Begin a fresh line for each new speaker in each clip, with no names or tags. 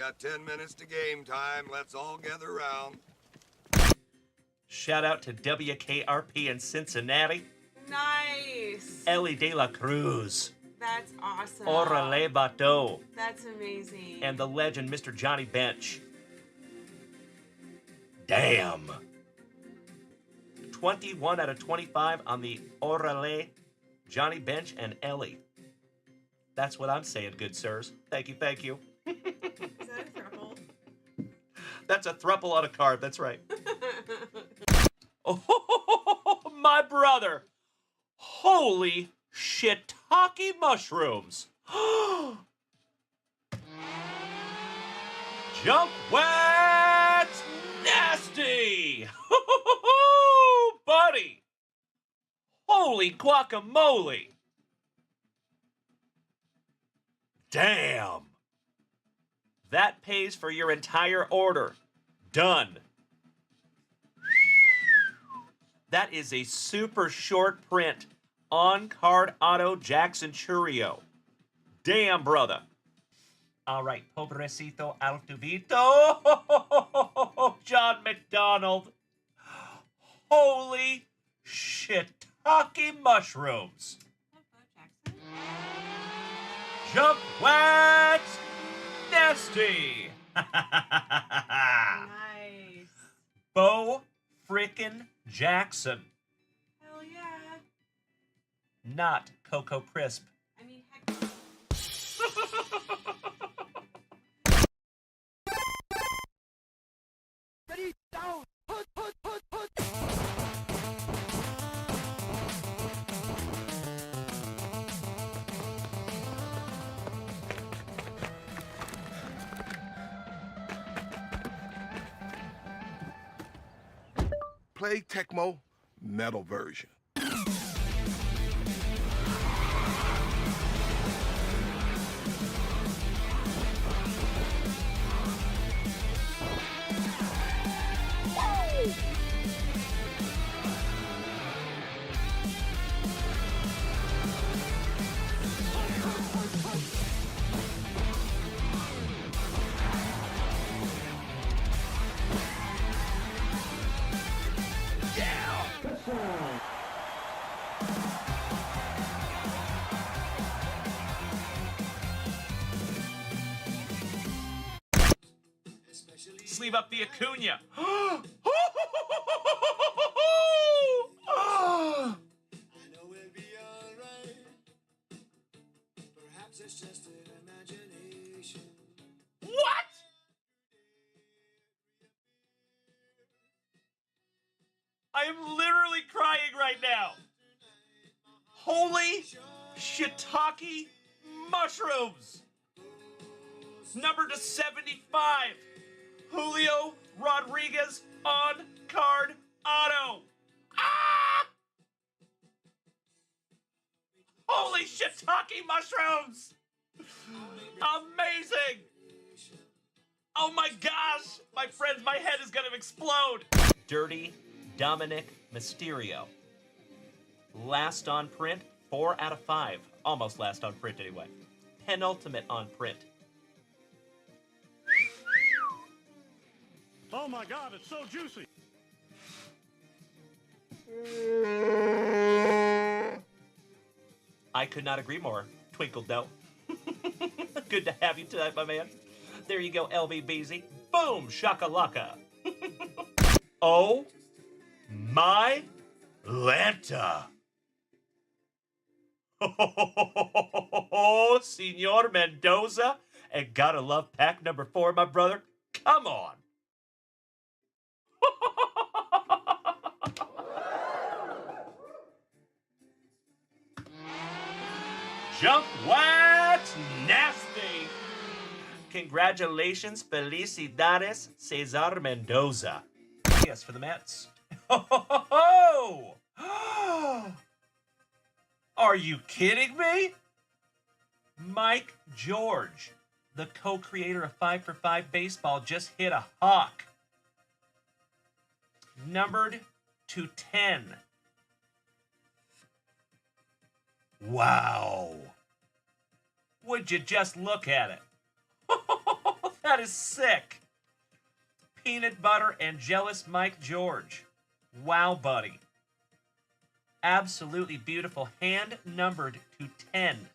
got 10 minutes to game time. Let's all gather around.
Shout out to WKRP in Cincinnati.
Nice.
Ellie De La Cruz.
That's awesome.
Orale Bateau.
That's amazing.
And the legend, Mr. Johnny Bench. Damn. 21 out of 25 on the Orale, Johnny Bench, and Ellie. That's what I'm saying, good sirs. Thank you, thank you.
Is that a throuple?
That's a thruple on a card, that's right. Oh, my brother. Holy shiitake mushrooms. JunkWax nasty. Buddy. Holy guacamole. Damn. That pays for your entire order. Done. That is a super short print on-card auto Jackson Churio. Damn, brother. All right, pobrecito altuvito. John McDonald. Holy shiitake mushrooms. JunkWax nasty.
Nice.
Bo frickin' Jackson.
Hell yeah.
Not Cocoa Crisp.
I mean, heck.
Ready, down, put.
Play Tecmo metal version.
Sleeve up the Acuna.
I know we'll be alright. Perhaps it's just an imagination.
What? I am literally crying right now. Holy shiitake mushrooms. Number to 75. Julio Rodriguez on card auto. Ah! Holy shiitake mushrooms! Amazing! Oh my gosh! My friends, my head is gonna explode! Dirty Dominic Mysterio. Last on print, 4 out of 5. Almost last on print anyway. Penultimate on print.
Oh my God, it's so juicy.
I could not agree more. Twinkle Doe. Good to have you tonight, my man. There you go, LVBZ. Boom, shakalaka. Oh my Lanta. Oh, Senor Mendoza. And gotta love pack number 4, my brother. Come on. JunkWax nasty. Congratulations, felicidades, Cesar Mendoza. Yes, for the Mets. Oh! Are you kidding me? Mike George, the co-creator of 5 for 5 Baseball, just hit a hawk. Numbered to 10. Wow. Would you just look at it? That That is sick. Peanut Butter and Jealous Mike George. Wow, buddy. Absolutely beautiful. Hand numbered to 10.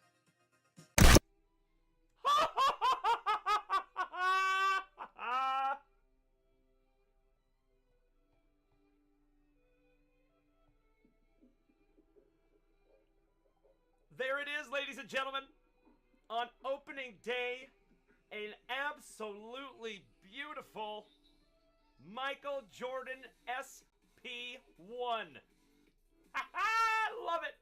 There it is, ladies and gentlemen. On opening day, an absolutely beautiful Michael Jordan SP1. Love it.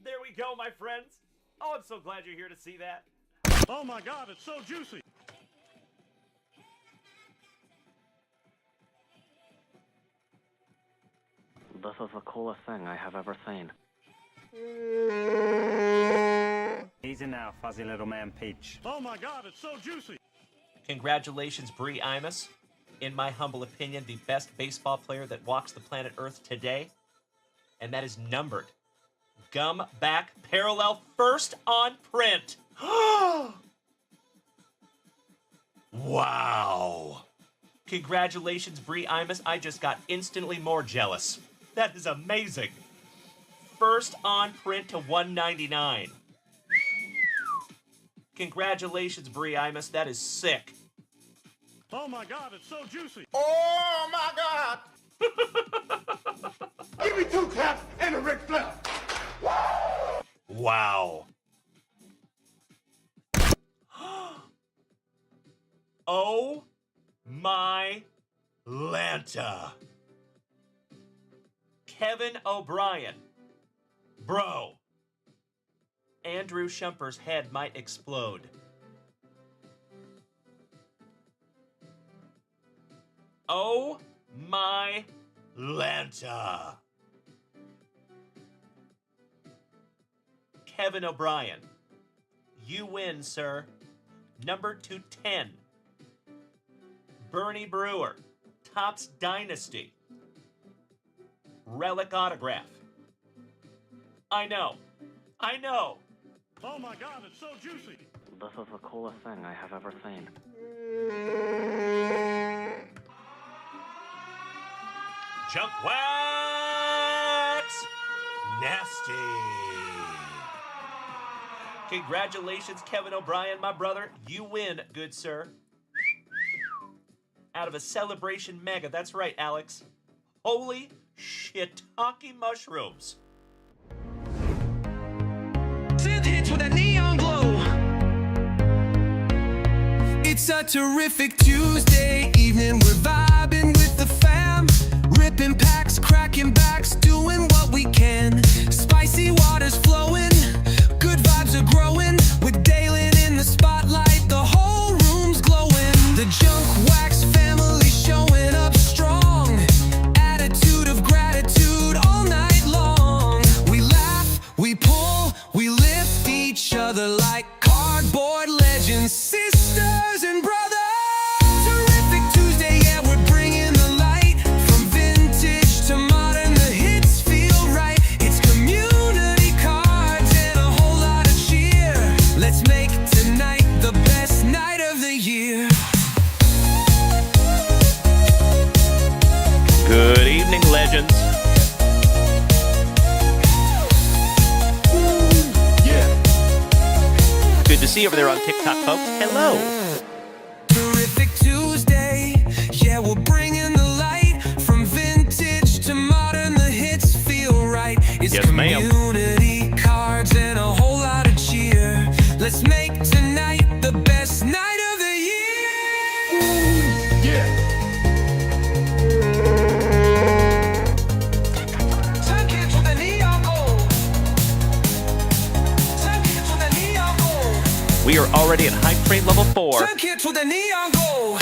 There we go, my friends. Oh, I'm so glad you're here to see that.
Oh my God, it's so juicy.
This is the coolest thing I have ever seen.
Easy now, fuzzy little man Peach.
Oh my God, it's so juicy.
Congratulations, Bree Imus. In my humble opinion, the best baseball player that walks the planet Earth today. And that is numbered. Gum back parallel first on print. Wow. Congratulations, Bree Imus. I just got instantly more jealous. That is amazing. First on print to 199. Congratulations, Bree Imus. That is sick.
Oh my God, it's so juicy.
Oh my God!
Give me 2 claps and a Ric Flair.
Wow. Oh my Lanta. Kevin O'Brien. Bro. Andrew Shumper's head might explode. Oh my Lanta. Kevin O'Brien. You win, sir. Number 210. Bernie Brewer. Topps Dynasty. Relic autograph. I know. I know.
Oh my God, it's so juicy.
This is the coolest thing I have ever seen.
JunkWax Nasty. Congratulations, Kevin O'Brien, my brother. You win, good sir. Out of a Celebration Mega. That's right, Alex. Holy shiitake mushrooms.
Hits with that neon glow. It's a terrific Tuesday evening. We're vibing with the fam, ripping packs, cracking backs, doing what we can. Spicy water's flowing, good vibes are growing. With Dalen in the spotlight, the whole room's glowing. The JunkWax family showing up strong. Attitude of gratitude all night long. We laugh, we pull, we lift each other like cardboard legends, sisters and brothers. Terrific Tuesday, yeah, we're bringing the light. From vintage to modern, the hits feel right. It's community cards and a whole lot of cheer. Let's make tonight the best night of the year.
Good evening, legends. Good to see you over there on TikTok, folks. Hello.
Terrific Tuesday, yeah, we're bringing the light. From vintage to modern, the hits feel right. It's
Yes, ma'am.
community cards and a whole lot of cheer. Let's make tonight the best night of the year. Turn kids with the neon gold. Turn kids with the neon gold.
We are already at Hype Train level 4.
Turn kids with the neon gold.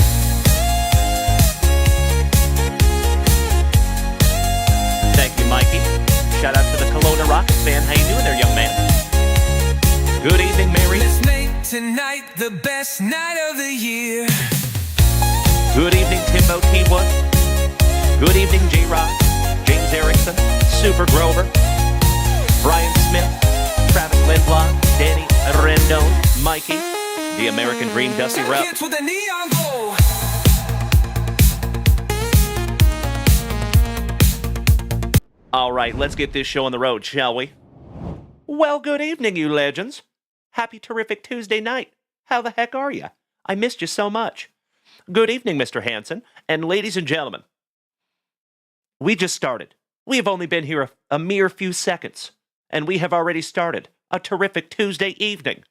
Thank you, Mikey. Shout out to the Kelowna Rockets fan. How you doing there, young man? Good evening, Mary.
Let's make tonight the best night of the year.
Good evening, Timbo T1. Good evening, J-Rock, James Erickson, Super Grover, Brian Smith, Travis Lindblom, Danny Rendon, Mikey, The American Dream, Dusty Rupp.
Kids with a neon glow.
All right, let's get this show on the road, shall we? Well, good evening, you legends. Happy terrific Tuesday night. How the heck are you? I missed you so much. Good evening, Mr. Hanson, and ladies and gentlemen. We just started. We have only been here a mere few seconds, and we have already started a terrific Tuesday evening.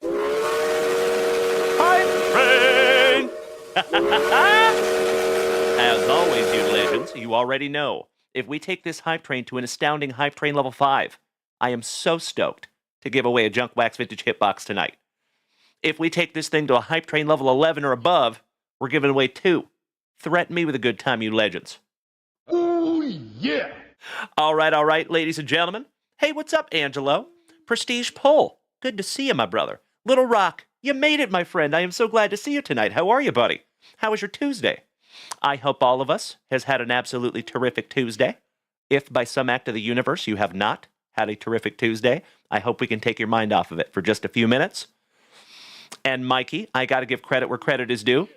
Hype train! As always, you legends, you already know. If we take this hype train to an astounding hype train level 5, I am so stoked to give away a Junk Wax Vintage hitbox tonight. If we take this thing to a hype train level 11 or above, we're giving away 2. Threaten me with a good time, you legends.
Oh, yeah.
All right, ladies and gentlemen. Hey, what's up, Angelo? Prestige Pole. Good to see you, my brother. Little Rock, you made it, my friend. I am so glad to see you tonight. How are you, buddy? How was your Tuesday? I hope all of us has had an absolutely terrific Tuesday. If by some act of the universe you have not had a terrific Tuesday, I hope we can take your mind off of it for just a few minutes. And Mikey, I got to give credit where credit is due.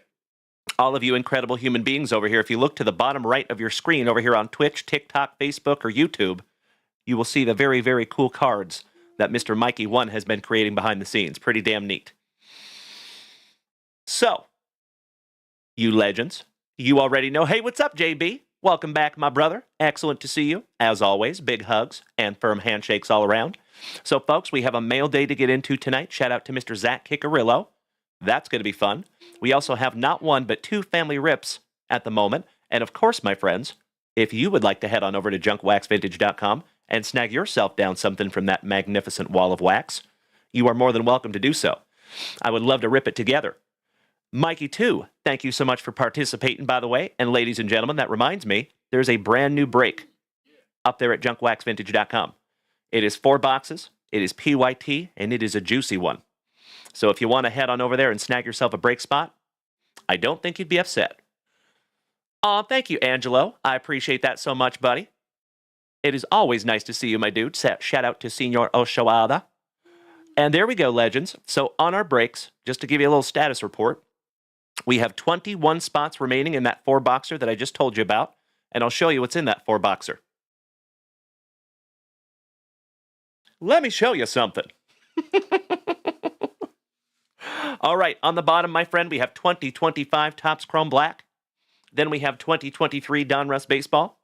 All of you incredible human beings over here, if you look to the bottom right of your screen over here on Twitch, TikTok, Facebook, or YouTube, you will see the very, very cool cards that Mr. Mikey 1 has been creating behind the scenes. Pretty damn neat. So, you legends, you already know. Hey, what's up, JB? Welcome back, my brother. Excellent to see you. As always, big hugs and firm handshakes all around. So, folks, we have a mail day to get into tonight. Shout out to Mr. Zach Kickarillo. That's going to be fun. We also have not 1, but 2 family rips at the moment. And, of course, my friends, if you would like to head on over to JunkWaxVintage.com and snag yourself down something from that magnificent wall of wax, you are more than welcome to do so. I would love to rip it together. Mikey 2, thank you so much for participating, by the way. And ladies and gentlemen, that reminds me, there's a brand new break up there at JunkWaxVintage.com. It is 4 boxes, it is PYT, and it is a juicy one. So if you want to head on over there and snag yourself a break spot, I don't think you'd be upset. Aw, thank you, Angelo. I appreciate that so much, buddy. It is always nice to see you, my dude. Shout out to Senor Oshoada. And there we go, legends. So on our breaks, just to give you a little status report, we have 21 spots remaining in that 4-boxer that I just told you about, and I'll show you what's in that 4-boxer. Let me show you something. All right, on the bottom, my friend, we have 2025 Topps Chrome Black. Then we have 2023 Donruss Baseball.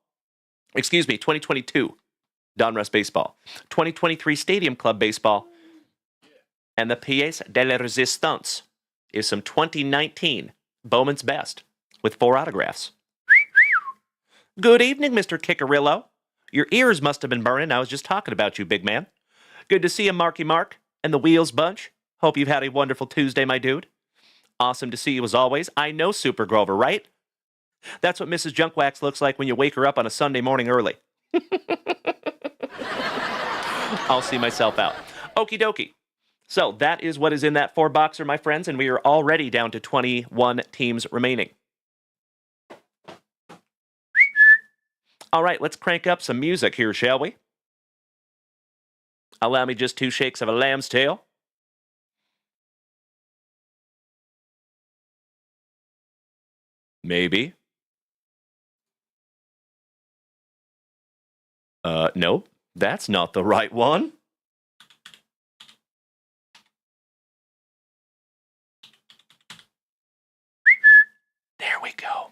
Excuse me, 2022 Donruss Baseball. 2023 Stadium Club Baseball. And the pièce de la résistance is some 2019 Bowman's Best with 4 autographs. Good evening, Mr. Kickarillo. Your ears must have been burning. I was just talking about you, big man. Good to see you, Marky Mark and the Wheels Bunch. Hope you've had a wonderful Tuesday, my dude. Awesome to see you as always. I know Super Grover, right? That's what Mrs. Junkwax looks like when you wake her up on a Sunday morning early. I'll see myself out. Okie dokie. So that is what is in that 4-boxer, my friends, and we are already down to 21 teams remaining. All right, let's crank up some music here, shall we? Allow me just 2 shakes of a lamb's tail. Maybe. Nope, that's not the right one. There we go.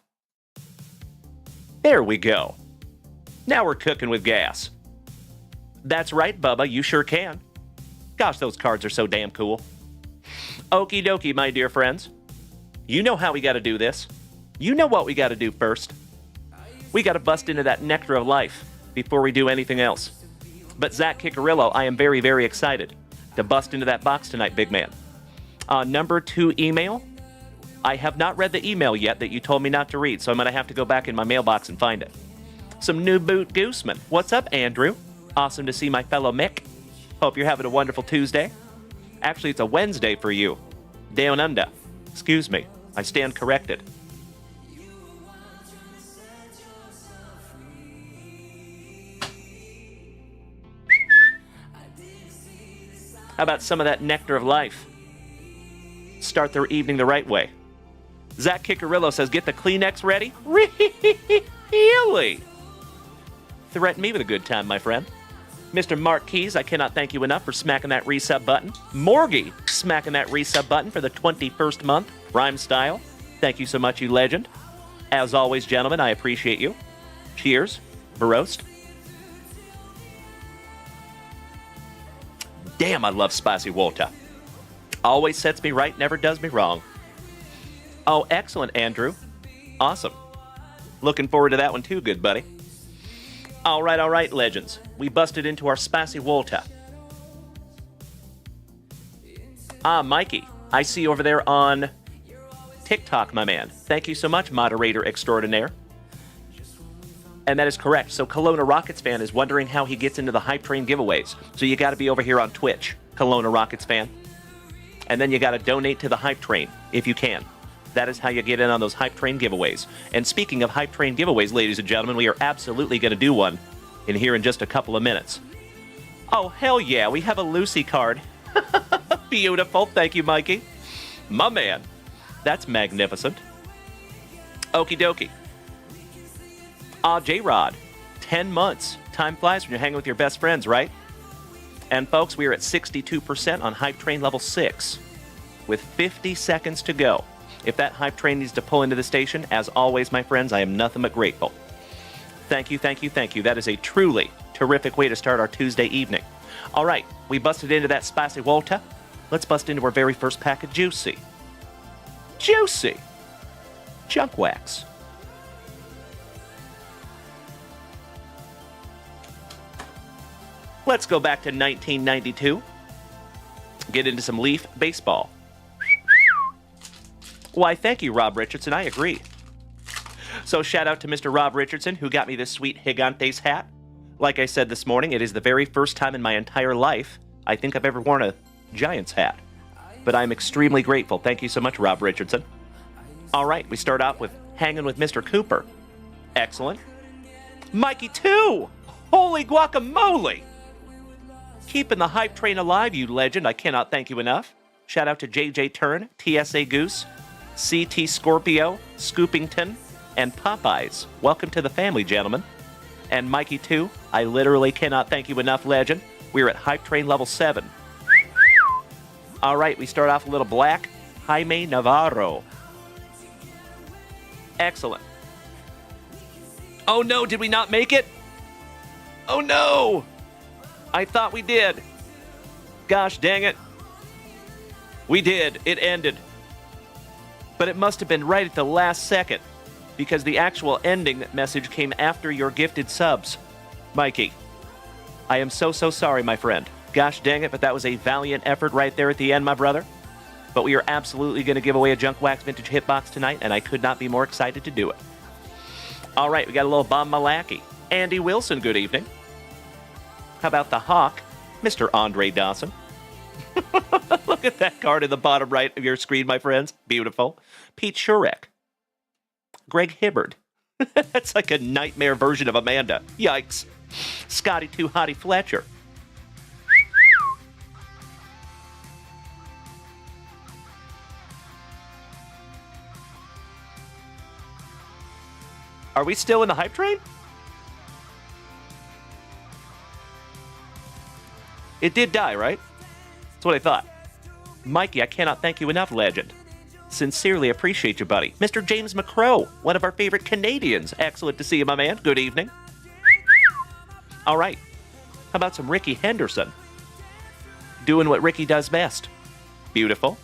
There we go. Now we're cooking with gas. That's right, Bubba, you sure can. Gosh, those cards are so damn cool. Okie dokie, my dear friends. You know how we got to do this. You know what we got to do first. We got to bust into that nectar of life before we do anything else. But Zach Kickarillo, I am very, very excited to bust into that box tonight, big man. Number 2 email. I have not read the email yet that you told me not to read, so I'm going to have to go back in my mailbox and find it. Some new boot gooseman. What's up, Andrew? Awesome to see my fellow Mick. Hope you're having a wonderful Tuesday. Actually, it's a Wednesday for you. Down under. Excuse me. I stand corrected. How about some of that nectar of life? start their evening the right way. Zach Kickerillo says, get the Kleenex ready? Really? Threaten me with a good time, my friend. Mr. Mark Keys, I cannot thank you enough for smacking that resub button. Morgie, smacking that resub button for the 21st month, rhyme style. Thank you so much, you legend. As always, gentlemen, I appreciate you. Cheers. Baroast. Damn, I love spicy Walter. Always sets me right, never does me wrong. Oh, excellent, Andrew. Awesome. Looking forward to that one too, good buddy. All right, legends. We busted into our spicy Walter. Ah, Mikey, I see you over there on TikTok, my man. Thank you so much, moderator extraordinaire. And that is correct. So Kelowna Rockets fan is wondering how he gets into the Hype Train giveaways. So you got to be over here on Twitch, Kelowna Rockets fan. And then you got to donate to the Hype Train if you can. That is how you get in on those Hype Train giveaways. And speaking of Hype Train giveaways, ladies and gentlemen, we are absolutely going to do one in here in just a couple of minutes. Oh, hell yeah, we have a Lucy card. Beautiful. Thank you, Mikey. My man. That's magnificent. Okie dokie. J-Rod. 10 months. Time flies when you're hanging with your best friends, right? And folks, we are at 62% on Hype Train level 6 with 50 seconds to go. If that Hype Train needs to pull into the station, as always, my friends, I am nothing but grateful. Thank you, thank you, thank you. That is a truly terrific way to start our Tuesday evening. All right, we busted into that spicy Walter. Let's bust into our very first pack of Juicy. Juicy! Junk Wax. Let's go back to 1992. Get into some Leaf baseball. Why, thank you, Rob Richardson. I agree. So shout out to Mr. Rob Richardson, who got me this sweet Gigantes hat. Like I said this morning, it is the very first time in my entire life I think I've ever worn a Giants hat. But I'm extremely grateful. Thank you so much, Rob Richardson. All right, we start off with Hanging with Mr. Cooper. Excellent. Mikey 2! Holy guacamole! Keeping the Hype Train alive, you legend. I cannot thank you enough. Shout out to JJ Turn, TSA Goose, CT Scorpio, Scoopington, and Popeyes. Welcome to the family, gentlemen. And Mikey 2, I literally cannot thank you enough, legend. We're at Hype Train level 7. All right, we start off a little black. Jaime Navarro. Excellent. Oh no, did we not make it? Oh no! I thought we did. Gosh dang it. We did. It ended. But it must have been right at the last second, because the actual ending message came after your gifted subs. Mikey, I am so sorry, my friend. Gosh dang it, but that was a valiant effort right there at the end, my brother. But we are absolutely going to give away a JunkWaxVintage hitbox tonight, and I could not be more excited to do it. All right, we got a little Bob Malaki. Andy Wilson, good evening. How about the Hawk, Mr. Andre Dawson? Look at that card in the bottom right of your screen, my friends. Beautiful. Pete Shurek. Greg Hibbard. That's like a nightmare version of Amanda. Yikes. Scotty Too Hottie Fletcher. Are we still in the Hype Train? It did die, right? That's what I thought. Mikey, I cannot thank you enough, legend. Sincerely appreciate you, buddy. Mr. James McCrow, one of our favorite Canadians. Excellent to see you, my man. Good evening. All right. How about some Ricky Henderson? Doing what Ricky does best. Beautiful.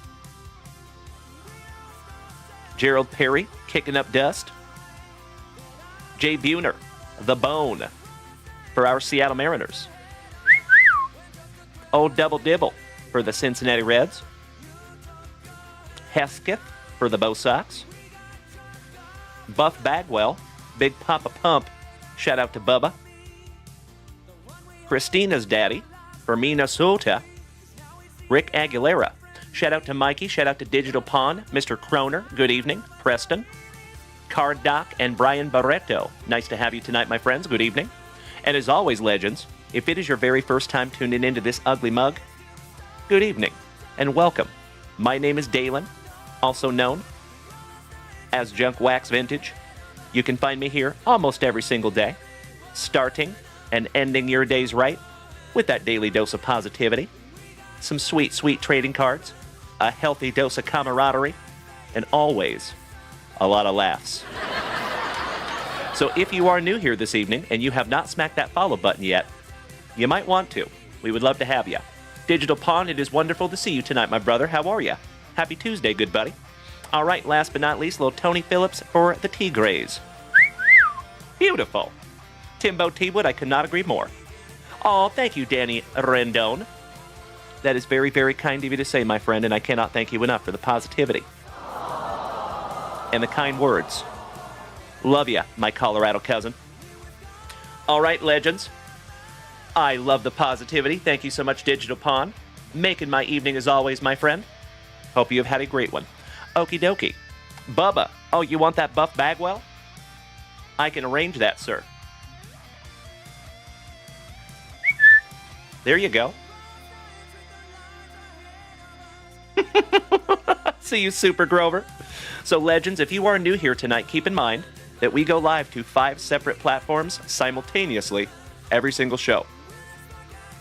Gerald Perry, kicking up dust. Jay Buhner, the bone, for our Seattle Mariners. Old Double Dibble for the Cincinnati Reds. Hesketh for the Bo Sox. Buff Bagwell, Big Papa Pump, shout out to Bubba. Christina's daddy for Minnesota. Rick Aguilera, shout out to Mikey, shout out to Digital Pawn, Mr. Croner, good evening. Preston. Card Doc and Brian Barreto, nice to have you tonight, my friends, good evening. And as always, legends, if it is your very first time tuning into this ugly mug, good evening and welcome. My name is Dalen, also known as JunkWaxVintage. You can find me here almost every single day, starting and ending your days right with that daily dose of positivity, some sweet, sweet trading cards, a healthy dose of camaraderie, and always a lot of laughs. So if you are new here this evening and you have not smacked that follow button yet, you might want to. We would love to have you. Digital Pawn, it is wonderful to see you tonight, my brother. How are you? Happy Tuesday, good buddy. All right, last but not least, little Tony Phillips for the Tigres. Beautiful. Timbo T-Wood, I could not agree more. Oh, thank you, Danny Rendon. That is very, very kind of you to say, my friend, and I cannot thank you enough for the positivity and the kind words. Love ya, my Colorado cousin. All right, legends. I love the positivity. Thank you so much, Digital Pawn. Making my evening as always, my friend. Hope you have had a great one. Okie dokie. Bubba, oh, you want that Buff Bagwell? I can arrange that, sir. There you go. See you, Super Grover. So, legends, if you are new here tonight, keep in mind that we go live to 5 separate platforms simultaneously every single show.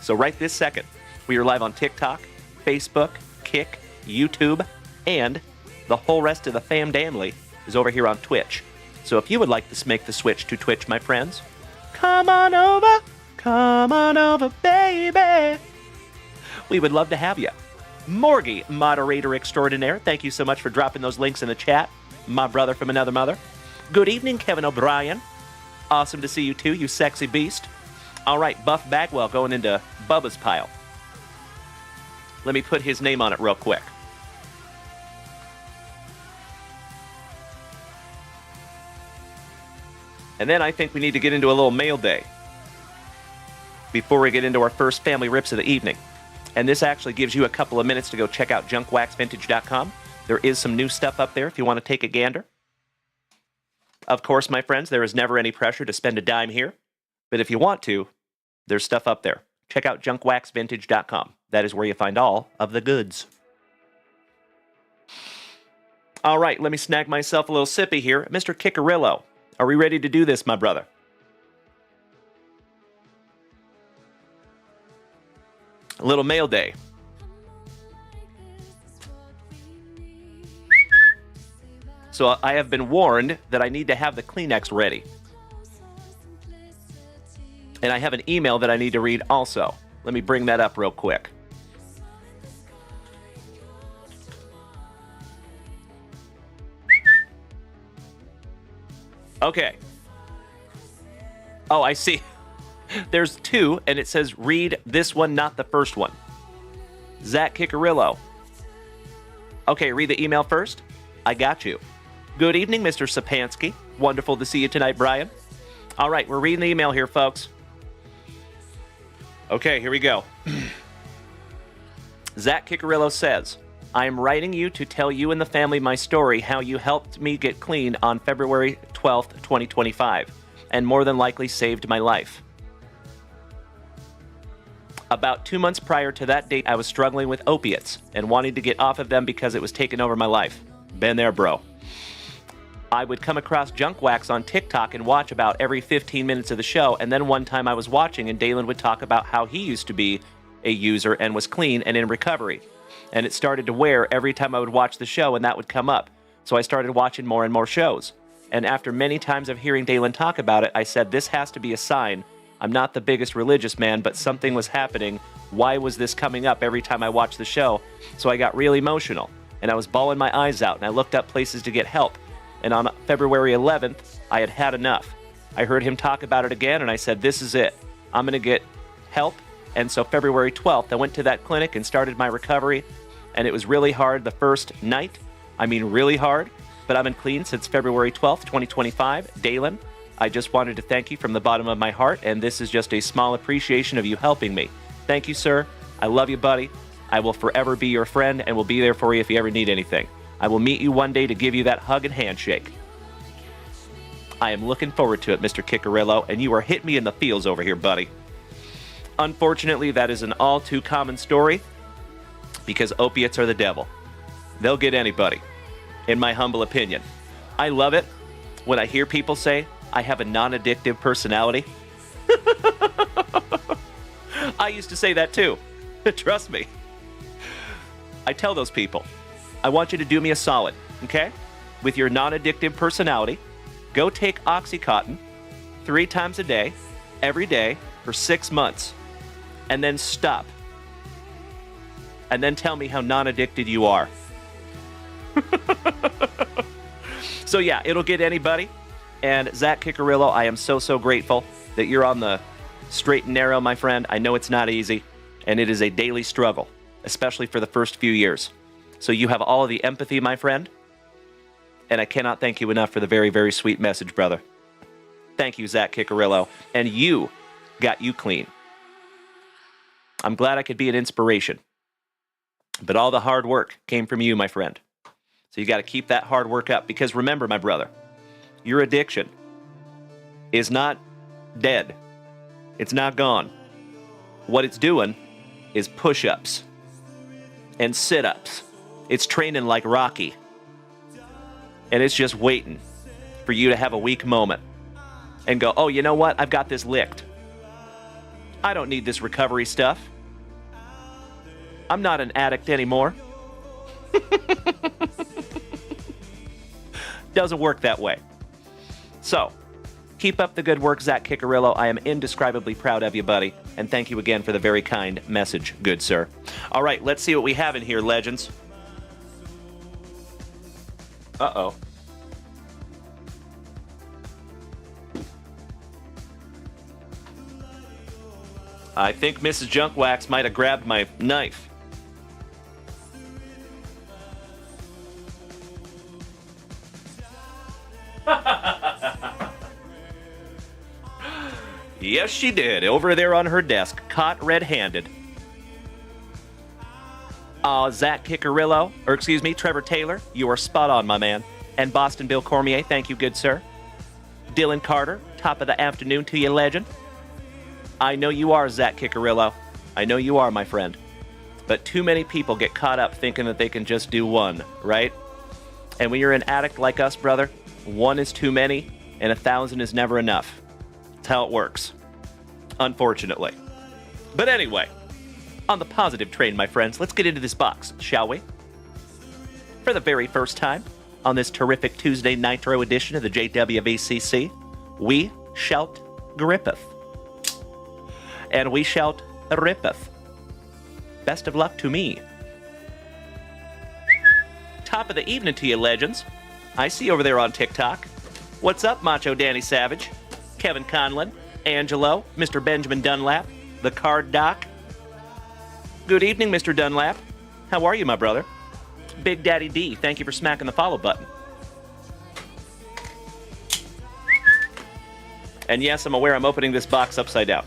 So right this second, we are live on TikTok, Facebook, Kick, YouTube, and the whole rest of the fam damly is over here on Twitch. So if you would like to make the switch to Twitch, my friends, come on over, baby. We would love to have you. Morgie, moderator extraordinaire, thank you so much for dropping those links in the chat. My brother from another mother. Good evening, Kevin O'Brien. Awesome to see you too, you sexy beast. All right, Buff Bagwell going into Bubba's pile. Let me put his name on it real quick. And then I think we need to get into a little mail day before we get into our first family rips of the evening. And this actually gives you a couple of minutes to go check out JunkWaxVintage.com. There is some new stuff up there if you want to take a gander. Of course, my friends, there is never any pressure to spend a dime here. But if you want to, there's stuff up there. Check out JunkWaxVintage.com. That is where you find all of the goods. All right, let me snag myself a little sippy here. Mr. Kickerillo, are we ready to do this, my brother? A little mail day. So I have been warned that I need to have the Kleenex ready. And I have an email that I need to read also. Let me bring that up real quick. Okay. Oh, I see. There's 2, and it says read this one, not the first one. Zach Kickerillo. Okay, read the email first. I got you. Good evening, Mr. Sapansky. Wonderful to see you tonight, Brian. All right, we're reading the email here, folks. Okay, here we go. Zach Kickerillo says, I am writing you to tell you and the family my story, how you helped me get clean on February 12th, 2025, and more than likely saved my life. About 2 months prior to that date, I was struggling with opiates and wanting to get off of them because it was taking over my life. Been there, bro. I would come across Junk Wax on TikTok and watch about every 15 minutes of the show, and then one time I was watching and Dalen would talk about how he used to be a user and was clean and in recovery. And it started to wear every time I would watch the show, and that would come up. So I started watching more and more shows. And after many times of hearing Dalen talk about it, I said, this has to be a sign. I'm not the biggest religious man, but something was happening. Why was this coming up every time I watched the show? So I got really emotional, and I was bawling my eyes out, and I looked up places to get help. And on February 11th, I had had enough. I heard him talk about it again, and I said, this is it. I'm going to get help. And so February 12th, I went to that clinic and started my recovery. And it was really hard the first night. I mean, really hard. But I've been clean since February 12th, 2025. Dalen, I just wanted to thank you from the bottom of my heart. And this is just a small appreciation of you helping me. Thank you, sir. I love you, buddy. I will forever be your friend and will be there for you if you ever need anything. I will meet you one day to give you that hug and handshake. I am looking forward to it, Mr. Kickerillo, and you are hitting me in the feels over here, buddy. Unfortunately, that is an all too common story because opiates are the devil. They'll get anybody. in my humble opinion. I love it when I hear people say, I have a non-addictive personality. I used to say that too. Trust me. I tell those people, I want you to do me a solid, okay? With your non-addictive personality, go take Oxycontin 3 times a day, every day, for 6 months, and then stop. And then tell me how non-addicted you are. So yeah, it'll get anybody. And Zach Kickerillo, I am so, so grateful that you're on the straight and narrow, my friend. I know it's not easy, and it is a daily struggle, especially for the first few years. So you have all of the empathy, my friend, and I cannot thank you enough for the very, very sweet message, brother. Thank you, Zach Kickerillo, and you got you clean. I'm glad I could be an inspiration, but all the hard work came from you, my friend. So you got to keep that hard work up, because remember, my brother, your addiction is not dead. It's not gone. What it's doing is push-ups and sit-ups. It's training like Rocky. And it's just waiting for you to have a weak moment and go, oh, you know what? I've got this licked. I don't need this recovery stuff. I'm not an addict anymore. Doesn't work that way. So, keep up the good work, Zach Kickerillo. I am indescribably proud of you, buddy. And thank you again for the very kind message, good sir. All right, let's see what we have in here, legends. Uh-oh. I think Mrs. Junkwax might have grabbed my knife. Yes, she did. Over there on her desk, caught red-handed. Zach Kickerillo, or excuse me, Trevor Taylor, you are spot on, my man. And Boston Bill Cormier, thank you, good sir. Dylan Carter, top of the afternoon to you, legend. I know you are, Zach Kickerillo. I know you are, my friend. But too many people get caught up thinking that they can just do one, right? And when you're an addict like us, brother, 1 is too many, and 1,000 is never enough. That's how it works, unfortunately. But anyway, on the positive train, my friends, let's get into this box, shall we? For the very first time on this terrific Tuesday Nitro edition of the JWVCC, we shout grippeth. And we shout rippeth. Best of luck to me. Top of the evening to you, legends. I see over there on TikTok. What's up, Macho Danny Savage? Kevin Conlon, Angelo, Mr. Benjamin Dunlap, the Card Doc. Good evening, Mr. Dunlap. How are you, my brother? Big Daddy D, thank you for smacking the follow button. And yes, I'm aware I'm opening this box upside down.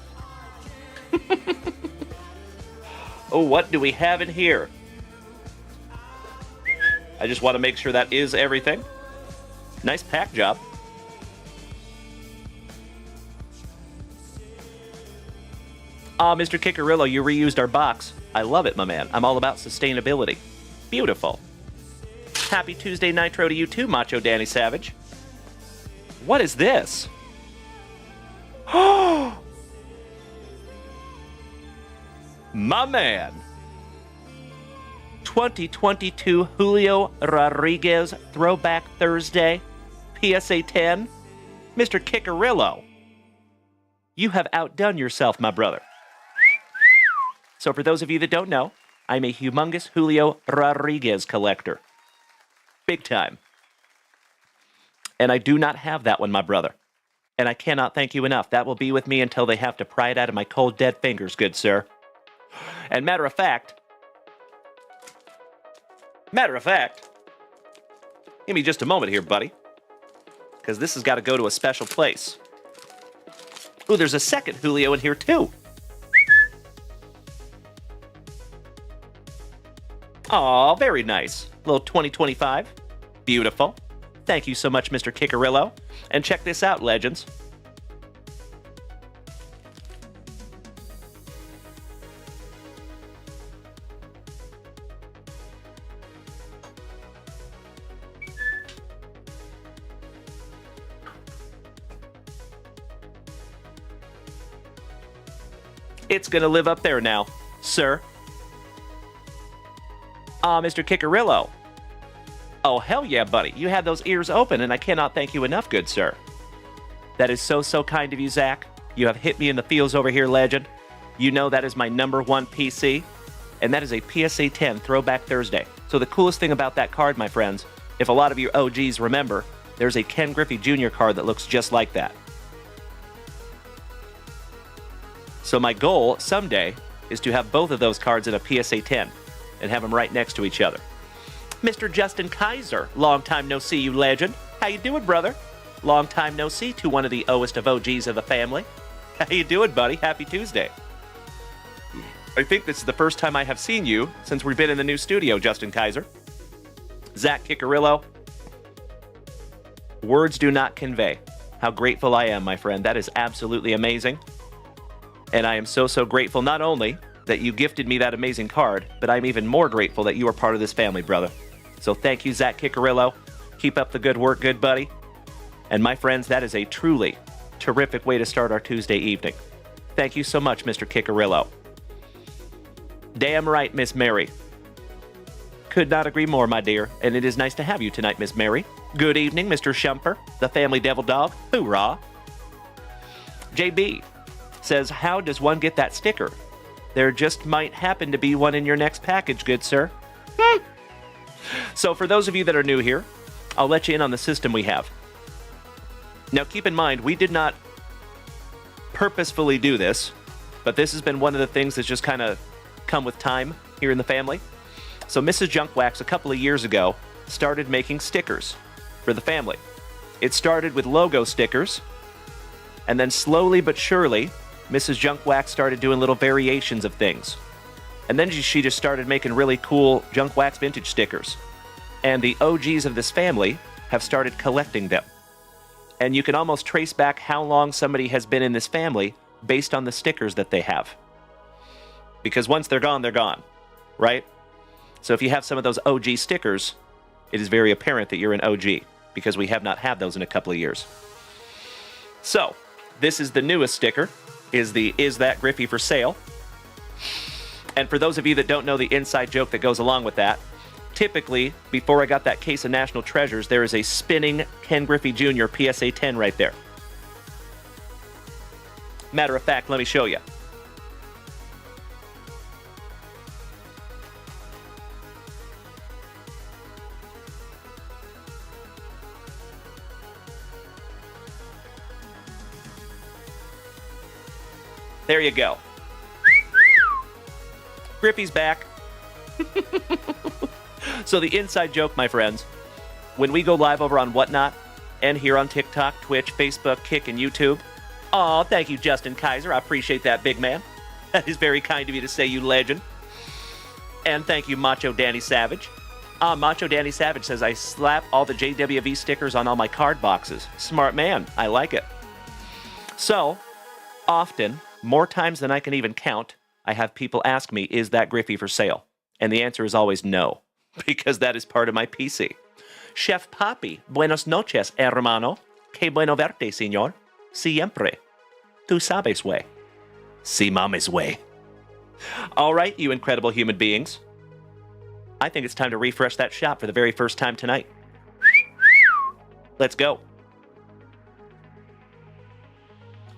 Oh, what do we have in here? I just want to make sure that is everything. Nice pack job. Mr. Kickerillo, you reused our box. I love it, my man. I'm all about sustainability. Beautiful. Happy Tuesday Nitro to you too, Macho Danny Savage. What is this? Oh! My man. 2022 Julio Rodriguez Throwback Thursday. PSA 10. Mr. Kickerillo. You have outdone yourself, my brother. So for those of you that don't know, I'm a humongous Julio Rodriguez collector. Big time. And I do not have that one, my brother. And I cannot thank you enough. That will be with me until they have to pry it out of my cold, dead fingers, good sir. And matter of fact, give me just a moment here, buddy. Because this has got to go to a special place. Ooh, there's a second Julio in here, too. Aw, very nice. Little 2025. Beautiful. Thank you so much, Mr. Kickerillo. And check this out, legends. It's going to live up there now, sir. Mr. Kickerillo. Oh, hell yeah, buddy. You had those ears open, and I cannot thank you enough, good sir. That is so, so kind of you, Zach. You have hit me in the feels over here, legend. You know that is my number one PC, and that is a PSA 10 Throwback Thursday. So the coolest thing about that card, my friends, if a lot of you OGs remember, there's a Ken Griffey Jr. card that looks just like that. So my goal someday is to have both of those cards in a PSA 10 and have them right next to each other. Mr. Justin Kaiser, long time no see, you legend. How you doing, brother? Long time no see to one of the oldest of OGs of the family. How you doing, buddy? Happy Tuesday. I think this is the first time I have seen you since we've been in the new studio, Justin Kaiser. Zach Kickerillo. Words do not convey how grateful I am, my friend. That is absolutely amazing. And I am so, so grateful not only that you gifted me that amazing card, but I'm even more grateful that you are part of this family, brother. So thank you, Zach Kickerillo. Keep up the good work, good buddy. And my friends, that is a truly terrific way to start our Tuesday evening. Thank you so much, Mr. Kickerillo. Damn right, Miss Mary. Could not agree more, my dear. And it is nice to have you tonight, Miss Mary. Good evening, Mr. Shumper, the family devil dog. Hoorah. JB says, how does one get that sticker? There just might happen to be one in your next package, good sir. So for those of you that are new here, I'll let you in on the system we have. Now keep in mind, we did not purposefully do this, but this has been one of the things that's just kind of come with time here in the family. So Mrs. JunkWax, a couple of years ago, started making stickers for the family. It started with logo stickers, and then slowly but surely, Mrs. JunkWax started doing little variations of things. And then she just started making really cool JunkWaxVintage stickers. And the OGs of this family have started collecting them. And you can almost trace back how long somebody has been in this family based on the stickers that they have. Because once they're gone, right? So if you have some of those OG stickers, it is very apparent that you're an OG, because we have not had those in a couple of years. So, this is the newest sticker, is the Is That Griffey for Sale? And for those of you that don't know the inside joke that goes along with that, typically, before I got that case of National Treasures, there is a spinning Ken Griffey Jr. PSA 10 right there. Matter of fact, let me show you. There you go. Griffey's back. So the inside joke, my friends, when we go live over on Whatnot and here on TikTok, Twitch, Facebook, Kick, and YouTube. Aw, thank you, Justin Kaiser. I appreciate that, big man. That is very kind of you to say, you legend. And thank you, Macho Danny Savage. Macho Danny Savage says, I slap all the JWV stickers on all my card boxes. Smart man. I like it. So, often, more times than I can even count, I have people ask me, is that Griffey for sale? And the answer is always no, because that is part of my PC. Chef Papi, buenos noches, hermano. Que bueno verte, señor. Siempre. Tú sabes way. Si mames way. All right, you incredible human beings. I think it's time to refresh that shop for the very first time tonight. Let's go.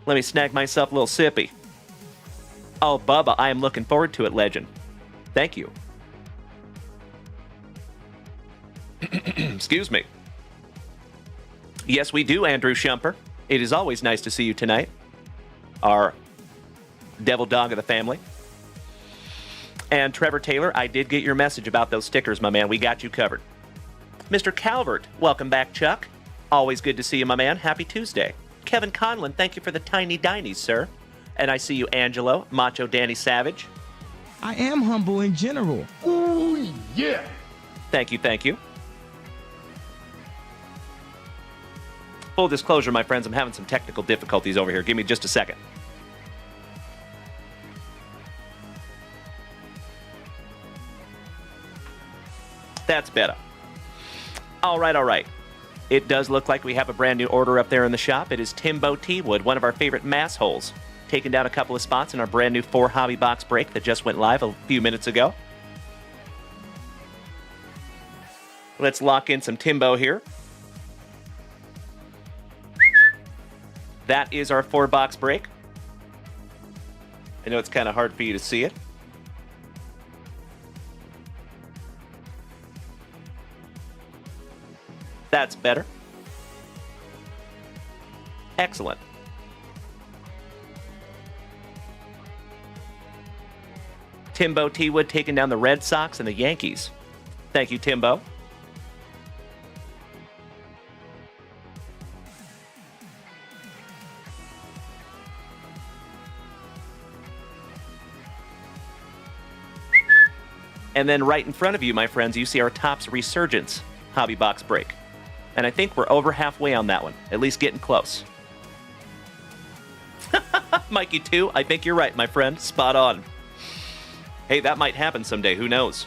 Let me snag myself a little sippy. Oh, Bubba, I am looking forward to it, legend. Thank you. Excuse me. Yes, we do, Andrew Shumper. It is always nice to see you tonight. Our devil dog of the family. And Trevor Taylor, I did get your message about those stickers, my man. We got you covered. Mr. Calvert, welcome back, Chuck. Always good to see you, my man. Happy Tuesday. Kevin Conlon, thank you for the tiny dinies, sir. And I see you, Angelo, Macho Danny Savage.
I am humble in general.
Ooh, yeah.
Thank you, thank you. Full disclosure, my friends, I'm having some technical difficulties over here. Give me just a second. That's better. All right, all right. It does look like we have a brand new order up there in the shop. It is Timbo T-Wood, one of our favorite mass holes. taking down a couple of spots in our brand new 4 hobby box break that just went live a few minutes ago. Let's lock in some Timbo here. That is our 4-box break. I know it's kind of hard for you to see it. That's better. Excellent. Timbo T. Wood taking down the Red Sox and the Yankees. Thank you, Timbo. And then right in front of you, my friends, you see our Topps Resurgence hobby box break. And I think we're over halfway on that one, at least getting close. Mikey 2, I think you're right, my friend. Spot on. Hey, that might happen someday. Who knows?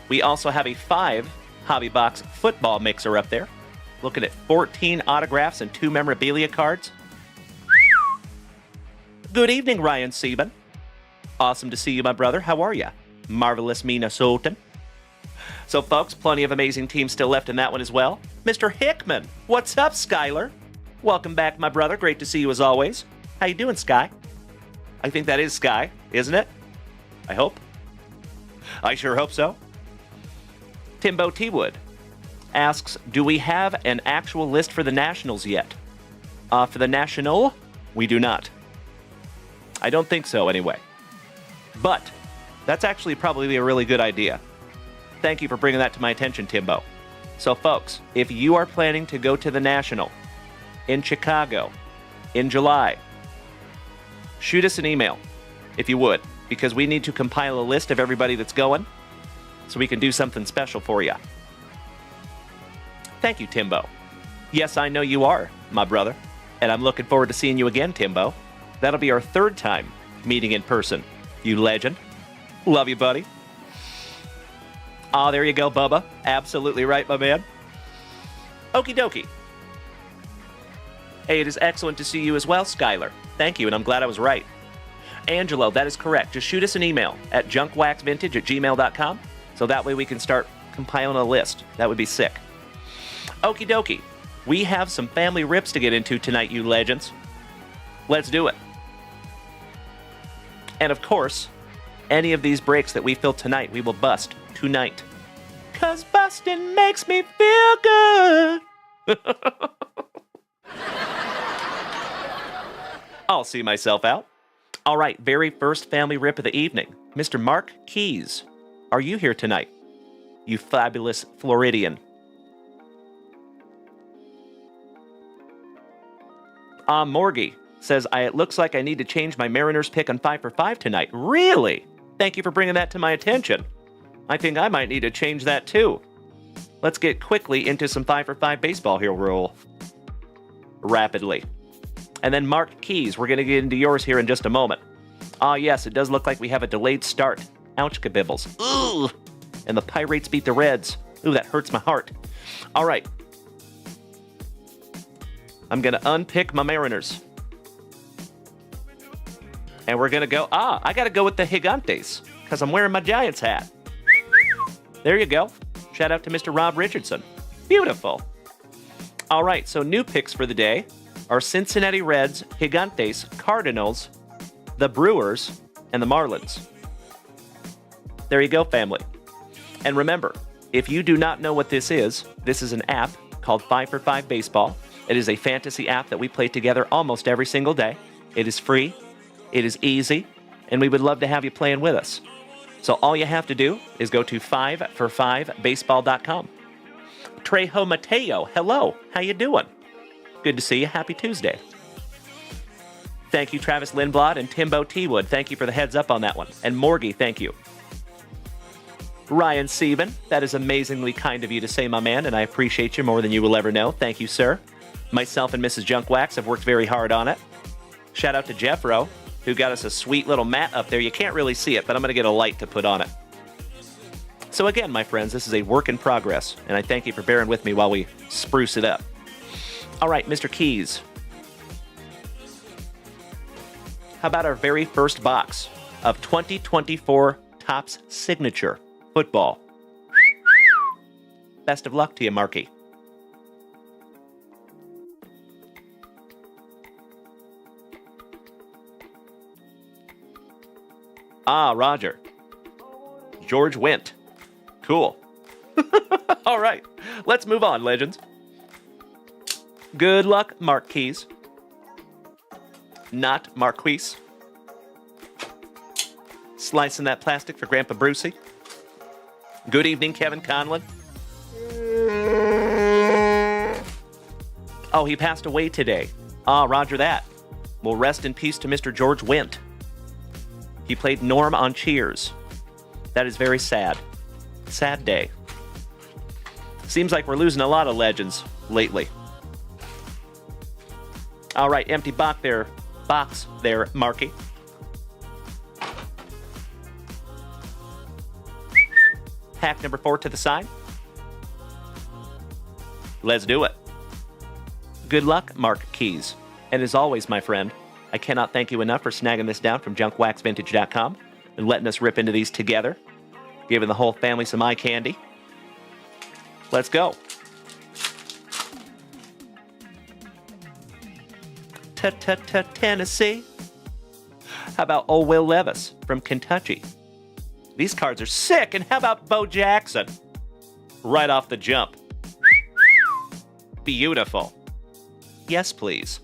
We also have a 5 hobby box football mixer up there. Looking at 14 autographs and 2 memorabilia cards. Good evening, Ryan Sieben. Awesome to see you, my brother. How are you? Marvelous Minnesotan. So, folks, plenty of amazing teams still left in that one as well. Mr. Hickman, what's up, Skyler? Welcome back, my brother. Great to see you as always. How you doing, Sky? I think that is Sky, isn't it? I hope. I sure hope so. Timbo T. Wood asks, do we have an actual list for the Nationals yet? For the National, we do not. I don't think so, anyway. But that's actually probably a really good idea. Thank you for bringing that to my attention, Timbo. So, folks, if you are planning to go to the National in Chicago in July, shoot us an email, if you would, because we need to compile a list of everybody that's going so we can do something special for you. Thank you, Timbo. Yes, I know you are, my brother, and I'm looking forward to seeing you again, Timbo. That'll be our 3rd time meeting in person. You legend. Love you, buddy. Ah, there you go, Bubba. Absolutely right, my man. Okie dokie. Hey, it is excellent to see you as well, Skylar. Thank you, and I'm glad I was right. Angelo, that is correct. Just shoot us an email at junkwaxvintage@gmail.com so that way we can start compiling a list. That would be sick. Okie dokie. We have some family rips to get into tonight, you legends. Let's do it. And of course, any of these breaks that we fill tonight, we will bust tonight. 'Cause busting makes me feel good. I'll see myself out. All right, very first family rip of the evening. Mr. Mark Keys, are you here tonight? You fabulous Floridian. Morgie says, it looks like I need to change my Mariners pick on 5 for 5 tonight. Really? Thank you for bringing that to my attention. I think I might need to change that too. Let's get quickly into some 5 for 5 baseball here real rapidly. And then Mark Keys, we're going to get into yours here in just a moment. Yes, it does look like we have a delayed start. Ouch, kabibbles. Ooh! And the Pirates beat the Reds. Ooh, that hurts my heart. All right. I'm going to unpick my Mariners. And we're going to go, I got to go with the Gigantes because I'm wearing my Giants hat. There you go. Shout out to Mr. Rob Richardson. Beautiful. All right, so new picks for the day are Cincinnati Reds, Gigantes, Cardinals, the Brewers, and the Marlins. There you go, family. And remember, if you do not know what this is an app called 5 for 5 Baseball. It is a fantasy app that we play together almost every single day. It is free, it is easy, and we would love to have you playing with us. So all you have to do is go to 5for5baseball.com. Trejo Mateo, hello, how you doing? Good to see you. Happy Tuesday. Thank you, Travis Lindblad and Timbo T. Wood. Thank you for the heads up on that one. And Morgie, thank you. Ryan Sieben, that is amazingly kind of you to say, my man, and I appreciate you more than you will ever know. Thank you, sir. Myself and Mrs. JunkWax have worked very hard on it. Shout out to Jeffro, who got us a sweet little mat up there. You can't really see it, but I'm going to get a light to put on it. So again, my friends, this is a work in progress, and I thank you for bearing with me while we spruce it up. All right, Mr. Keys. How about our very first box of 2024 Topps Signature Football? Best of luck to you, Marky. Ah, Roger. George Wendt. Cool. All right, let's move on, legends. Good luck, Marquise. Not Marquise. Slicing that plastic for Grandpa Brucey. Good evening, Kevin Conlon. Oh, he passed away today. Ah, roger that. Well, rest in peace to Mr. George Wendt. He played Norm on Cheers. That is very sad. Sad day. Seems like we're losing a lot of legends lately. All right, empty box there, Marky. Pack number 4 to the side. Let's do it. Good luck, Mark Keys. And as always, my friend, I cannot thank you enough for snagging this down from JunkWaxVintage.com and letting us rip into these together, giving the whole family some eye candy. Let's go. Tennessee. How about old Will Levis from Kentucky? These cards are sick. And how about Bo Jackson? Right off the jump. Beautiful. Yes, please.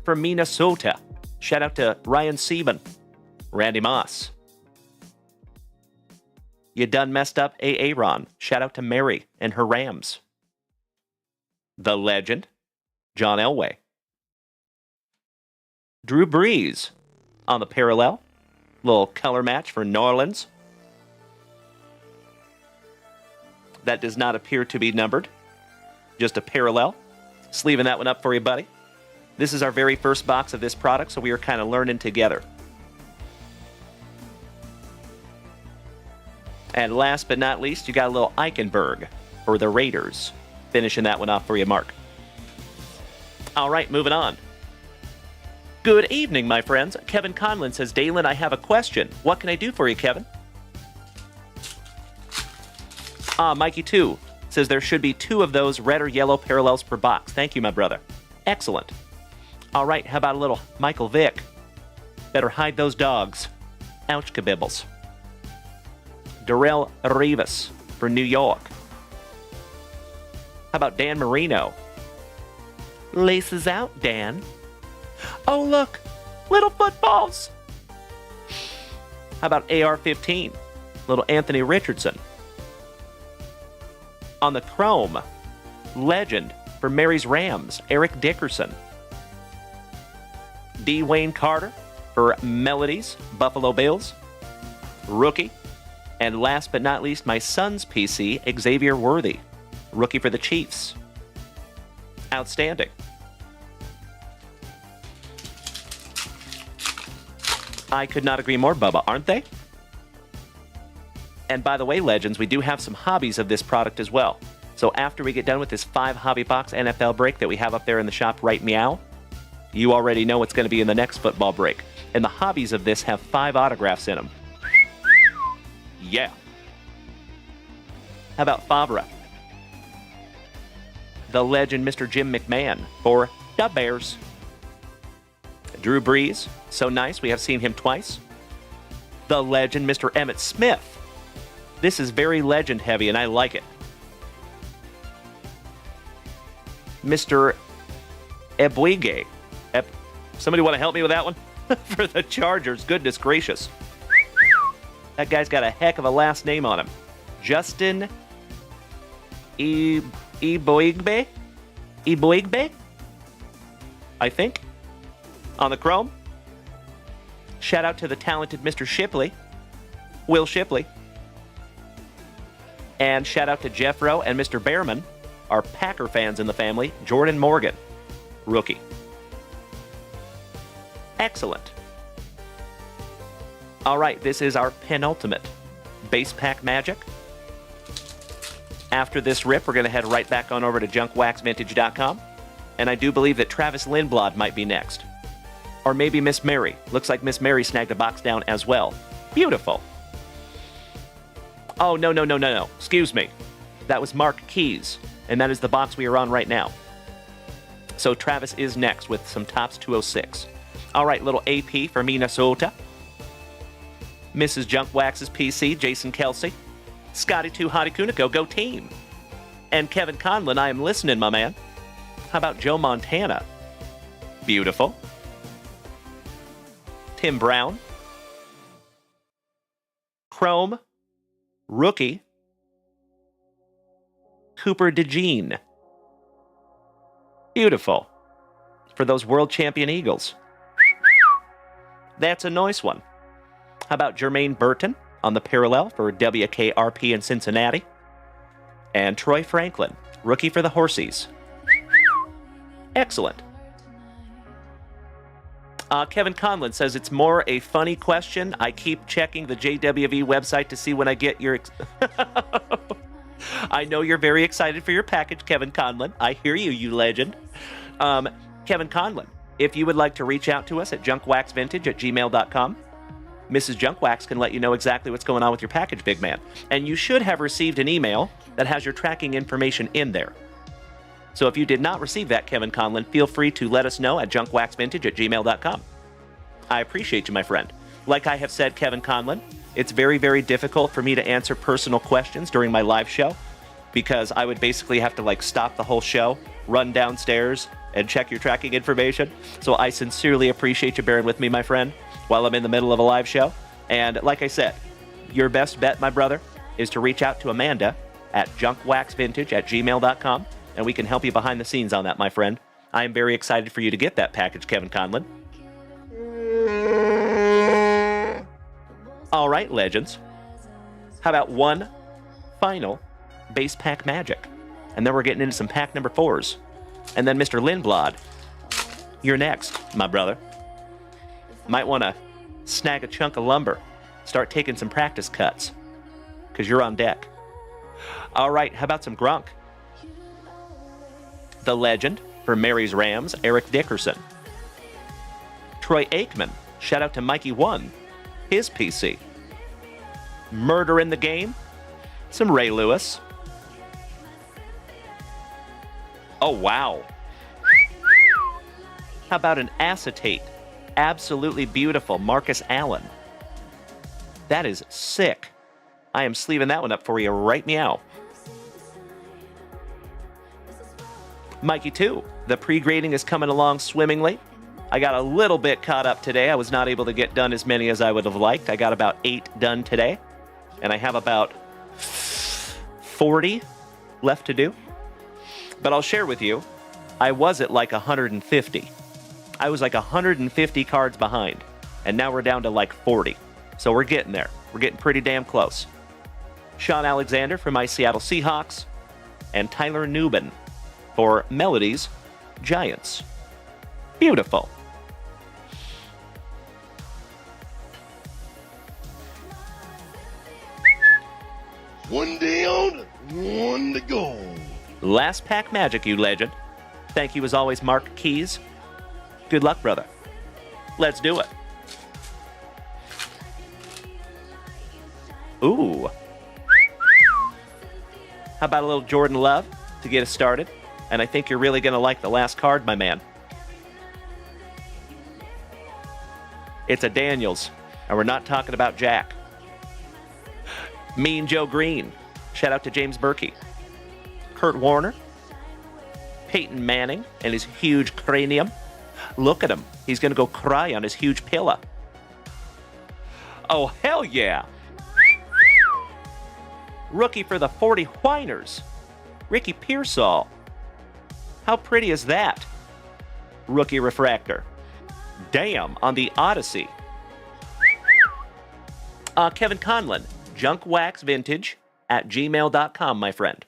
From Minnesota. Shout out to Ryan Sieben. Randy Moss. You done messed up Aaron. Shout out to Mary and her Rams. The legend, John Elway. Drew Brees on the parallel. Little color match for New Orleans. That does not appear to be numbered. Just a parallel. Sleeving that one up for you, buddy. This is our very first box of this product, so we are kind of learning together. And last but not least, you got a little Eichenberg for the Raiders. Finishing that one off for you, Mark. All right, moving on. Good evening, my friends. Kevin Conlon says, Dalen, I have a question. What can I do for you, Kevin? Mikey 2 says there should be 2 of those red or yellow parallels per box. Thank you, my brother. Excellent. All right, how about a little Michael Vick? Better hide those dogs. Ouch, kabibbles. Darrell Rivas for New York. How about Dan Marino? Laces out, Dan. Oh, look, little footballs. How about AR-15? Little Anthony Richardson. On the chrome, legend for Mary's Rams, Eric Dickerson. D. Wayne Carter for Melodies, Buffalo Bills. Rookie. And last but not least, my son's PC, Xavier Worthy. Rookie for the Chiefs. Outstanding. I could not agree more, Bubba, aren't they? And by the way, legends, we do have some hobbies of this product as well. So after we get done with this 5 hobby box NFL break that we have up there in the shop right meow, you already know what's going to be in the next football break. And the hobbies of this have 5 autographs in them. Yeah. How about Favre? The legend, Mr. Jim McMahon for the Bears. Drew Brees, so nice, we have seen him twice. The legend, Mr. Emmitt Smith. This is very legend heavy, and I like it. Mr. Ebuige. Somebody want to help me with that one? For the Chargers, goodness gracious. That guy's got a heck of a last name on him. Justin Eboigbe? Eboigbe? I think. On the chrome. Shout out to the talented Mr. Shipley. Will Shipley. And shout out to Jeffro and Mr. Behrman, our Packer fans in the family, Jordan Morgan. Rookie. Excellent. All right, this is our penultimate base pack magic. After this rip, we're going to head right back on over to JunkWaxVintage.com. And I do believe that Travis Lindblad might be next. Or maybe Miss Mary. Looks like Miss Mary snagged a box down as well. Beautiful. Oh, no. Excuse me. That was Mark Keys, and that is the box we are on right now. So Travis is next with some Tops 206. All right, little AP for Minnesota. Mrs. Junkwax's PC, Jason Kelsey. Scotty 2 Hottie Kuniko, go team. And Kevin Conlon, I am listening, my man. How about Joe Montana? Beautiful. Tim Brown. Chrome. Rookie. Cooper DeJean. Beautiful. For those world champion Eagles. That's a nice one. How about Jermaine Burton on the parallel for WKRP in Cincinnati? And Troy Franklin, rookie for the Horsies. Excellent. Kevin Conlon says it's more a funny question. I keep checking the JWV website to see when I get your... I know you're very excited for your package, Kevin Conlon. I hear you, you legend. Kevin Conlon, if you would like to reach out to us at JunkWaxVintage@gmail.com, Mrs. Junkwax can let you know exactly what's going on with your package, big man. And you should have received an email that has your tracking information in there. So if you did not receive that, Kevin Conlon, feel free to let us know at JunkWaxVintage@gmail.com. I appreciate you, my friend. Like I have said, Kevin Conlon, it's very, very difficult for me to answer personal questions during my live show because I would basically have to stop the whole show, run downstairs, and check your tracking information. So I sincerely appreciate you bearing with me, my friend, while I'm in the middle of a live show. And like I said, your best bet, my brother, is to reach out to Amanda at JunkWaxVintage@gmail.com, and we can help you behind the scenes on that, my friend. I am very excited for you to get that package, Kevin Conlon. All right, legends. How about one final base pack magic? And then we're getting into some pack number 4s. And then Mr. Lindblad, you're next, my brother. Might want to snag a chunk of lumber, start taking some practice cuts, because you're on deck. All right, how about some Grunk? The legend for Mary's Rams, Eric Dickerson. Troy Aikman, shout out to Mikey1, his PC. Murder in the Game, some Ray Lewis. Oh, wow. How about an acetate? Absolutely beautiful Marcus Allen. That is sick. I am sleeving that one up for you right meow. Mikey 2, the pre-grading is coming along swimmingly. I got a little bit caught up today. I was not able to get done as many as I would have liked. I got about 8 done today, and I have about 40 left to do. But I'll share with you, I was at 150. I was 150 cards behind, and now we're down to 40. So we're getting there. We're getting pretty damn close. Sean Alexander for my Seattle Seahawks, and Tyler Newbin for Melodies Giants. Beautiful.
One down, one to go.
Last pack magic, you legend. Thank you as always, Mark Keys. Good luck, brother. Let's do it. Ooh. How about a little Jordan Love to get us started? And I think you're really going to like the last card, my man. It's a Daniels, and we're not talking about Jack. Mean Joe Green. Shout out to James Berkey. Kurt Warner. Peyton Manning and his huge cranium. Look at him. He's going to go cry on his huge pillow. Oh, hell yeah. Rookie for the 40 Whiners. Ricky Pearsall. How pretty is that? Rookie refractor. Damn, on the Odyssey. Kevin Conlon, JunkWaxVintage@gmail.com, my friend.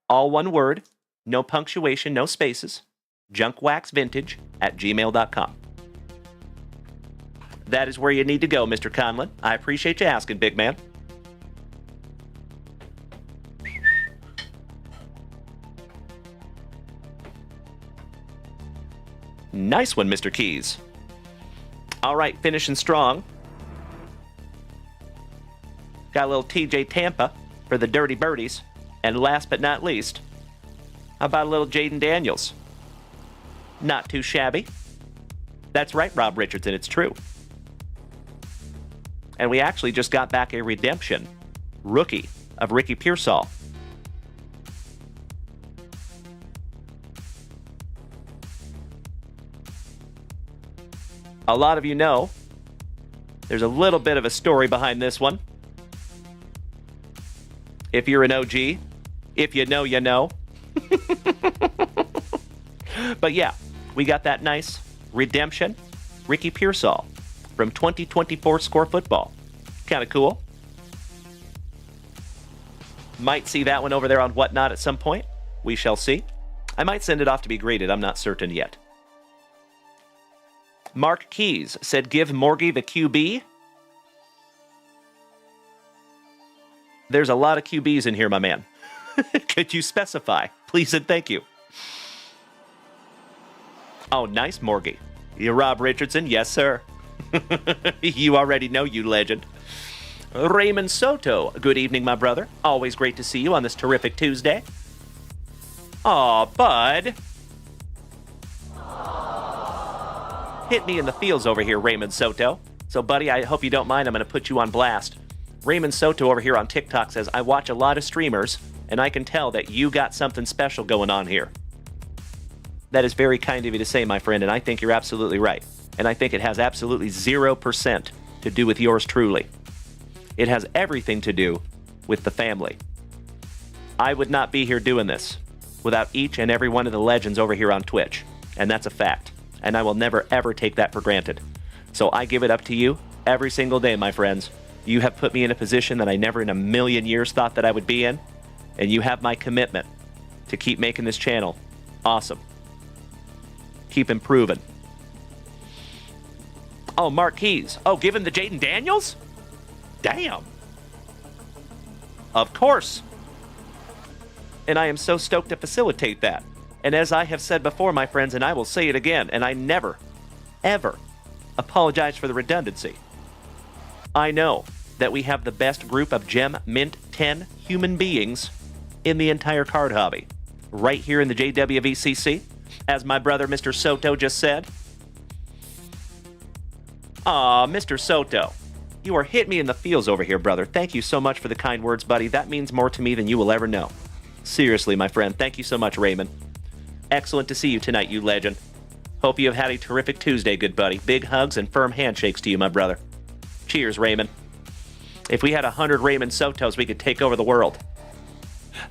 All one word, no punctuation, no spaces. JunkWaxVintage@gmail.com. That is where you need to go, Mr. Conlon. I appreciate you asking, big man. Nice one, Mr. Keys. All right, finishing strong. Got a little TJ Tampa for the Dirty Birdies. And last but not least, how about a little Jaden Daniels? Not too shabby. That's right, Rob Richardson, it's true. And we actually just got back a redemption rookie of Ricky Pearsall. A lot of you know there's a little bit of a story behind this one. If you're an OG, if you know, you know. But yeah, we got that nice redemption Ricky Pearsall from 2024 Score Football. Kind of cool. Might see that one over there on Whatnot at some point. We shall see. I might send it off to be graded. I'm not certain yet. Mark Keys said, give Morgie the QB. There's a lot of QBs in here, my man. Could you specify? Please and thank you. Oh, nice, Morgie. You Rob Richardson? Yes, sir. You already know, you legend. Raymond Soto, good evening, my brother. Always great to see you on this terrific Tuesday. Aw, bud. Hit me in the feels over here, Raymond Soto. So, buddy, I hope you don't mind. I'm going to put you on blast. Raymond Soto over here on TikTok says, I watch a lot of streamers, and I can tell that you got something special going on here. That is very kind of you to say, my friend, and I think you're absolutely right. And I think it has absolutely 0% to do with yours truly. It has everything to do with the family. I would not be here doing this without each and every one of the legends over here on Twitch. And that's a fact. And I will never, ever take that for granted. So I give it up to you every single day, my friends. You have put me in a position that I never in a million years thought that I would be in. And you have my commitment to keep making this channel awesome. Keep improving. Oh, Mark Keys. Oh, give him the Jaden Daniels? Damn. Of course. And I am so stoked to facilitate that. And as I have said before, my friends, and I will say it again, and I never, ever apologize for the redundancy. I know that we have the best group of Gem Mint 10 human beings in the entire card hobby. Right here in the JWVCC, as my brother Mr. Soto just said. Aw, Mr. Soto, you are hitting me in the feels over here, brother. Thank you so much for the kind words, buddy. That means more to me than you will ever know. Seriously, my friend. Thank you so much, Raymond. Excellent to see you tonight, you legend. Hope you have had a terrific Tuesday, good buddy. Big hugs and firm handshakes to you, my brother. Cheers, Raymond. If we had 100 Raymond Sotos, we could take over the world.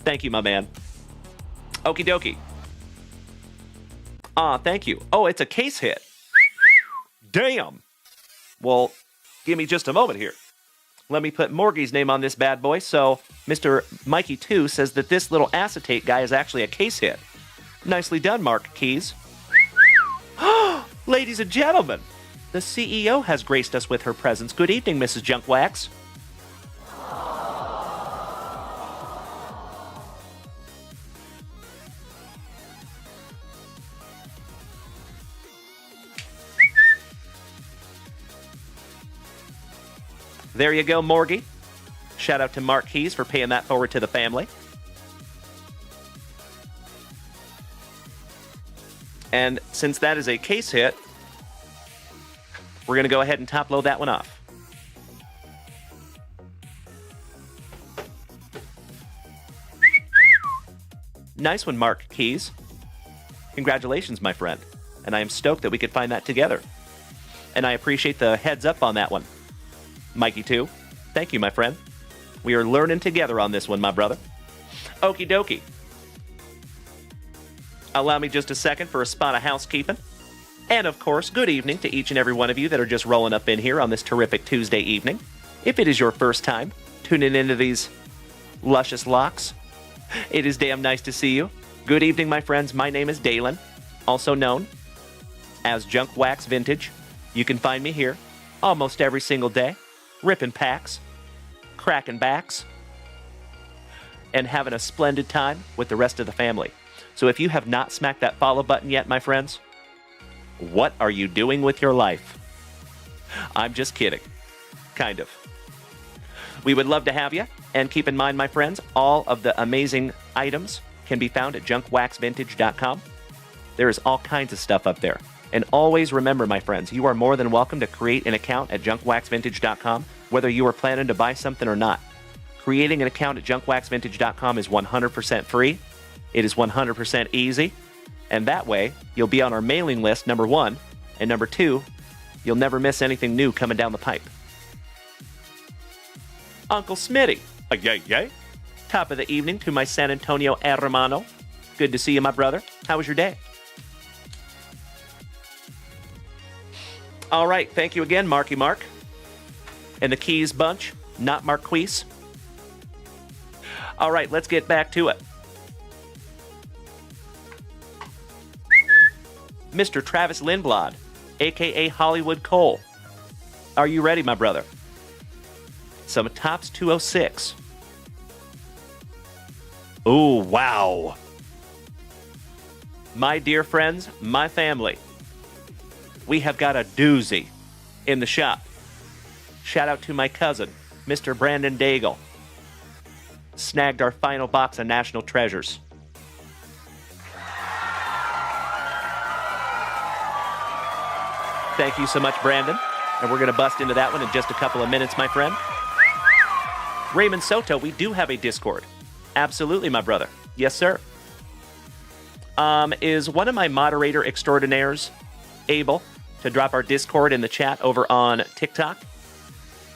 Thank you, my man. Okie dokie. Thank you. Oh, it's a case hit. Damn. Well, give me just a moment here. Let me put Morgie's name on this bad boy. So, Mr. Mikey 2 says that this little acetate guy is actually a case hit. Nicely done, Mark Keys. Ladies and gentlemen, the CEO has graced us with her presence. Good evening, Mrs. JunkWax. There you go, Morgie. Shout out to Mark Keys for paying that forward to the family. And since that is a case hit, we're going to go ahead and top load that one off. Nice one, Mark Keys. Congratulations, my friend. And I am stoked that we could find that together. And I appreciate the heads up on that one. Mikey 2, thank you, my friend. We are learning together on this one, my brother. Okie dokie. Allow me just a second for a spot of housekeeping. And, of course, good evening to each and every one of you that are just rolling up in here on this terrific Tuesday evening. If it is your first time tuning into these luscious locks, it is damn nice to see you. Good evening, my friends. My name is Dalen, also known as JunkWaxVintage. You can find me here almost every single day, ripping packs, cracking backs, and having a splendid time with the rest of the family. So if you have not smacked that follow button yet, my friends, what are you doing with your life? I'm just kidding. Kind of. We would love to have you. And keep in mind, my friends, all of the amazing items can be found at JunkWaxVintage.com. There is all kinds of stuff up there. And always remember, my friends, you are more than welcome to create an account at JunkWaxVintage.com, whether you are planning to buy something or not. Creating an account at JunkWaxVintage.com is 100% free. It is 100% easy. And that way, you'll be on our mailing list, number one. And number two, you'll never miss anything new coming down the pipe. Uncle Smitty. Yay, yay. Top of the evening to my San Antonio hermano. Good to see you, my brother. How was your day? All right, thank you again, Marky Mark. And the Keys bunch, not Marquise. All right, let's get back to it. Mr. Travis Lindblad, a.k.a. Hollywood Cole. Are you ready, my brother? Some Tops 206. Ooh, wow. My dear friends, my family, we have got a doozy in the shop. Shout out to my cousin, Mr. Brandon Daigle. Snagged our final box of National Treasures. Thank you so much, Brandon. And we're going to bust into that one in just a couple of minutes, my friend. Raymond Soto, we do have a Discord. Absolutely, my brother. Yes, sir. Is one of my moderator extraordinaires able to drop our Discord in the chat over on TikTok?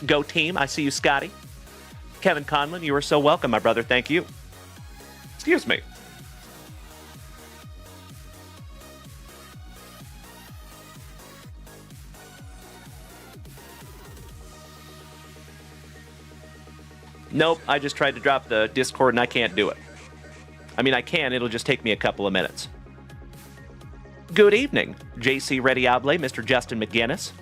Go team. I see you, Scotty. Kevin Conlon, you are so welcome, my brother. Thank you. Excuse me. Nope, I just tried to drop the Discord and I can't do it. I mean, I can, it'll just take me a couple of minutes. Good evening, JC Rediable, Mr. Justin McGinnis,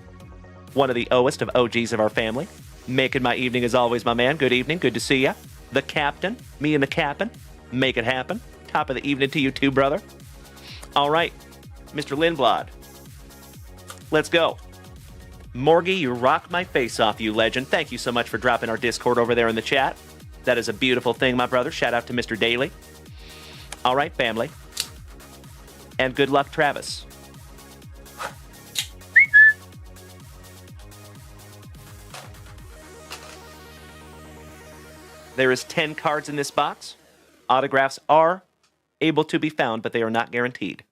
one of the oest of OGs of our family. Making my evening as always, my man. Good evening, good to see ya. The captain, me and the captain, make it happen. Top of the evening to you too, brother. All right, Mr. Lindblad, let's go. Morgie, you rock my face off, you legend. Thank you so much for dropping our Discord over there in the chat. That is a beautiful thing, my brother. Shout out to Mr. Daly. All right, family. And good luck, Travis. There is 10 cards in this box. Autographs are able to be found, but they are not guaranteed.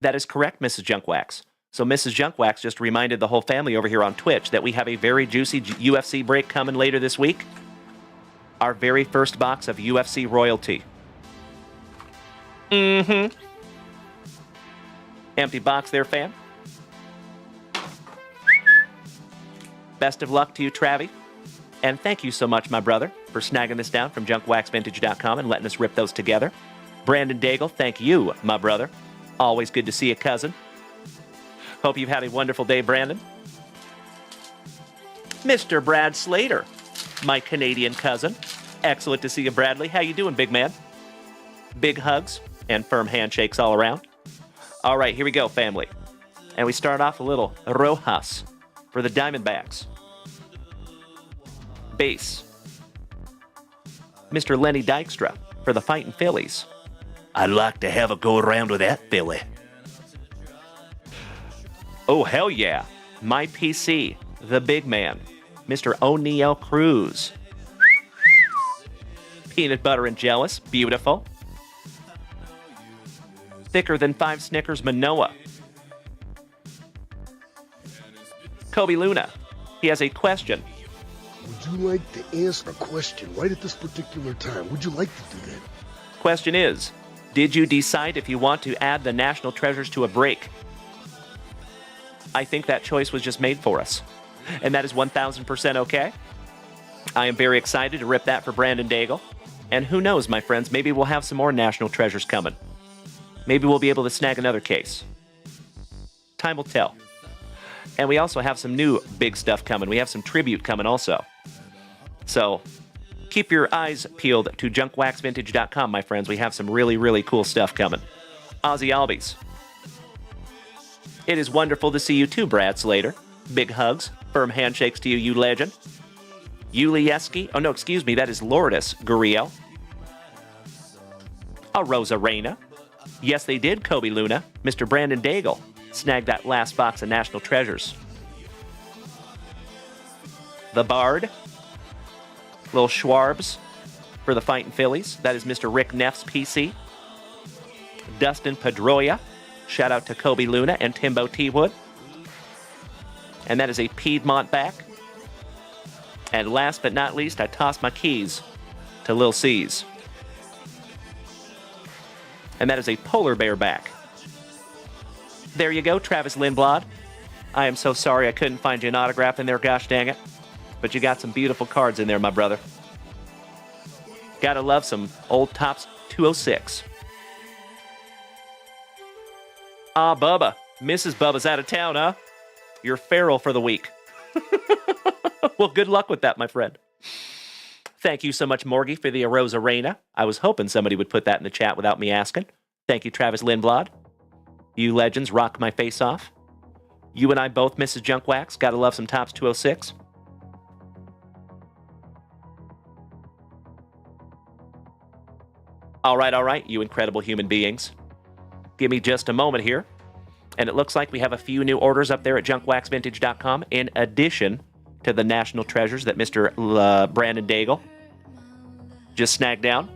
That is correct, Mrs. Junkwax. So Mrs. Junkwax just reminded the whole family over here on Twitch that we have a very juicy UFC break coming later this week. Our very first box of UFC royalty. Mm-hmm. Empty box there, fam. Best of luck to you, Travi. And thank you so much, my brother, for snagging this down from JunkWaxVintage.com and letting us rip those together. Brandon Daigle, thank you, my brother. Always good to see you, cousin. Hope you've had a wonderful day, Brandon. Mr. Brad Slater, my Canadian cousin. Excellent to see you, Bradley. How you doing, big man? Big hugs and firm handshakes all around. All right, here we go, family. And we start off a little Rojas for the Diamondbacks. Base. Mr. Lenny Dykstra for the Fightin' Phillies. I'd like to have a go around with that Philly. Oh, hell yeah. My PC, the big man, Mr. O'Neal Cruz. Peanut butter and jealous, beautiful. Thicker than 5 Snickers, Manoa. Kobe Luna, he has a question.
Would you like to answer a question right at this particular time? Would you like to do that?
Question is, did you decide if you want to add the National Treasures to a break? I think that choice was just made for us. And that is 1,000% okay. I am very excited to rip that for Brandon Daigle. And who knows, my friends, maybe we'll have some more National Treasures coming. Maybe we'll be able to snag another case. Time will tell. And we also have some new big stuff coming. We have some tribute coming also. So keep your eyes peeled to JunkWaxVintage.com, my friends. We have some really, really cool stuff coming. Ozzy Albies. It is wonderful to see you too, Brad Slater. Big hugs. Firm handshakes to you, you legend. Ulieski. Oh, no, excuse me. That is Lourdes Gurriel. A Rosa Reina. Yes, they did, Kobe Luna. Mr. Brandon Daigle snagged that last box of National Treasures. The Bard. Little Schwarbs for the Fightin' Phillies. That is Mr. Rick Neff's PC. Dustin Pedroia. Shout out to Kobe Luna and Timbo T. Wood. And that is a Piedmont back. And last but not least, I tossed my keys to Lil C's. And that is a Polar Bear back. There you go, Travis Lindblad. I am so sorry I couldn't find you an autograph in there, gosh dang it. But you got some beautiful cards in there, my brother. Gotta love some old Topps 206. Ah, Bubba. Mrs. Bubba's out of town, huh? You're feral for the week. Well, good luck with that, my friend. Thank you so much, Morgie, for the Rosa Reina. I was hoping somebody would put that in the chat without me asking. Thank you, Travis Lindblad. You legends rock my face off. You and I both, Mrs. Junkwax. Gotta love some Topps 206. All right, you incredible human beings. Give me just a moment here. And it looks like we have a few new orders up there at JunkWaxVintage.com in addition to the National Treasures that Mr. Brandon Daigle just snagged down.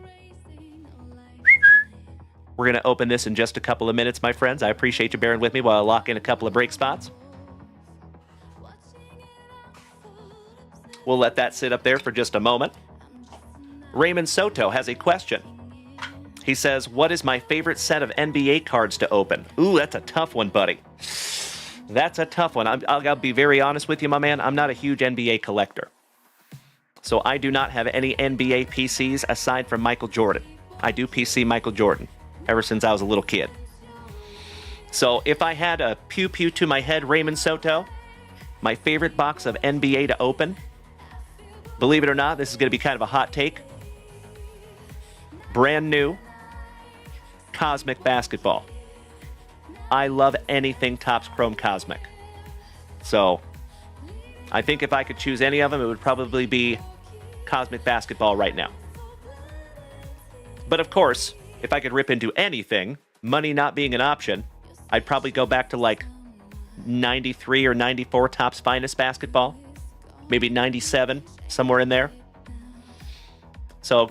We're going to open this in just a couple of minutes, my friends. I appreciate you bearing with me while I lock in a couple of break spots. We'll let that sit up there for just a moment. Raymond Soto has a question. He says, what is my favorite set of NBA cards to open? Ooh, that's a tough one, buddy. That's a tough one. I'll be very honest with you, my man. I'm not a huge NBA collector. So I do not have any NBA PCs aside from Michael Jordan. I do PC Michael Jordan ever since I was a little kid. So if I had a pew-pew to my head, Raymond Soto, my favorite box of NBA to open, believe it or not, this is going to be kind of a hot take. Brand new Cosmic Basketball. I love anything Topps Chrome Cosmic. So I think if I could choose any of them, it would probably be Cosmic Basketball right now. But of course, if I could rip into anything, money not being an option, I'd probably go back to like 93 or 94 Topps Finest Basketball. Maybe 97, somewhere in there. So,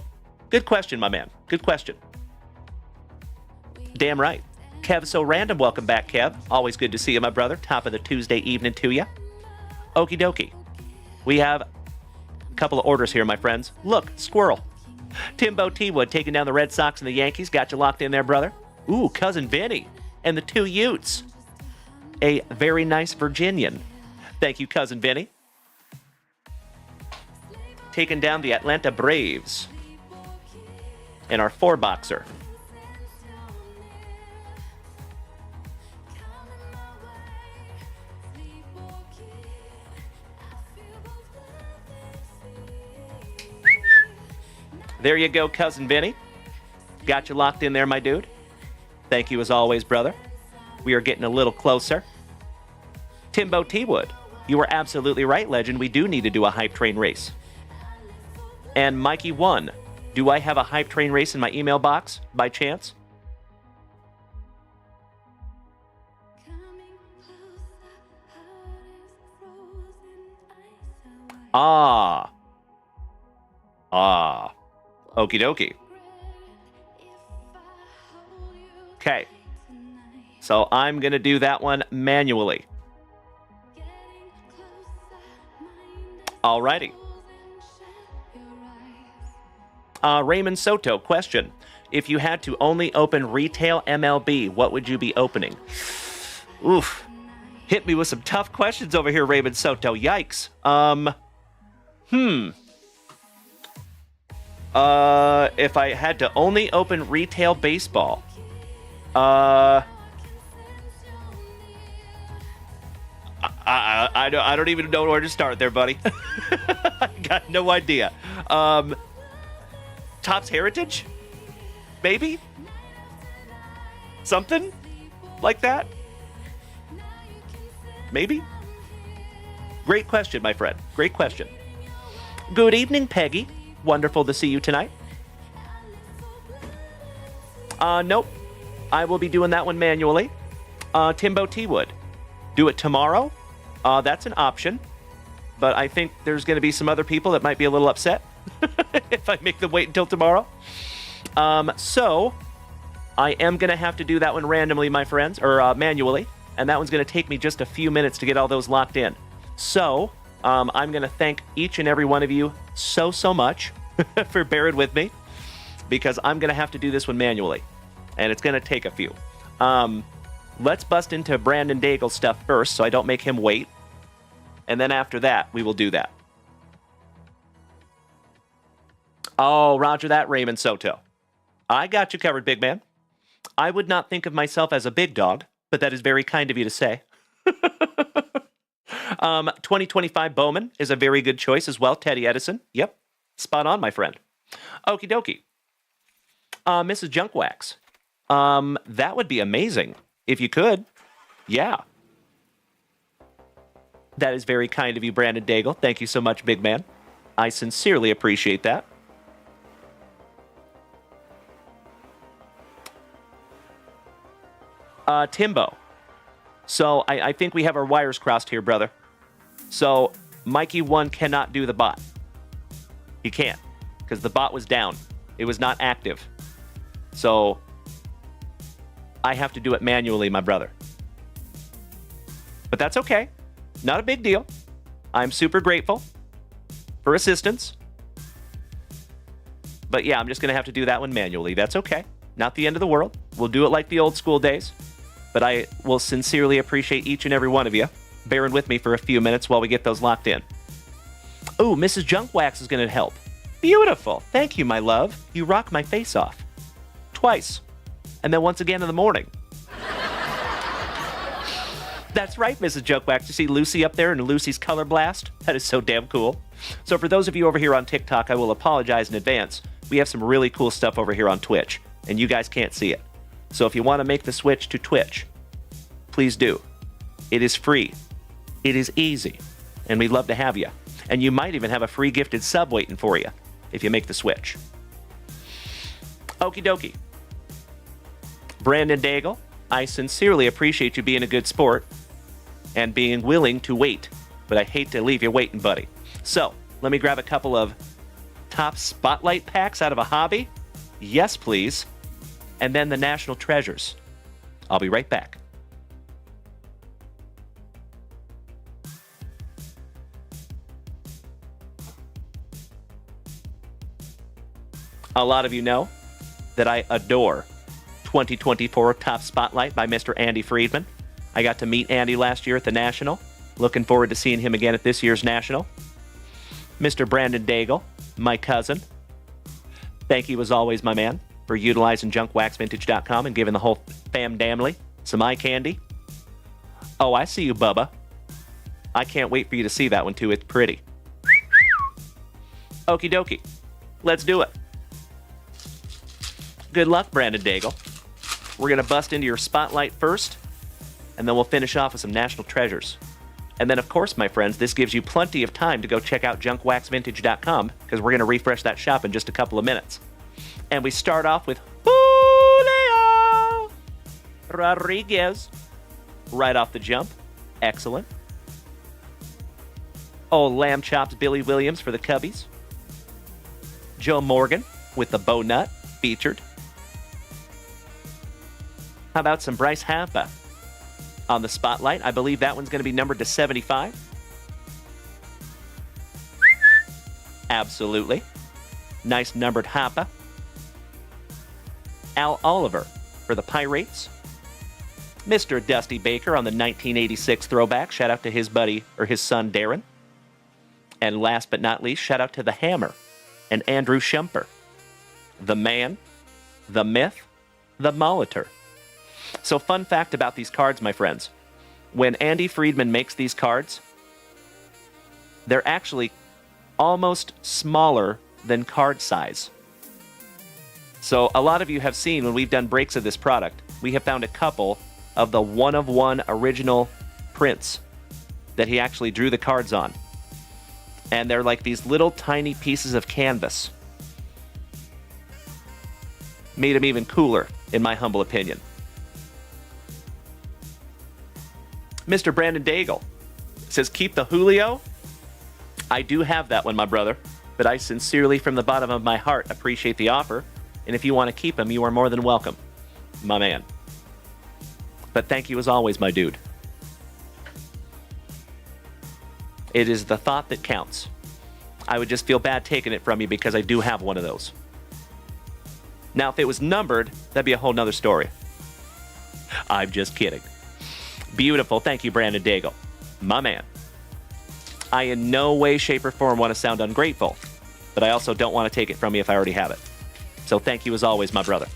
good question, my man. Good question. Damn right. Kev So Random, welcome back, Kev. Always good to see you, my brother. Top of the Tuesday evening to you. Okie dokie. We have a couple of orders here, my friends. Look, squirrel. Timbo T. Wood taking down the Red Sox and the Yankees. Got you locked in there, brother. Ooh, Cousin Vinny and the two Utes. A very nice Virginian. Thank you, Cousin Vinny. Taking down the Atlanta Braves. And our four-boxer. There you go, Cousin Vinny. Got you locked in there, my dude. Thank you as always, brother. We are getting a little closer. Timbo T. Wood. You were absolutely right, legend. We do need to do a hype train race. And Mikey 1. Do I have a hype train race in my email box, by chance? Ah. Okie dokie. Okay. So I'm going to do that one manually. Alrighty. Raymond Soto, question. If you had to only open retail MLB, what would you be opening? Oof. Hit me with some tough questions over here, Raymond Soto. Yikes. If I had to only open retail baseball, I don't even know where to start there, buddy. I got no idea. Topps Heritage? Maybe? Something like that? Maybe? Great question, my friend. Great question. Good evening, Peggy. Wonderful to see you tonight. Nope. I will be doing that one manually. Timbo T would. Do it tomorrow? That's an option. But I think there's going to be some other people that might be a little upset if I make them wait until tomorrow. So I am going to have to do that one randomly, my friends, or manually. And that one's going to take me just a few minutes to get all those locked in. So I'm going to thank each and every one of you so much for bearing with me, because I'm going to have to do this one manually, and it's going to take a few. Let's bust into Brandon Daigle's stuff first so I don't make him wait, and then after that, we will do that. Oh, roger that, Raymond Soto. I got you covered, big man. I would not think of myself as a big dog, but that is very kind of you to say. 2025 Bowman is a very good choice as well. Teddy Edison. Yep. Spot on, my friend. Okie dokie. Mrs. Junkwax. That would be amazing if you could. Yeah. That is very kind of you, Brandon Daigle. Thank you so much, big man. I sincerely appreciate that. Timbo. So I think we have our wires crossed here, brother. So Mikey 1 cannot do the bot. He can't, because the bot was down. It was not active. So I have to do it manually, my brother. But that's okay. Not a big deal. I'm super grateful for assistance. But yeah, I'm just going to have to do that one manually. That's okay. Not the end of the world. We'll do it like the old school days. But I will sincerely appreciate each and every one of you bearing with me for a few minutes while we get those locked in. Ooh, Mrs. Junkwax is going to help. Beautiful. Thank you, my love. You rock my face off. Twice. And then once again in the morning. That's right, Mrs. Junkwax. You see Lucy up there in Lucy's Color Blast? That is so damn cool. So for those of you over here on TikTok, I will apologize in advance. We have some really cool stuff over here on Twitch, and you guys can't see it. So if you want to make the switch to Twitch, please do. It is free. It is easy. And we'd love to have you. And you might even have a free gifted sub waiting for you if you make the switch. Okie dokie. Brandon Daigle, I sincerely appreciate you being a good sport and being willing to wait. But I hate to leave you waiting, buddy. So, let me grab a couple of top spotlight packs out of a hobby. Yes, please. And then the National Treasures. I'll be right back. A lot of you know that I adore 2024 Top Spotlight by Mr. Andy Friedman. I got to meet Andy last year at the National. Looking forward to seeing him again at this year's National. Mr. Brandon Daigle, my cousin. Thank you as always, my man, for utilizing JunkWaxVintage.com and giving the whole family some eye candy. Oh, I see you, Bubba. I can't wait for you to see that one, too. It's pretty. Okie dokie. Let's do it. Good luck, Brandon Daigle. We're going to bust into your spotlight first, and then we'll finish off with some National Treasures. And then, of course, my friends, this gives you plenty of time to go check out JunkWaxVintage.com, because we're going to refresh that shop in just a couple of minutes. And we start off with Julio Rodriguez. Right off the jump. Excellent. Oh, Lamb Chops Billy Williams for the Cubbies. Joe Morgan with the Bow Nut featured. How about some Bryce Harper on the spotlight? I believe that one's going to be numbered to 75. Absolutely. Nice numbered Harper. Al Oliver for the Pirates. Mr. Dusty Baker on the 1986 throwback. Shout out to his buddy, or his son, Darren. And last but not least, shout out to the Hammer and Andrew Shumper. The man, the myth, the Molitor. So fun fact about these cards, my friends. When Andy Friedman makes these cards, they're actually almost smaller than card size. So a lot of you have seen when we've done breaks of this product, we have found a couple of the one-of-one original prints that he actually drew the cards on. And they're like these little tiny pieces of canvas. Made him even cooler, in my humble opinion. Mr. Brandon Daigle says, keep the Julio. I do have that one, my brother, but I sincerely, from the bottom of my heart, appreciate the offer. And if you want to keep him, you are more than welcome, my man. But thank you as always, my dude. It is the thought that counts. I would just feel bad taking it from you because I do have one of those. Now, if it was numbered, that'd be a whole nother story. I'm just kidding. Beautiful. Thank you, Brandon Daigle. My man. I in no way, shape, or form want to sound ungrateful, but I also don't want to take it from you if I already have it. So thank you as always, my brother.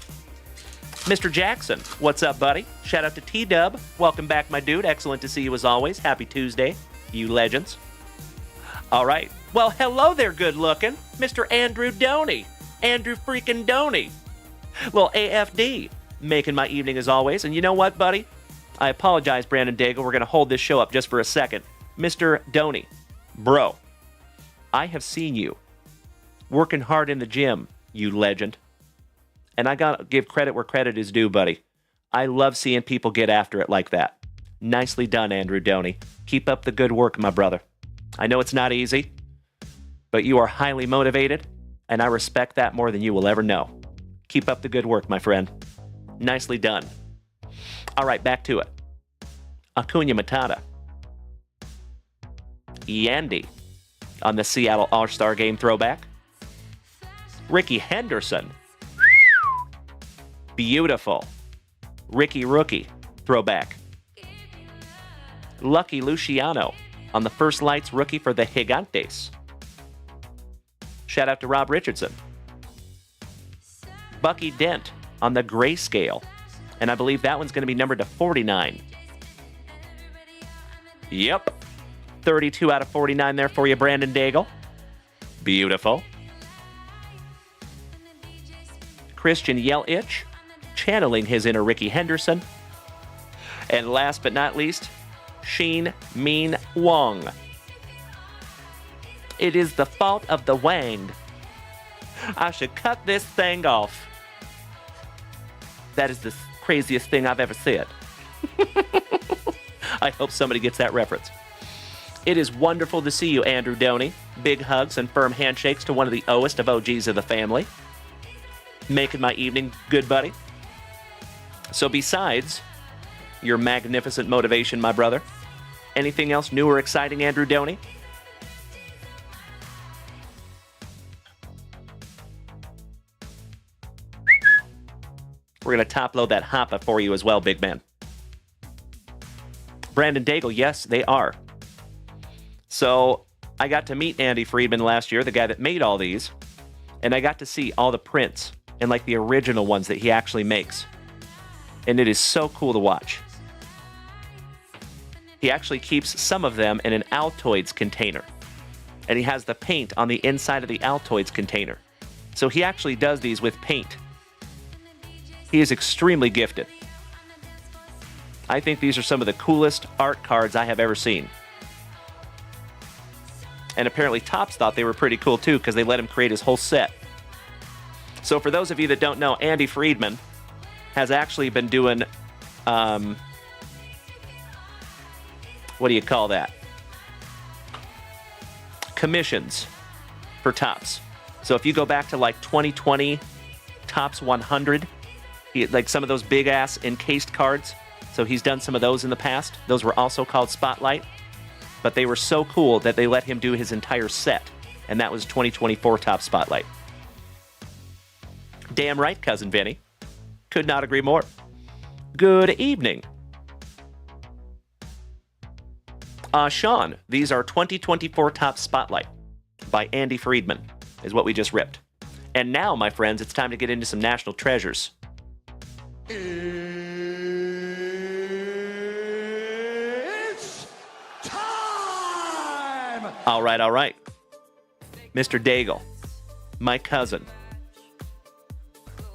Mr. Jackson, what's up, buddy? Shout out to T-Dub. Welcome back, my dude. Excellent to see you as always. Happy Tuesday, you legends. All right. Well, hello there, good looking. Mr. Andrew Doney. Andrew freaking Doney. Little AFD. Making my evening as always. And you know what, buddy? I apologize, Brandon Daigle. We're going to hold this show up just for a second. Mr. Doney, bro, I have seen you working hard in the gym, you legend. And I got to give credit where credit is due, buddy. I love seeing people get after it like that. Nicely done, Andrew Doney. Keep up the good work, my brother. I know it's not easy, but you are highly motivated, and I respect that more than you will ever know. Keep up the good work, my friend. Nicely done. All right, back to it. Acuna Matata. Yandy on the Seattle All-Star Game throwback. Ricky Henderson. Beautiful. Ricky Rookie throwback. Lucky Luciano on the First Lights rookie for the Gigantes. Shout out to Rob Richardson. Bucky Dent on the Grayscale. And I believe that one's going to be numbered to 49. Yep. 32 out of 49 there for you, Brandon Daigle. Beautiful. Christian Yelich, channeling his inner Ricky Henderson. And last but not least, Sheen Mean Wong. It is the fault of the Wang. I should cut this thing off. That is the craziest thing I've ever said. I hope somebody gets that reference. It is wonderful to see you, Andrew Doney. Big hugs and firm handshakes to one of the oest of OGs of the family. Making my evening good, buddy. So besides your magnificent motivation, my brother, anything else new or exciting, Andrew Doney? We're going to top load that hoppa for you as well, big man. Brandon Daigle, yes, they are. So I got to meet Andy Friedman last year, the guy that made all these, and I got to see all the prints and like the original ones that he actually makes. And it is so cool to watch. He actually keeps some of them in an Altoids container. And he has the paint on the inside of the Altoids container. So he actually does these with paint. He is extremely gifted. I think these are some of the coolest art cards I have ever seen. And apparently Topps thought they were pretty cool too because they let him create his whole set. So for those of you that don't know, Andy Friedman has actually been doing, what do you call that? Commissions for Topps. So if you go back to like 2020 Topps 100, like some of those big ass encased cards. So he's done some of those in the past. Those were also called Spotlight. But they were so cool that they let him do his entire set. And that was 2024 Topps Spotlight. Damn right, Cousin Vinny. Could not agree more. Good evening. Sean, these are 2024 Topps Spotlight by Andy Friedman, is what we just ripped. And now, my friends, it's time to get into some national treasures.
It's time!
All right. Mr. Daigle, my cousin.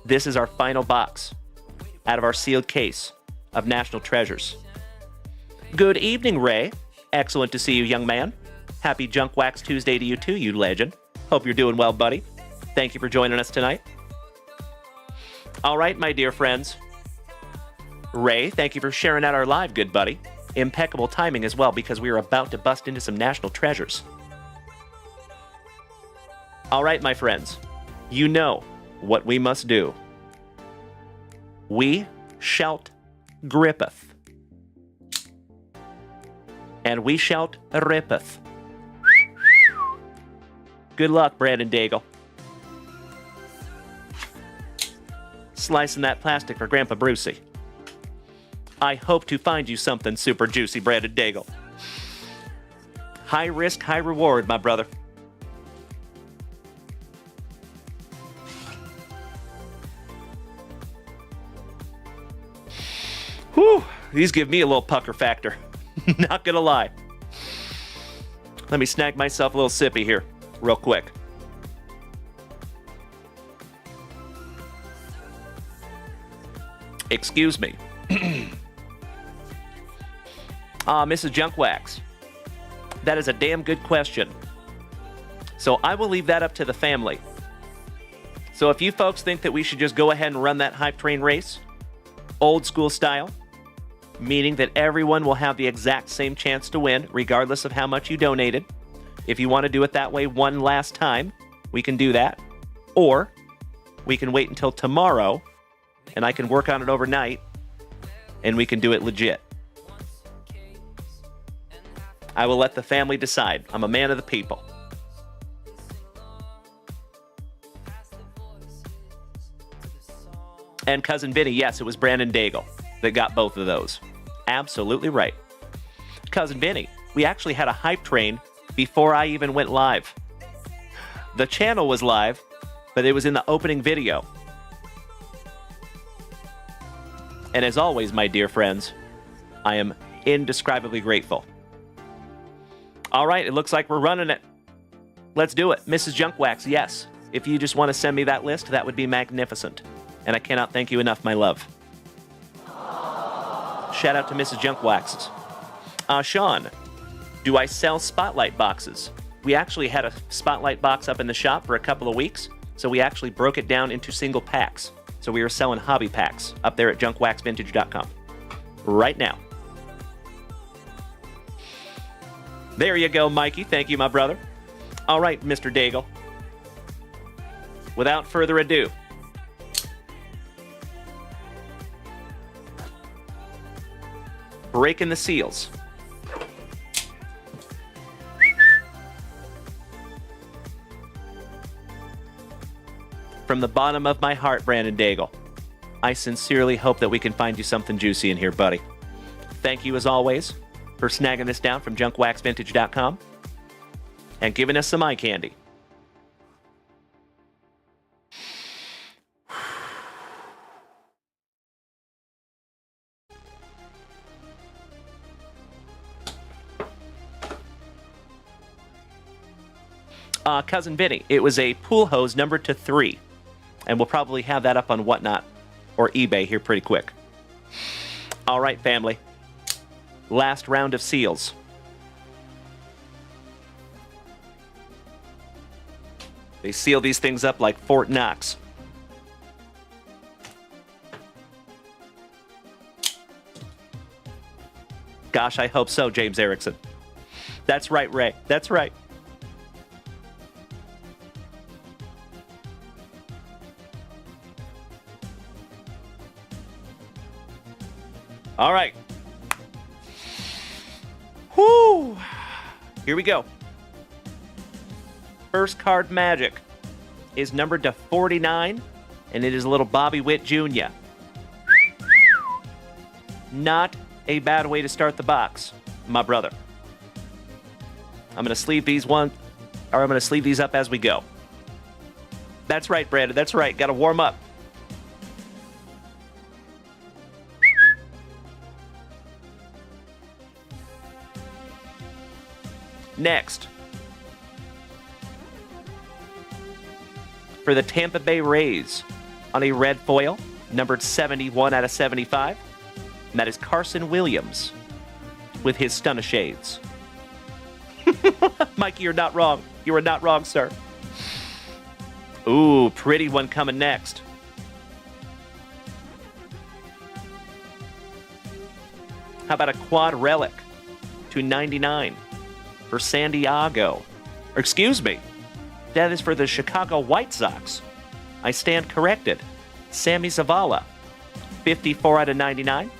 This is our final box out of our sealed case of national treasures. Good evening, Ray. Excellent to see you, young man. Happy Junk Wax Tuesday to you too, you legend. Hope you're doing well, buddy. Thank you for joining us tonight. All right, my dear friends. Ray, thank you for sharing out our live, good buddy. Impeccable timing as well, because we are about to bust into some national treasures. All right, my friends. You know what we must do. We shalt grippeth. And we shalt rippeth. Good luck, Brandon Daigle. Slicing that plastic for Grandpa Brucey. I hope to find you something super juicy, Brandon Daigle. High risk, high reward, my brother. Whew, these give me a little pucker factor. Not gonna lie. Let me snag myself a little sippy here, real quick. Excuse me. Mrs. Junkwax. That is a damn good question. So I will leave that up to the family. So if you folks think that we should just go ahead and run that hype train race, old school style, meaning that everyone will have the exact same chance to win, regardless of how much you donated. If you want to do it that way one last time, we can do that. Or we can wait until tomorrow, and I can work on it overnight, and we can do it legit. I will let the family decide. I'm a man of the people. And Cousin Vinny, yes, it was Brandon Daigle that got both of those. Absolutely right. Cousin Vinny, we actually had a hype train before I even went live. The channel was live, but it was in the opening video. And as always, my dear friends, I am indescribably grateful. All right, it looks like we're running it. Let's do it. Mrs. Junkwax, yes. If you just want to send me that list, that would be magnificent. And I cannot thank you enough, my love. Shout out to Mrs. Junkwax. Sean, do I sell spotlight boxes? We actually had a spotlight box up in the shop for a couple of weeks, so we actually broke it down into single packs. So we are selling hobby packs up there at JunkWaxVintage.com right now. There you go, Mikey. Thank you, my brother. All right, Mr. Daigle. Without further ado, breaking the seals. From the bottom of my heart, Brandon Daigle, I sincerely hope that we can find you something juicy in here, buddy. Thank you, as always, for snagging this down from JunkWaxVintage.com and giving us some eye candy. Cousin Vinny, it was a pool hose numbered to 3. And we'll probably have that up on Whatnot or eBay here pretty quick. All right, family. Last round of seals. They seal these things up like Fort Knox. Gosh, I hope so, James Erickson. That's right, Ray. That's right. All right. Whoo! Here we go. First card magic is numbered to 49, and it is a little Bobby Witt Jr. Not a bad way to start the box, my brother. I'm going to sleeve these up as we go. That's right, Brandon. That's right. Got to warm up. Next, for the Tampa Bay Rays on a red foil, numbered 71 out of 75, and that is Carson Williams with his Stunna Shades. Mikey, you're not wrong. You are not wrong, sir. Ooh, pretty one coming next. How about a quad relic? $2.99 for San Diego. Or excuse me, that is for the Chicago White Sox. I stand corrected. Sammy Zavala, 54 out of 99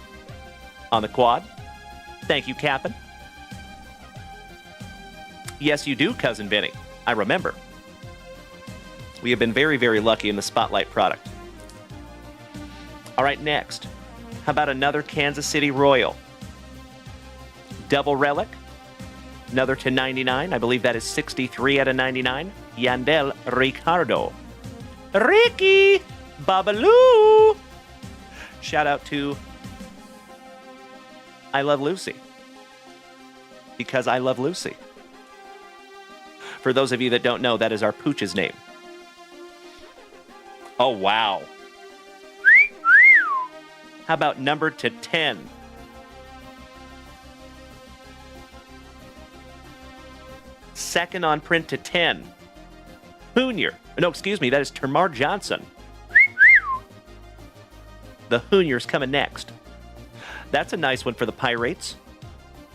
on the quad. Thank you, Captain. Yes, you do, Cousin Vinny. I remember. We have been very, very lucky in the Spotlight product. All right, next. How about another Kansas City Royal? Double relic. Another to 99. I believe that is 63 out of 99. Yandel Ricardo. Ricky Babaloo. Shout out to I Love Lucy. Because I love Lucy. For those of you that don't know, that is our pooch's name. Oh, wow. How about number to 10? Second on print to 10. Hoonier. No, excuse me, that is Termar Johnson. The Hoonier's coming next. That's a nice one for the Pirates.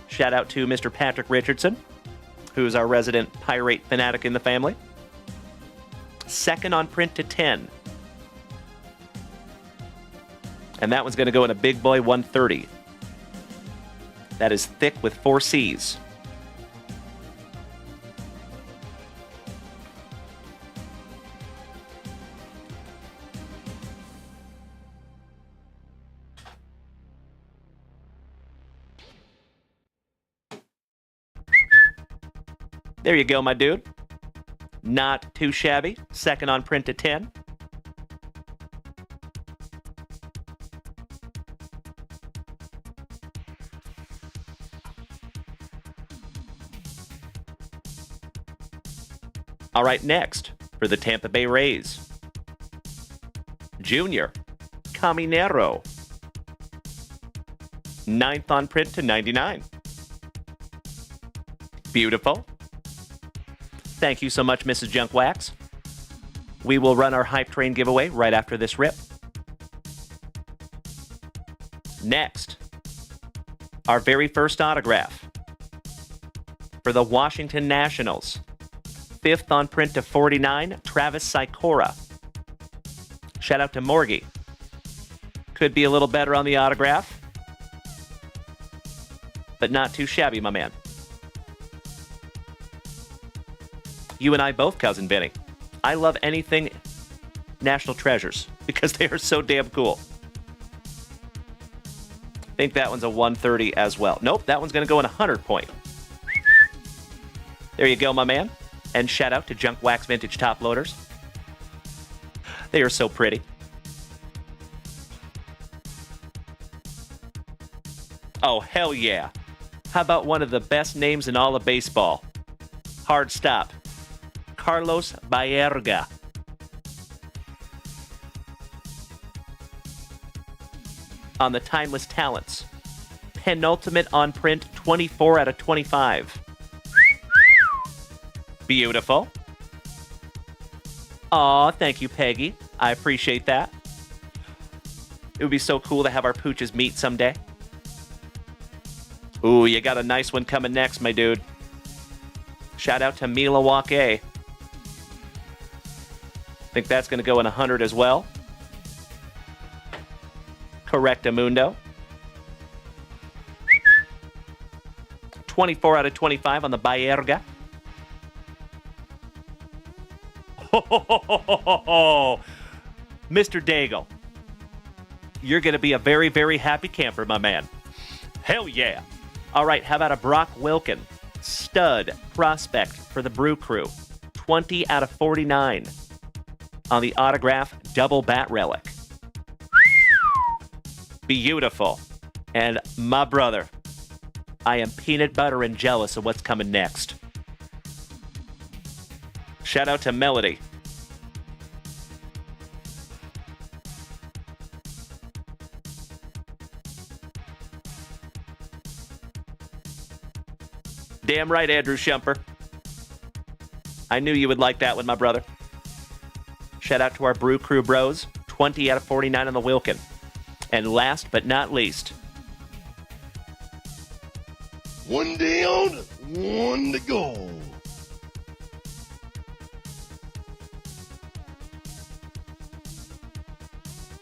Shout out to Mr. Patrick Richardson, who's our resident Pirate fanatic in the family. Second on print to 10. And that one's going to go in a big boy 130. That is thick with 4 C's. There you go, my dude. Not too shabby. Second on print to 10. All right, next for the Tampa Bay Rays. Junior Caminero. 9th on print to 99. Beautiful. Thank you so much, Mrs. JunkWax. We will run our Hype Train giveaway right after this rip. Next, our very first autograph for the Washington Nationals. 5th on print to 49, Travis Sikora. Shout out to Morgie. Could be a little better on the autograph, but not too shabby, my man. You and I both, Cousin Vinny. I love anything National Treasures because they are so damn cool. I think that one's a 130 as well. Nope, that one's going to go in 100 point. There you go, my man. And shout out to JunkWaxVintage top loaders. They are so pretty. Oh, hell yeah. How about one of the best names in all of baseball? Hard stop. Carlos Baerga. On the Timeless Talents. Penultimate on print, 24 out of 25. Beautiful. Aw, thank you, Peggy. I appreciate that. It would be so cool to have our pooches meet someday. Ooh, you got a nice one coming next, my dude. Shout out to Milwaukee. Think that's going to go in 100 as well. Correctamundo. 24 out of 25 on the Baerga. Mr. Daigle, you're going to be a very, very happy camper, my man. Hell yeah. All right, how about a Brock Wilken? Stud prospect for the Brew Crew. 20 out of 49 on the autograph double bat relic. Beautiful. And my brother, I am peanut butter and jealous of what's coming next. Shout out to Melody. Damn right, Andrew Shumper. I knew you would like that one, my brother. Shout out to our Brew Crew bros. 20 out of 49 on the Wilkin. And last but not least,
One down, one to go.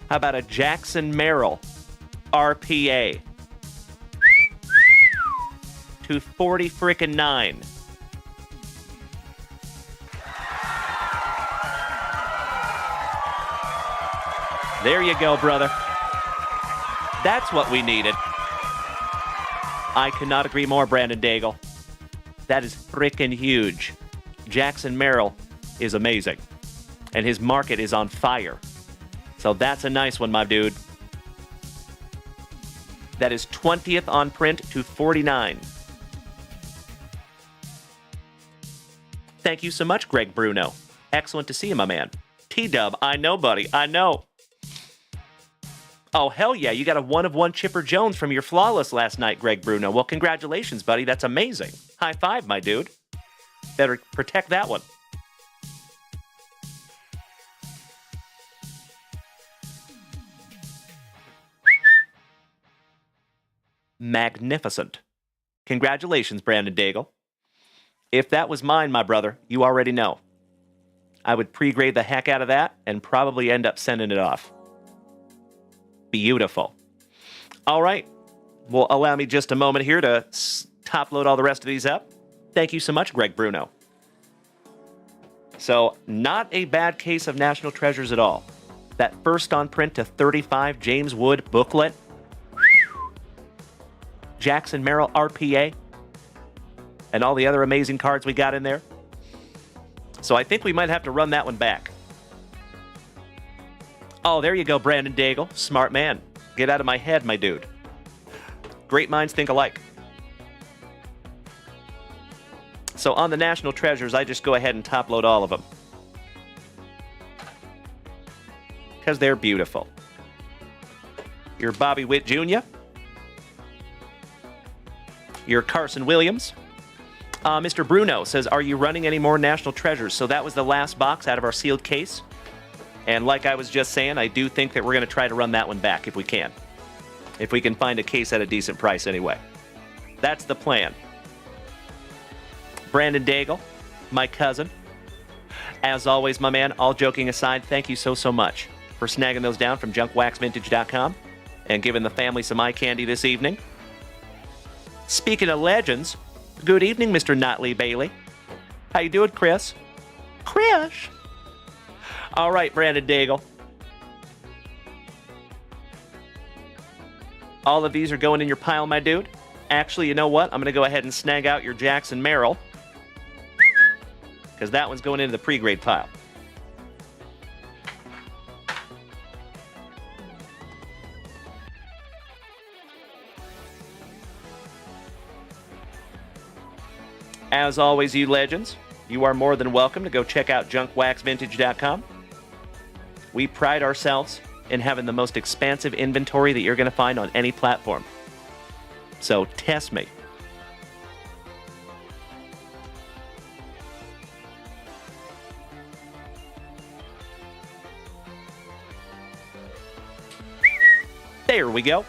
how about a Jackson Merrill RPA? 240 frickin' 9. There you go, brother. That's what we needed. I cannot agree more, Brandon Daigle. That is frickin' huge. Jackson Merrill is amazing. And his market is on fire. So that's a nice one, my dude. That is 20th on print to 49. Thank you so much, Greg Bruno. Excellent to see you, my man. T-Dub, I know, buddy. I know. Oh, hell yeah. You got a 1-of-1 Chipper Jones from your Flawless last night, Greg Bruno. Well, congratulations, buddy. That's amazing. High five, my dude. Better protect that one. Magnificent. Congratulations, Brandon Daigle. If that was mine, my brother, you already know. I would pre-grade the heck out of that and probably end up sending it off. Beautiful. All right. Well, allow me just a moment here to top-load all the rest of these up. Thank you so much, Greg Bruno. So, not a bad case of National Treasures at all. That first on print to 35 James Wood booklet. Jackson Merrill RPA. And all the other amazing cards we got in there. So I think we might have to run that one back. Oh, there you go, Brandon Daigle. Smart man. Get out of my head, my dude. Great minds think alike. So on the National Treasures, I just go ahead and top-load all of them. Because they're beautiful. Your Bobby Witt Jr. Your Carson Williams. Mr. Bruno says, are you running any more National Treasures? So that was the last box out of our sealed case. And like I was just saying, I do think that we're going to try to run that one back if we can. If we can find a case at a decent price anyway. That's the plan. Brandon Daigle, my cousin. As always, my man, all joking aside, thank you so much for snagging those down from JunkWaxVintage.com and giving the family some eye candy this evening. Speaking of legends, good evening, Mr. Notley Bailey. How you doing, Chris? Chris! All right, Brandon Daigle. All of these are going in your pile, my dude. Actually, you know what? I'm going to go ahead and snag out your Jackson Merrill. Because that one's going into the pre-grade pile. As always, you legends, you are more than welcome to go check out JunkWaxVintage.com. We pride ourselves in having the most expansive inventory that you're going to find on any platform. So test me. There we go.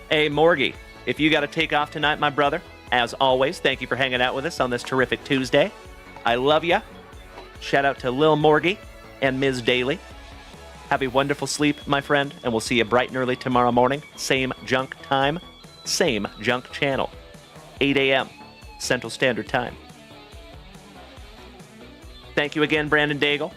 Hey, Morgie, if you got to take off tonight, my brother, as always, thank you for hanging out with us on this terrific Tuesday. I love ya. Shout out to Lil Morgie and Ms. Daly. Have a wonderful sleep, my friend, and we'll see you bright and early tomorrow morning. Same junk time, same junk channel. 8 a.m. Central Standard Time. Thank you again, Brandon Daigle.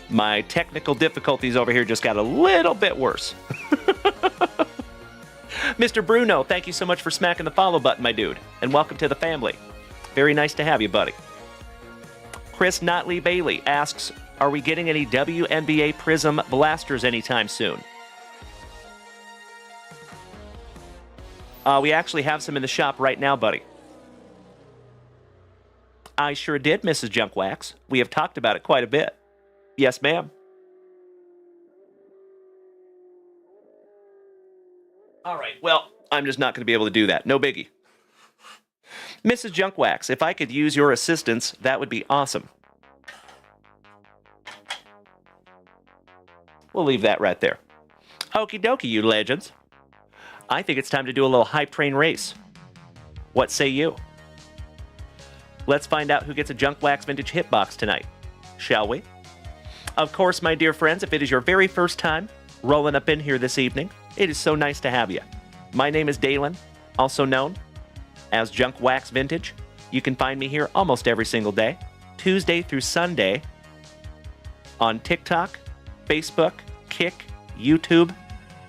My technical difficulties over here just got a little bit worse. Mr. Bruno, thank you so much for smacking the follow button, my dude. And welcome to the family. Very nice to have you, buddy. Chris Notley Bailey asks, are we getting any WNBA Prism blasters anytime soon? We actually have some in the shop right now, buddy. I sure did, Mrs. Junkwax. We have talked about it quite a bit. Yes, ma'am. All right, well, I'm just not going to be able to do that. No biggie. Mrs. Junkwax, if I could use your assistance, that would be awesome. We'll leave that right there. Okie dokie, you legends. I think it's time to do a little hype train race. What say you? Let's find out who gets a JunkWaxVintage hitbox tonight, shall we? Of course, my dear friends, if it is your very first time rolling up in here this evening, it is so nice to have you. My name is Dalen, also known as JunkWaxVintage. You can find me here almost every single day, Tuesday through Sunday, on TikTok, Facebook, Kick, YouTube,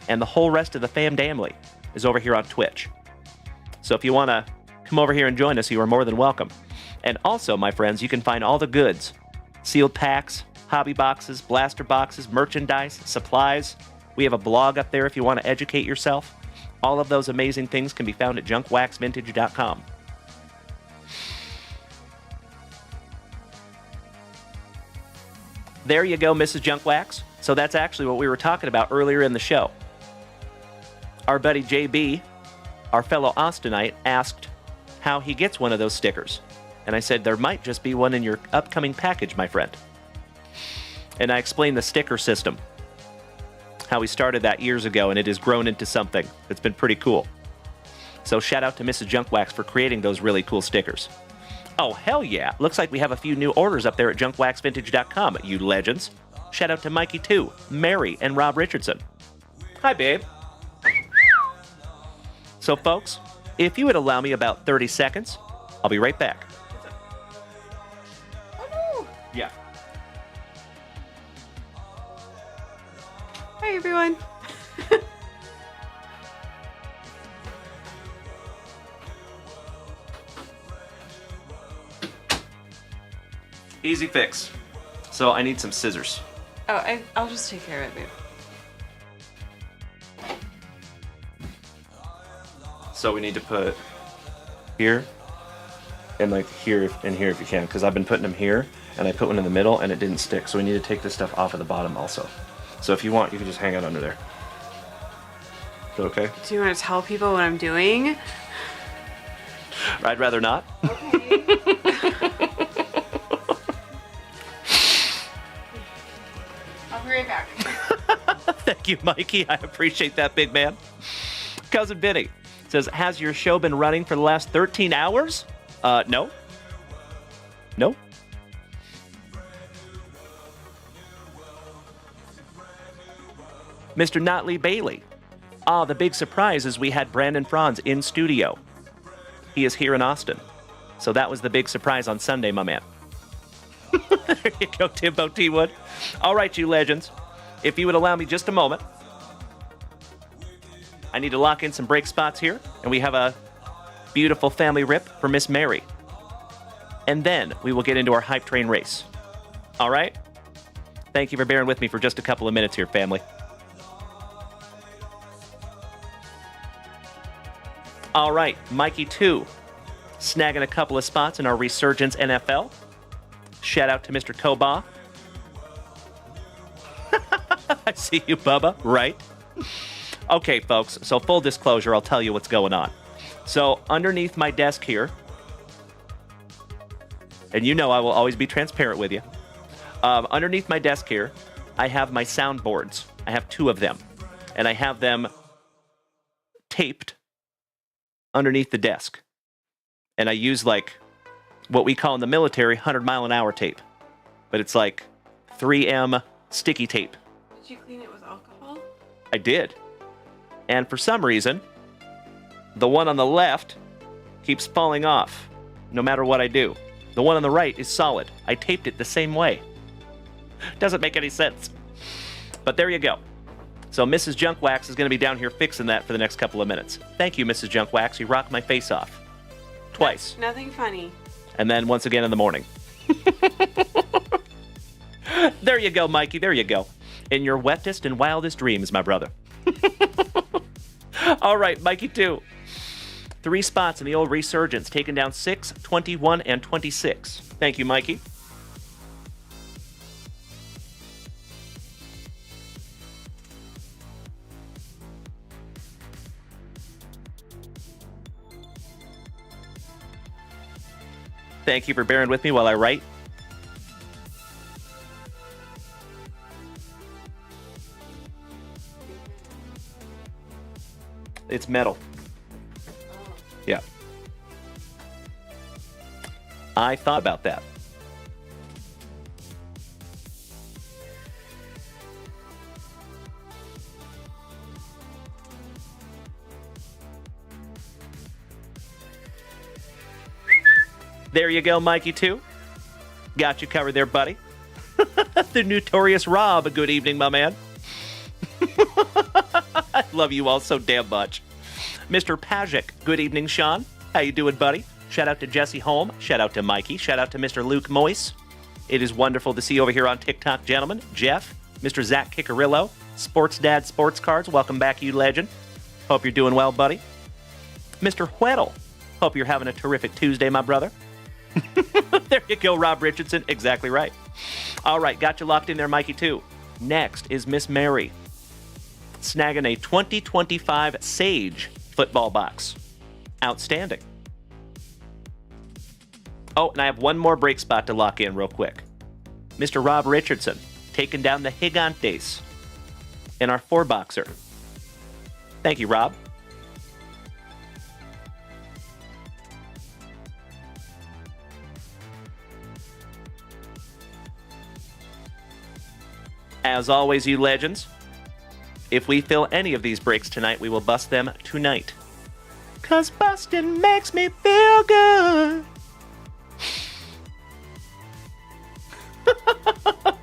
and the whole rest of the family is over here on Twitch. So if you want to come over here and join us, you are more than welcome. And also, my friends, you can find all the goods, sealed packs, hobby boxes, blaster boxes, merchandise, supplies. We have a blog up there if you want to educate yourself. All of those amazing things can be found at JunkWaxVintage.com. There you go, Mrs. Junkwax. So that's actually what we were talking about earlier in the show. Our buddy JB, our fellow Austinite, asked how he gets one of those stickers. And I said, there might just be one in your upcoming package, my friend. And I explained the sticker system, how we started that years ago, and it has grown into something that's been pretty cool. So shout out to Mrs. Junkwax for creating those really cool stickers. Oh, hell yeah. Looks like we have a few new orders up there at JunkWaxVintage.com, you legends. Shout out to Mikey 2, Mary, and Rob Richardson. Hi, babe. So, folks, if you would allow me about 30 seconds, I'll be right back.
Oh no!
Yeah.
Hi everyone.
Easy fix. So I need some scissors.
Oh, I'll just take care of it, babe.
So we need to put here and like here and here if you can, because I've been putting them here and I put one in the middle and it didn't stick. So we need to take this stuff off of the bottom also. So if you want, you can just hang out under there. Is that okay?
Do you want to tell people what I'm doing?
I'd rather not.
Okay. I'll be right back.
Thank you, Mikey. I appreciate that, big man. Cousin Benny says, has your show been running for the last 13 hours? No. No. Mr. Notley Bailey. The big surprise is we had Brandon Franz in studio. He is here in Austin. So that was the big surprise on Sunday, my man. There you go, Timbo T. Wood. All right, you legends. If you would allow me just a moment. I need to lock in some break spots here. And we have a beautiful family rip for Miss Mary. And then we will get into our hype train race. All right? Thank you for bearing with me for just a couple of minutes here, family. All right, Mikey 2, snagging a couple of spots in our Resurgence NFL. Shout out to Mr. Koba. I see you, Bubba, right? Okay, folks, so full disclosure, I'll tell you what's going on. So underneath my desk here, and you know I will always be transparent with you. Underneath my desk here, I have my soundboards. I have 2 of them, and I have them taped underneath the desk. And I use like what we call in the military 100-mile-an-hour tape. But it's like 3M sticky tape.
Did you clean it with alcohol?
I did. And for some reason, the one on the left keeps falling off no matter what I do. The one on the right is solid. I taped it the same way. Doesn't make any sense. But there you go. So Mrs. Junkwax is going to be down here fixing that for the next couple of minutes. Thank you, Mrs. Junkwax. You rocked my face off. Twice.
Nothing funny.
And then once again in the morning. There you go, Mikey. There you go. In your wettest and wildest dreams, my brother. All right, Mikey 2. 3 spots in the old Resurgence, taken down 6, 21, and 26. Thank you, Mikey. Thank you for bearing with me while I write. It's metal. Yeah. I thought about that. There you go, Mikey 2. Got you covered there, buddy. The notorious Rob, good evening, my man. I love you all so damn much. Mr. Pajek, good evening, Sean. How you doing, buddy? Shout out to Jesse Holm. Shout out to Mikey. Shout out to Mr. Luke Moyce. It is wonderful to see you over here on TikTok, gentlemen. Jeff, Mr. Zach Kickerillo, Sports Dad Sports Cards. Welcome back, you legend. Hope you're doing well, buddy. Mr. Weddle. Hope you're having a terrific Tuesday, my brother. There you go, Rob Richardson. Exactly right. All right, got you locked in there, Mikey 2. Next is Miss Mary, snagging a 2025 Sage football box. Outstanding. Oh, and I have one more break spot to lock in real quick. Mr. Rob Richardson, taking down the Gigantes in our 4-boxer. Thank you, Rob. As always, you legends, if we fill any of these breaks tonight, we will bust them tonight. 'Cause busting makes me feel good.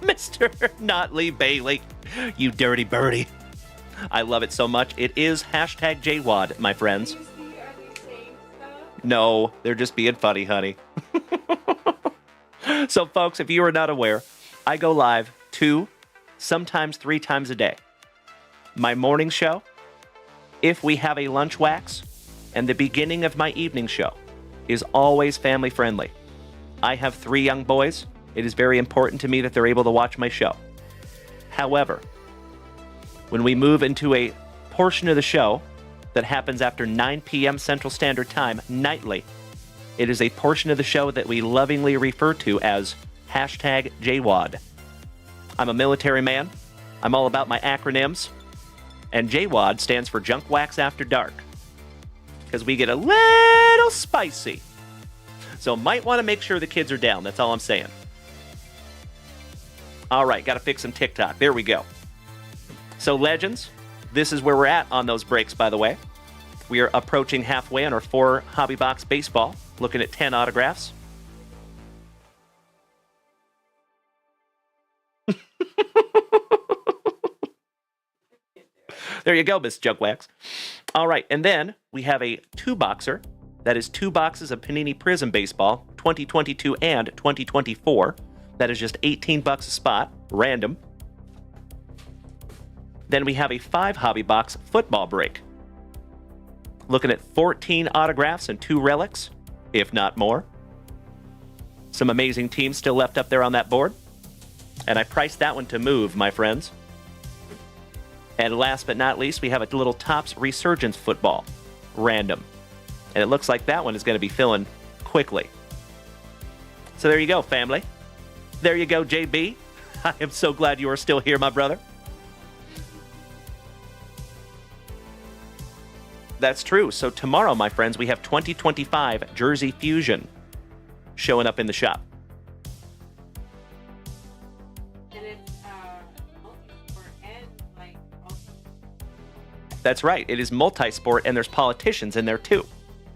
Mr. Notley Bailey, you dirty birdie. I love it so much. It is hashtag JWAD, my friends. No, they're just being funny, honey. So, folks, if you are not aware, I go live 2, sometimes 3 times a day. My morning show, if we have a lunch wax, and the beginning of my evening show is always family friendly. I have 3 young boys. It is very important to me that they're able to watch my show. However, when we move into a portion of the show that happens after 9 p.m. Central Standard Time nightly, it is a portion of the show that we lovingly refer to as hashtag JWAD. I'm a military man. I'm all about my acronyms. And JWAD stands for Junk Wax After Dark. Because we get a little spicy. So might want to make sure the kids are down. That's all I'm saying. All right, got to fix some TikTok. There we go. So, legends, this is where we're at on those breaks, by the way. We are approaching halfway on our 4 hobby box baseball. Looking at 10 autographs. There you go, Miss Junkwax. All right, and then we have a 2-boxer. That is 2 boxes of Panini Prism Baseball, 2022 and 2024. That is just $18 a spot, random. Then we have a 5 hobby box football break. Looking at 14 autographs and 2 relics, if not more. Some amazing teams still left up there on that board. And I priced that one to move, my friends. And last but not least, we have a little Topps Resurgence football, random. And it looks like that one is going to be filling quickly. So there you go, family. There you go, JB. I am so glad you are still here, my brother. That's true. So tomorrow, my friends, we have 2025 Jersey Fusion showing up in the shop.
And it's multi-sport and like
That's right. It is multi-sport, and there's politicians in there too.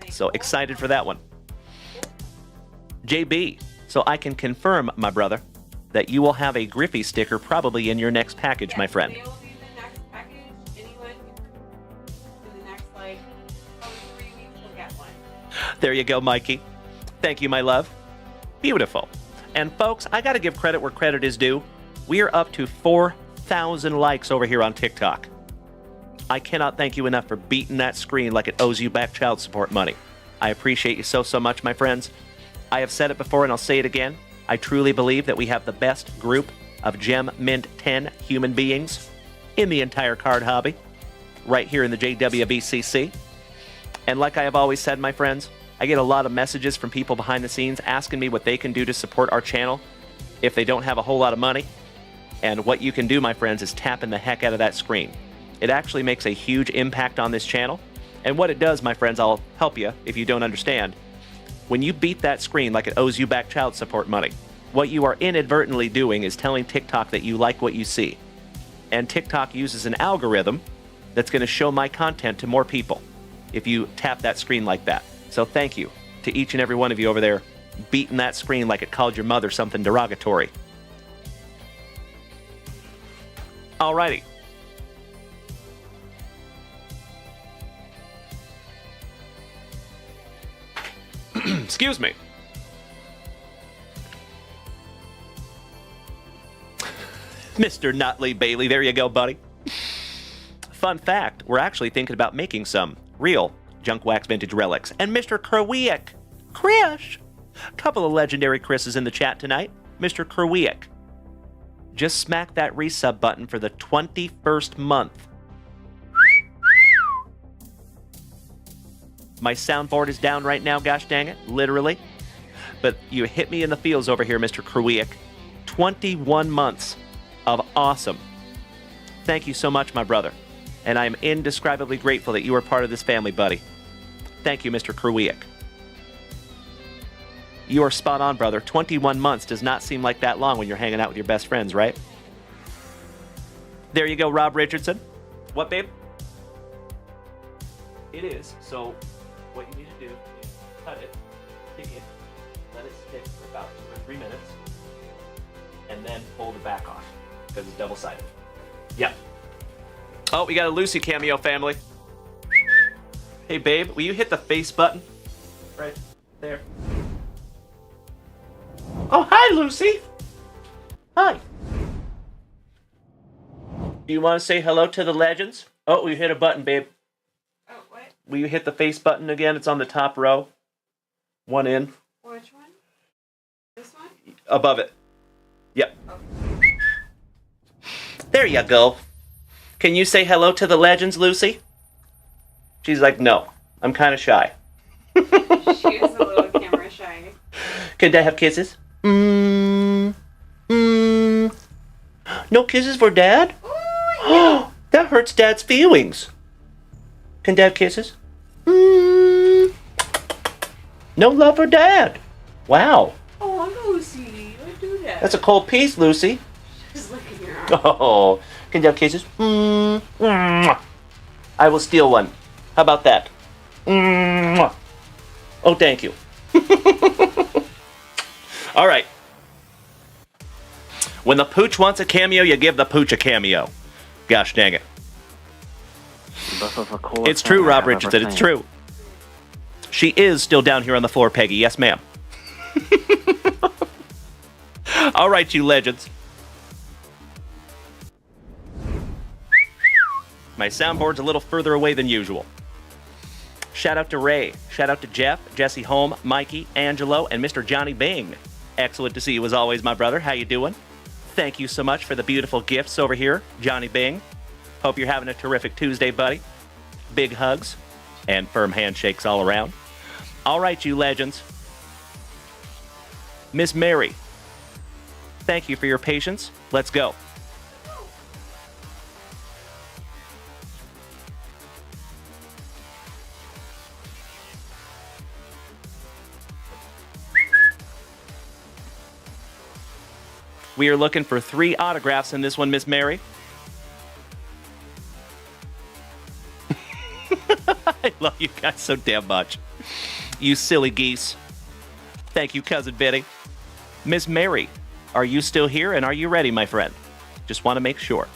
So excited for that one. JB, so I can confirm, my brother, that you will have a Griffey sticker probably in your next package,
yes,
my friend.
They will be the next package. Anyone in the next like probably 3 weeks will get one.
There you go, Mikey. Thank you, my love. Beautiful. And folks, I got to give credit where credit is due. We are up to 4,000 likes over here on TikTok. I cannot thank you enough for beating that screen like it owes you back child support money. I appreciate you so much, my friends. I have said it before and I'll say it again. I truly believe that we have the best group of Gem Mint 10 human beings in the entire card hobby right here in the JWVCC. And like I have always said, my friends, I get a lot of messages from people behind the scenes asking me what they can do to support our channel if they don't have a whole lot of money. And what you can do, my friends, is tapping the heck out of that screen. It actually makes a huge impact on this channel. And what it does, my friends, I'll help you if you don't understand. When you beat that screen like it owes you back child support money, what you are inadvertently doing is telling TikTok that you like what you see. And TikTok uses an algorithm that's going to show my content to more people if you tap that screen like that. So thank you to each and every one of you over there beating that screen like it called your mother something derogatory. Alrighty. Excuse me. Mr. Notley Bailey, there you go, buddy. Fun fact, we're actually thinking about making some real JunkWaxVintage relics. And Mr. Kerwiak, Chris, a couple of legendary Chris's in the chat tonight. Mr. Kerwiak, just smack that resub button for the 21st month. My soundboard is down right now, gosh dang it, literally. But you hit me in the feels over here, Mr. Kerwiak. 21 months of awesome. Thank you so much, my brother. And I am indescribably grateful that you are part of this family, buddy. Thank you, Mr. Kerwiak. You are spot on, brother. 21 months does not seem like that long when you're hanging out with your best friends, right? There you go, Rob Richardson. What, babe? It is. So what you need to do is cut it, stick it, let it stick for about 2 or 3 minutes, and then pull the back off because it's double-sided. Yep. Oh, we got a Lucy cameo, family. Hey, babe, will you hit the face button? Right there. Oh, hi, Lucy. Hi. Do you want to say hello to the legends? Oh, you hit a button, babe.
Oh, what?
Will you hit the face button again? It's on the top row. One in.
Which one? This one?
Above it. Yep.
Oh.
There you go. Can you say hello to the legends, Lucy? She's like, no. I'm kind of shy.
She is a little camera shy.
Can I have kisses? No kisses for Dad? Oh, that hurts Dad's feelings. Can Dad have kisses? No love for Dad. Wow.
Oh, Lucy, don't do that.
That's a cold piece, Lucy.
Just look at your arm.
Oh, can you have kisses? I will steal one. How about that? Oh, thank you. All right. When the pooch wants a cameo, you give the pooch a cameo. Gosh dang it. It's true, Rob Richardson. It's true. She is still down here on the floor, Peggy. Yes, ma'am. All right, you legends. My soundboard's a little further away than usual. Shout out to Ray. Shout out to Jeff, Jesse Holm, Mikey, Angelo, and Mr. Johnny Bing. Excellent to see you as always, my brother. How you doing? Thank you so much for the beautiful gifts over here, Johnny Bing. Hope you're having a terrific Tuesday, buddy. Big hugs and firm handshakes all around. All right, you legends. Miss Mary, thank you for your patience. Let's go. We are looking for 3 autographs in this one, Miss Mary. I love you guys so damn much. You silly geese. Thank you, Cousin Betty. Miss Mary, are you still here and are you ready, my friend? Just want to make sure.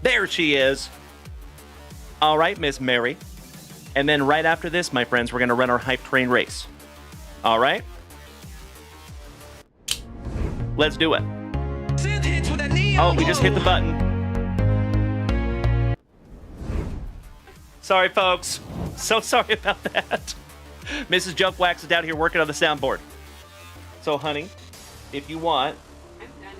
There she is. All right, Miss Mary. And then right after this, my friends, we're going to run our hype train race. All right? Let's do it. Oh, we just hit the button. Sorry, folks. So sorry about that. Mrs. JunkWax is down here working on the soundboard. So, honey, if you want...
I'm done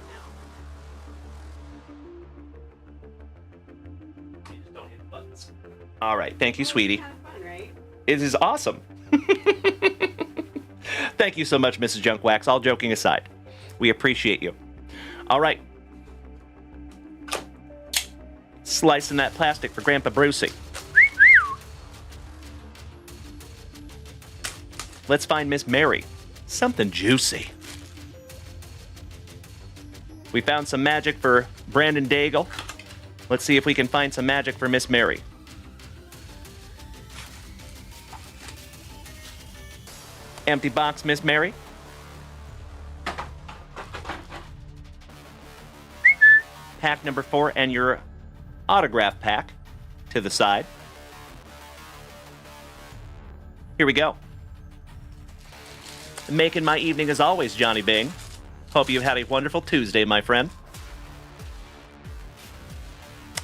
now.
You just don't hit the buttons. All right. Thank you, sweetie.
Kind of fun, right?
It is awesome. Thank you so much, Mrs. JunkWax. All joking aside, we appreciate you. All right. Slicing that plastic for Grandpa Brucey. Let's find Miss Mary. Something juicy. We found some magic for Brandon Daigle. Let's see if we can find some magic for Miss Mary. Empty box, Miss Mary. Pack number 4 and your autograph pack to the side. Here we go. Making my evening as always, Johnny Bing. Hope you've had a wonderful Tuesday, my friend.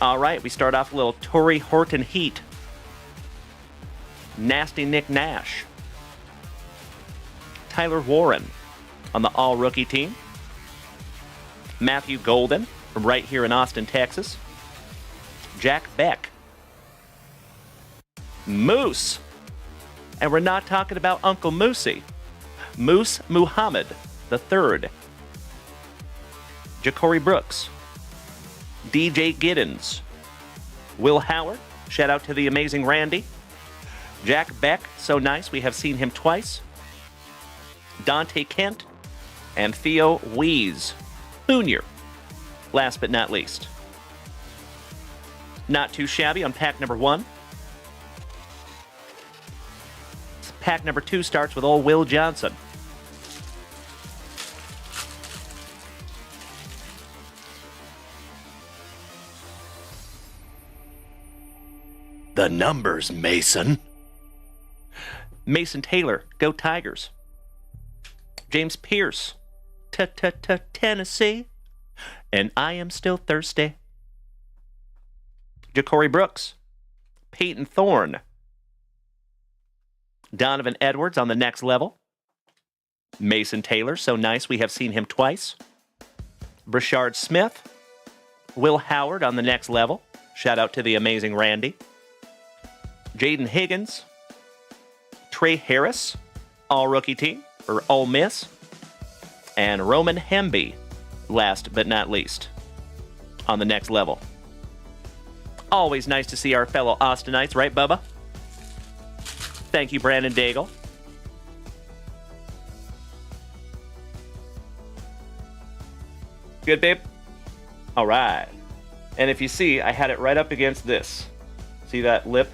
All right, we start off a little Torrey Horton Heat. Nasty Nick Nash. Tyler Warren on the all-rookie team. Matthew Golden from right here in Austin, Texas. Jack Beck. Moose. And we're not talking about Uncle Moosey. Moose Muhammad III. Ja'Cory Brooks. DJ Giddens. Will Howard. Shout out to the amazing Randy. Jack Beck. So nice. We have seen him twice. Dante Kent. And Theo Wees Jr. Last but not least. Not too shabby on pack number 1. Pack number 2 starts with old Will Johnson. The numbers, Mason. Mason Taylor, go Tigers. James Pierce, Tennessee. And I am still thirsty. Ja'Cory Brooks, Peyton Thorne. Donovan Edwards on the next level. Mason Taylor, so nice, we have seen him twice. Brashard Smith. Will Howard on the next level. Shout out to the amazing Randy. Jaden Higgins. Trey Harris, all-rookie team for Ole Miss. And Roman Hemby, last but not least, on the next level. Always nice to see our fellow Austinites, right, Bubba? Thank you, Brandon Daigle. Good, babe? All right. And if you see, I had it right up against this. See that lip?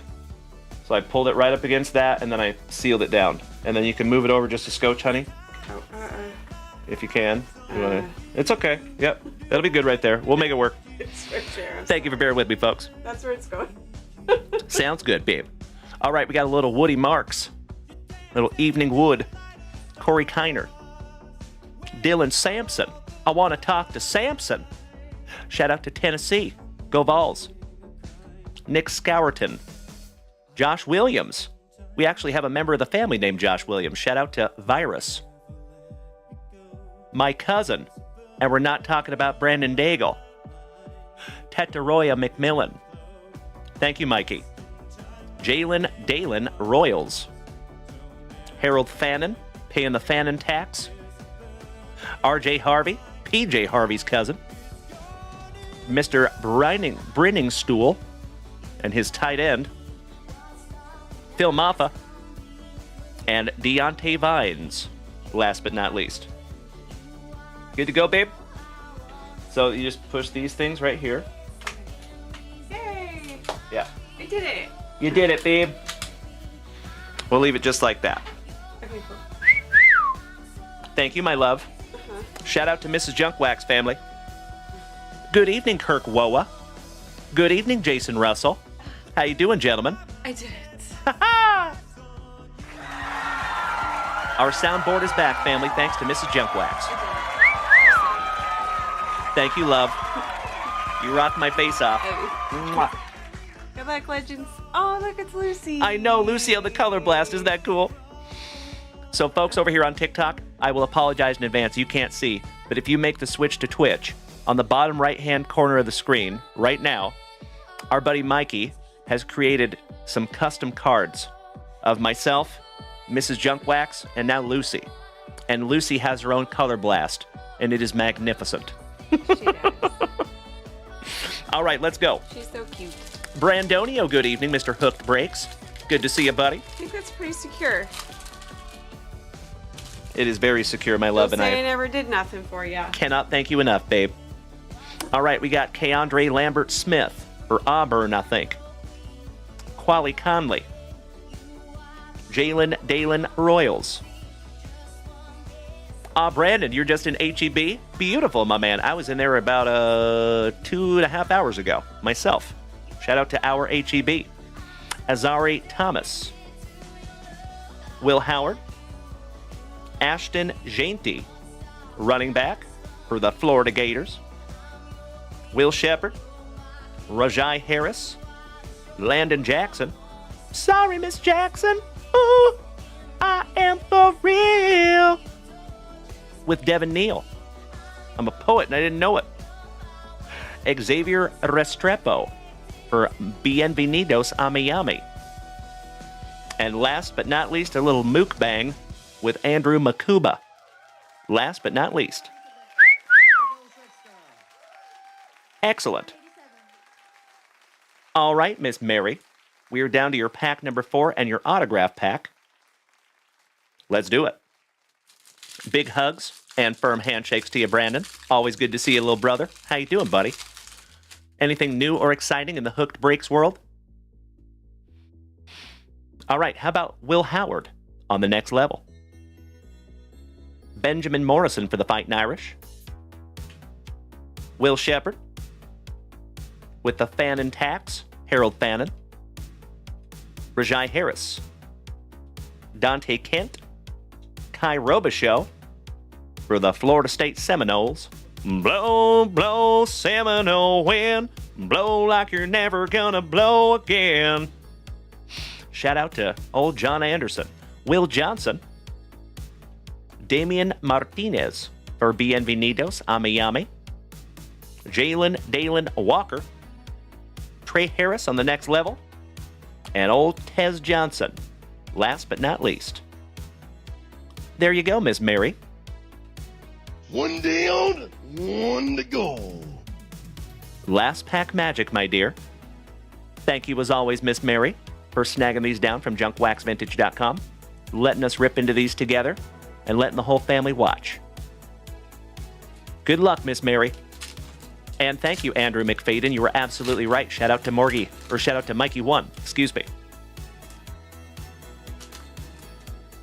So I pulled it right up against that, and then I sealed it down. And then you can move it over just a scotch, honey.
Oh,
if you can. It's okay. Yep. That'll be good right there. We'll make it work.
It's right there.
Thank you for bearing with me, folks.
That's where it's going.
Sounds good, babe. All right, we got a little Woody Marks. Little Evening Wood. Corey Kiner. Dylan Sampson. I want to talk to Sampson. Shout out to Tennessee. Go Vols. Nick Scourton. Josh Williams. We actually have a member of the family named Josh Williams. Shout out to Virus. My cousin. And we're not talking about Brandon Daigle. Tetaroya McMillan. Thank you, Mikey. Dalen Royals. Harold Fannin, paying the Fannin tax. RJ Harvey, PJ Harvey's cousin. Mr. Brenningstool and his tight end. Phil Maffa. And Deontay Vines, last but not least. Good to go, babe? So you just push these things right here.
Yay!
Yeah.
I did it.
You did it, babe. We'll leave it just like that.
Okay, cool.
Thank you, my love. Shout out to Mrs. JunkWax family. Good evening, Kirk Woa. Good evening, Jason Russell. How you doing, gentlemen?
I did it.
Our soundboard is back, family, thanks to Mrs. JunkWax.
I
Thank you, love. You rock my face off. Mwah.
Good luck, Legends. Oh, look, it's Lucy.
I know, Lucy on the Color Blast. Isn't that cool? So, folks over here on TikTok, I will apologize in advance. You can't see. But if you make the switch to Twitch, on the bottom right-hand corner of the screen, right now, our buddy Mikey has created some custom cards of myself, Mrs. Junkwax, and now Lucy. And Lucy has her own Color Blast, and it is magnificent.
She does.
All right, let's go.
She's so cute.
Brandonio, good evening, Mr. Hooked Breaks. Good to see you, buddy.
I think that's pretty secure.
It is very secure, my love,
Don't
and
say I
I
never did nothing for you.
cannot thank you enough, babe. All right, we got Keandre Lambert Smith for Auburn, I think. Quali Conley. Jalen Dalen Royals. Brandon, you're just in HEB? Beautiful, my man. I was in there about 2.5 hours ago, myself. Shout out to our HEB. Azari Thomas. Will Howard. Ashton Jainty, running back for the Florida Gators. Will Shepard. Rajai Harris. Landon Jackson. Sorry, Miss Jackson. Ooh, I am for real. With Devin Neal. I'm a poet and I didn't know it. Xavier Restrepo for Bienvenidos a Miami. And last but not least, a little mukbang with Andrew Makuba. Last but not least. Excellent. All right, Miss Mary. We are down to your pack number 4 and your autograph pack. Let's do it. Big hugs and firm handshakes to you, Brandon. Always good to see you, little brother. How you doing, buddy? Anything new or exciting in the Hooked Breaks world? All right, how about Will Howard on the next level? Benjamin Morrison for the Fighting Irish. Will Shepard. With the Fannin Tax, Harold Fannin. Rajai Harris. Dante Kent. Kai Robichaux for the Florida State Seminoles. Blow, blow, Seminole wind. Blow like you're never gonna blow again. Shout out to old John Anderson. Will Johnson. Damian Martinez for Bienvenidos a Miami. Jalen Dalen Walker. Trey Harris on the next level. And old Tez Johnson. Last but not least. There you go, Miss Mary.
One down, one to go.
Last pack magic, my dear. Thank you as always, Miss Mary, for snagging these down from JunkWaxVintage.com, letting us rip into these together, and letting the whole family watch. Good luck, Miss Mary. And thank you, Andrew McFadden. You were absolutely right. Shout out to shout out to Mikey1. Excuse me.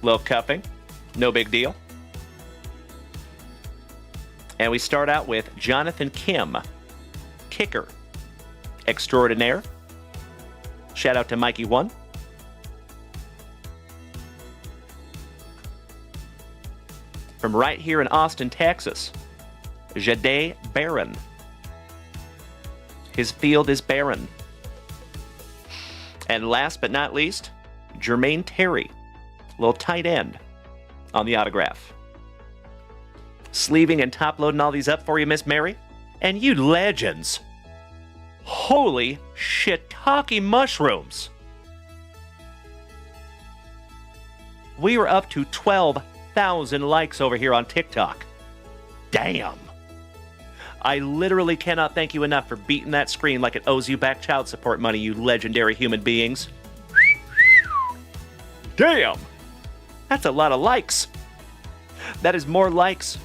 Little cuffing. No big deal. And we start out with Jonathan Kim, kicker extraordinaire. Shout out to Mikey1. From right here in Austin, Texas, Jade Barron. His field is barren. And last but not least, Jermaine Terry, little tight end on the autograph. Sleeving and top-loading all these up for you, Miss Mary. And you legends. Holy shiitake mushrooms. We are up to 12,000 likes over here on TikTok. Damn. I literally cannot thank you enough for beating that screen like it owes you back child support money, you legendary human beings. Damn! That's a lot of likes. That is more likes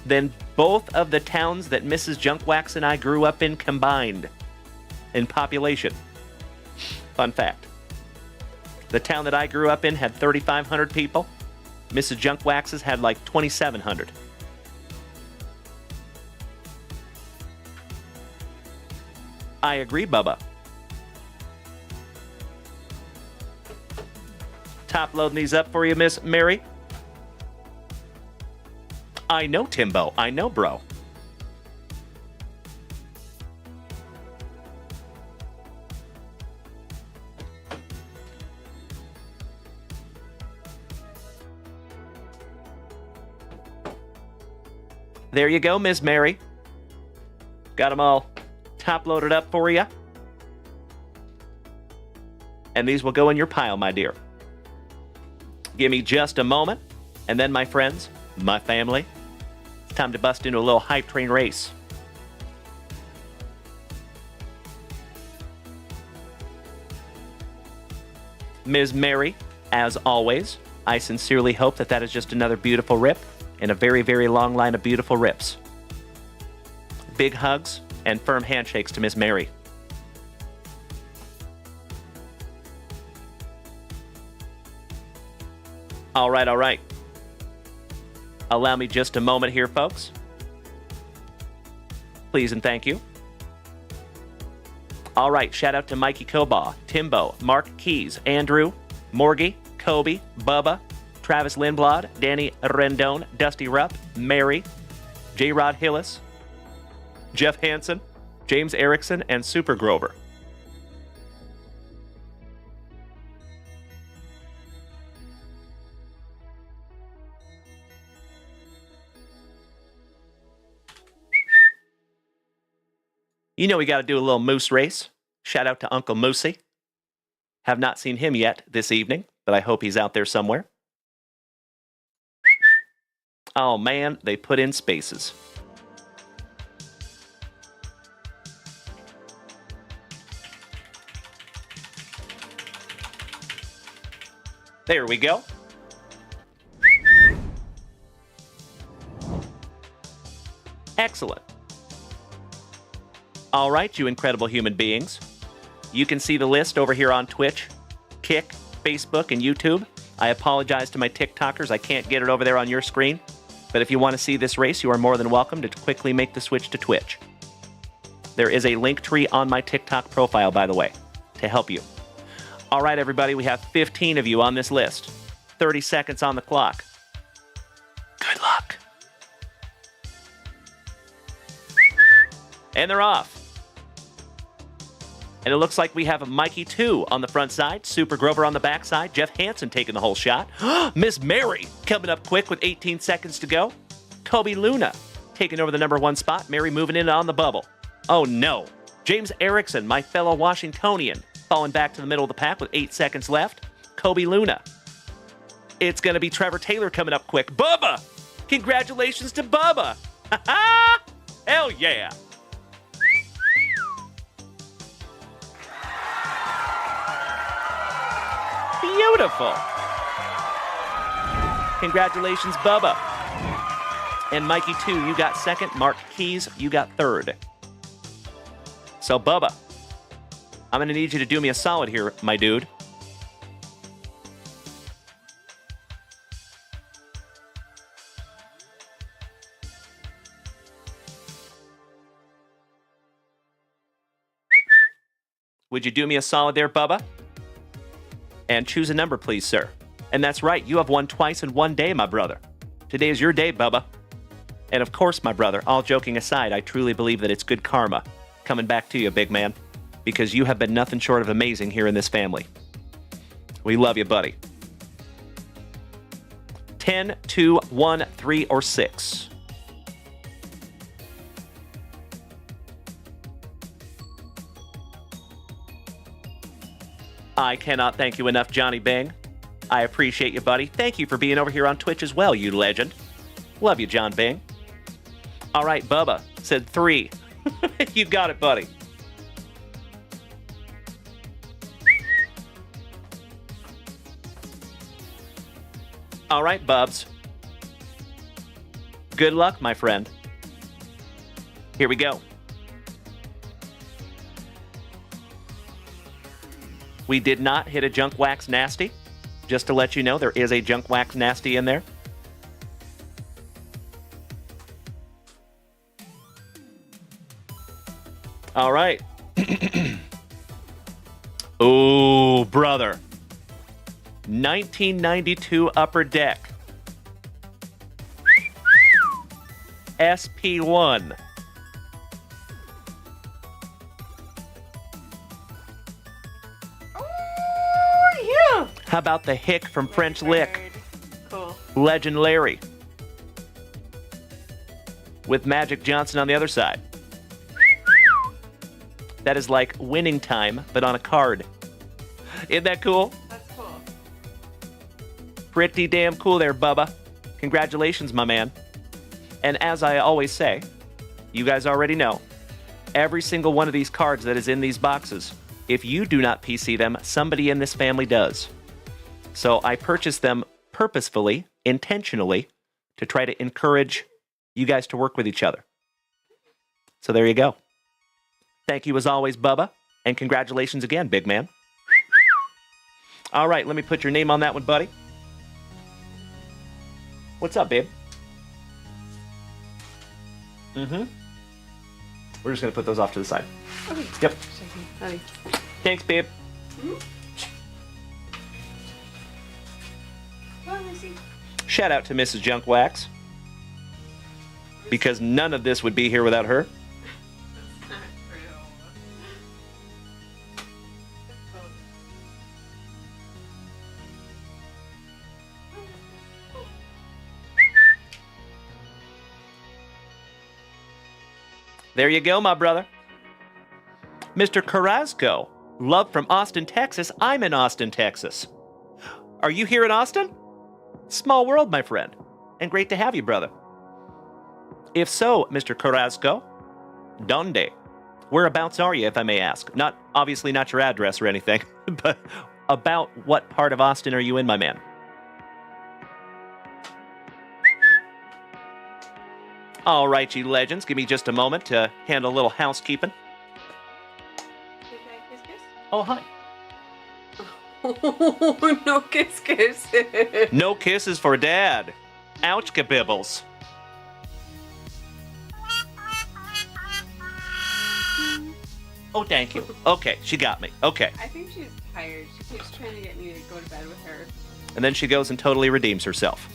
than both of the towns that Mrs. Junkwax and I grew up in combined in population. Fun fact. The town that I grew up in had 3,500 people. Mrs. Junkwax's had like 2,700. I agree, Bubba. Top loading these up for you, Miss Mary. I know, Timbo. I know, bro. There you go, Miss Mary. Got them all top loaded up for you. And these will go in your pile, my dear. Give me just a moment. And then, my friends, my family, it's time to bust into a little hype train race. Ms. Mary, as always, I sincerely hope that that is just another beautiful rip in a very, very long line of beautiful rips. Big hugs and firm handshakes to Ms. Mary. All right, all right. Allow me just a moment here, folks. Please and thank you. All right, shout out to Mikey Kobaugh, Timbo, Mark Keys, Andrew, Morgie, Kobe, Bubba, Travis Lindblad, Danny Rendon, Dusty Rupp, Mary, J. Rod Hillis, Jeff Hansen, James Erickson, and Super Grover. You know we got to do a little moose race. Shout out to Uncle Moosey. Have not seen him yet this evening, but I hope he's out there somewhere. Oh man, they put in spaces. There we go. Excellent. All right, you incredible human beings. You can see the list over here on Twitch, Kick, Facebook, and YouTube. I apologize to my TikTokers. I can't get it over there on your screen. But if you want to see this race, you are more than welcome to quickly make the switch to Twitch. There is a link tree on my TikTok profile, by the way, to help you. All right, everybody, we have 15 of you on this list. 30 seconds on the clock. Good luck. And they're off. And it looks like we have Mikey 2 on the front side, Super Grover on the back side, Jeff Hansen taking the whole shot. Miss Mary coming up quick with 18 seconds to go. Kobe Luna taking over the number 1 spot. Mary moving in on the bubble. Oh no. James Erickson, my fellow Washingtonian, falling back to the middle of the pack with 8 seconds left. Kobe Luna. It's going to be Trevor Taylor coming up quick. Bubba! Congratulations to Bubba! Ha ha! Hell yeah! Beautiful. Congratulations, Bubba. And Mikey 2, you got second. Mark Keys, you got third. So, Bubba, I'm going to need you to do me a solid here, my dude. Would you do me a solid there, Bubba? And choose a number, please, sir. And that's right, you have won twice in one day, my brother. Today is your day, Bubba. And of course, my brother, all joking aside, I truly believe that it's good karma coming back to you, big man, because you have been nothing short of amazing here in this family. We love you, buddy. 10, 2, 1, 3, or 6. I cannot thank you enough, Johnny Bang. I appreciate you, buddy. Thank you for being over here on Twitch as well, you legend. Love you, John Bang. All right, Bubba said 3. You got it, buddy. All right, Bubs. Good luck, my friend. Here we go. We did not hit a Junk Wax Nasty. Just to let you know, there is a Junk Wax Nasty in there. All right. Ooh, brother. 1992 Upper Deck. SP1. How about the Hick from French Lick?
Cool.
Legend Larry. with Magic Johnson on the other side. That is like winning time, but on a card. Isn't that cool?
That's cool.
Pretty damn cool there, Bubba. Congratulations, my man. And as I always say, you guys already know, every single one of these cards that is in these boxes, if you do not PC them, somebody in this family does. So I purchased them purposefully, intentionally, to try to encourage you guys to work with each other. So there you go. Thank you as always, Bubba, and congratulations again, big man. All right, let me put your name on that one, buddy. What's up, babe? Mm-hmm. We're just going to put those off to the side.
Okay.
Yep.
Honey.
Thanks, babe.
Oh, I see.
Shout out to Mrs. JunkWax, because none of this would be here without her.
That's not true.
There you go, my brother. Mr. Carrasco, love from Austin, Texas. I'm in Austin, Texas. Are you here in Austin? Small world, my friend. And great to have you, brother. If so, Mr. Carrasco, donde? Whereabouts are you, if I may ask? Obviously not your address or anything, but about what part of Austin are you in, my man? All right, you legends, give me just a moment to handle a little housekeeping.
Did I kiss kiss?
Oh, hi.
Oh, no kiss kiss.
No kisses for Dad. Ouch, kabibbles. Oh, thank you. Okay, she got me. Okay.
I think she's tired. She keeps trying to get me to go to bed with her.
And then she goes and totally redeems herself.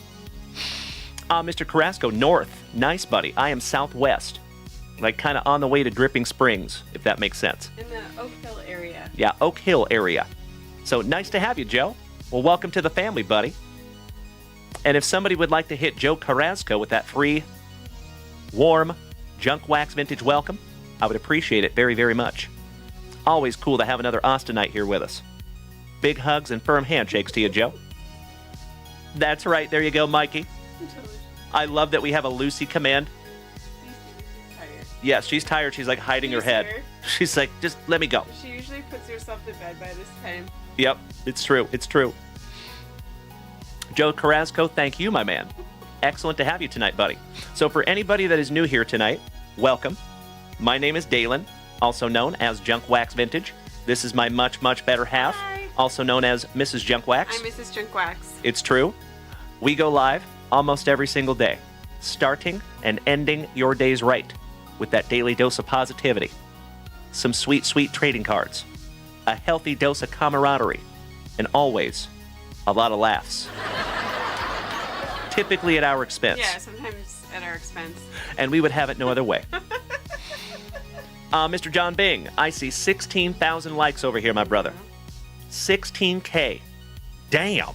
Mr. Carrasco, north. Nice, buddy. I am southwest. Like kind of on the way to Dripping Springs, if that makes sense.
In the Oak Hill area.
Yeah, Oak Hill area. So nice to have you, Joe. Well, welcome to the family, buddy. And if somebody would like to hit Joe Carrasco with that free, warm JunkWaxVintage welcome, I would appreciate it very, very much. Always cool to have another Austinite here with us. Big hugs and firm handshakes to you, Joe. That's right. There you go, Mikey. I love that we have a Lucy command.
She's tired.
Yes, she's tired. She's like hiding her head.
Her.
She's like, just let me go.
She usually puts herself to bed by this time.
Yep, it's true. It's true. Joe Carrasco, thank you, my man. Excellent to have you tonight, buddy. So for anybody that is new here tonight, welcome. My name is Dalen, also known as JunkWaxVintage. This is my much, much better half,
Hi.
also known as Mrs. JunkWax.
I'm Mrs. JunkWax.
It's true. We go live almost every single day, starting and ending your days right with that daily dose of positivity, some sweet, sweet trading cards, a healthy dose of camaraderie, and always a lot of laughs. Typically at our expense.
Yeah, sometimes at our expense.
And we would have it no other way. Mr. John Bing, I see 16,000 likes over here, my brother. 16K. Damn.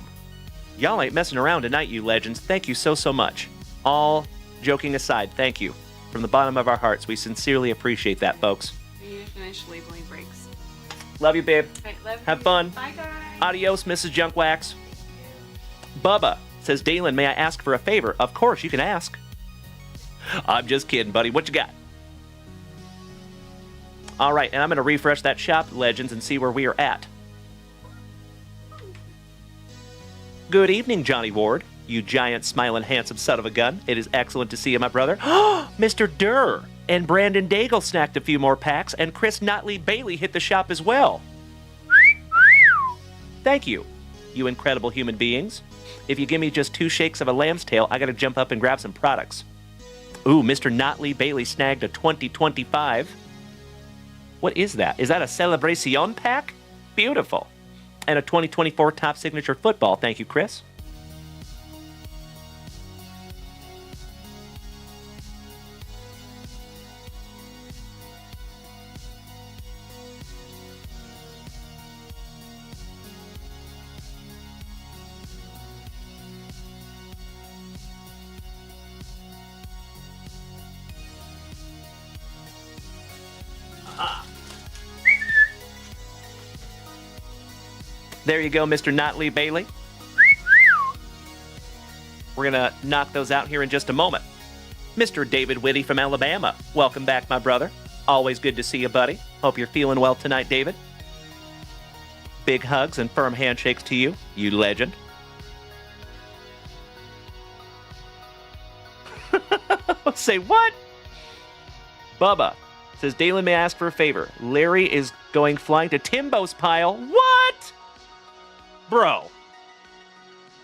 Y'all ain't messing around tonight, you legends. Thank you so, so much. All joking aside, thank you. From the bottom of our hearts, we sincerely appreciate that, folks.
We need to finish labeling breaks.
Love you, babe.
All right, love
Have
you.
fun.
Bye, guys.
Adios, Mrs. JunkWax. Bubba says, Dalen, may I ask for a favor? Of course, you can ask. I'm just kidding, buddy. What you got? All right, and I'm going to refresh that shop, legends, and see where we are at. Good evening, Johnny Ward, you giant, smiling, handsome son of a gun. It is excellent to see you, my brother. Mr. Durr and Brandon Daigle snacked a few more packs, and Chris Notley Bailey hit the shop as well. Thank you, you incredible human beings. If you give me just 2 shakes of a lamb's tail, I got to jump up and grab some products. Ooh, Mr. Notley Bailey snagged a 2025. What is that? Is that a Celebration pack? Beautiful. And a 2024 Top Signature Football. Thank you, Chris. There you go, Mr. Notley Bailey. We're going to knock those out here in just a moment. Mr. David Whitty from Alabama. Welcome back, my brother. Always good to see you, buddy. Hope you're feeling well tonight, David. Big hugs and firm handshakes to you, you legend. Say what? Bubba says, Dalen may ask for a favor. Larry is going flying to Timbo's pile. What? Bro.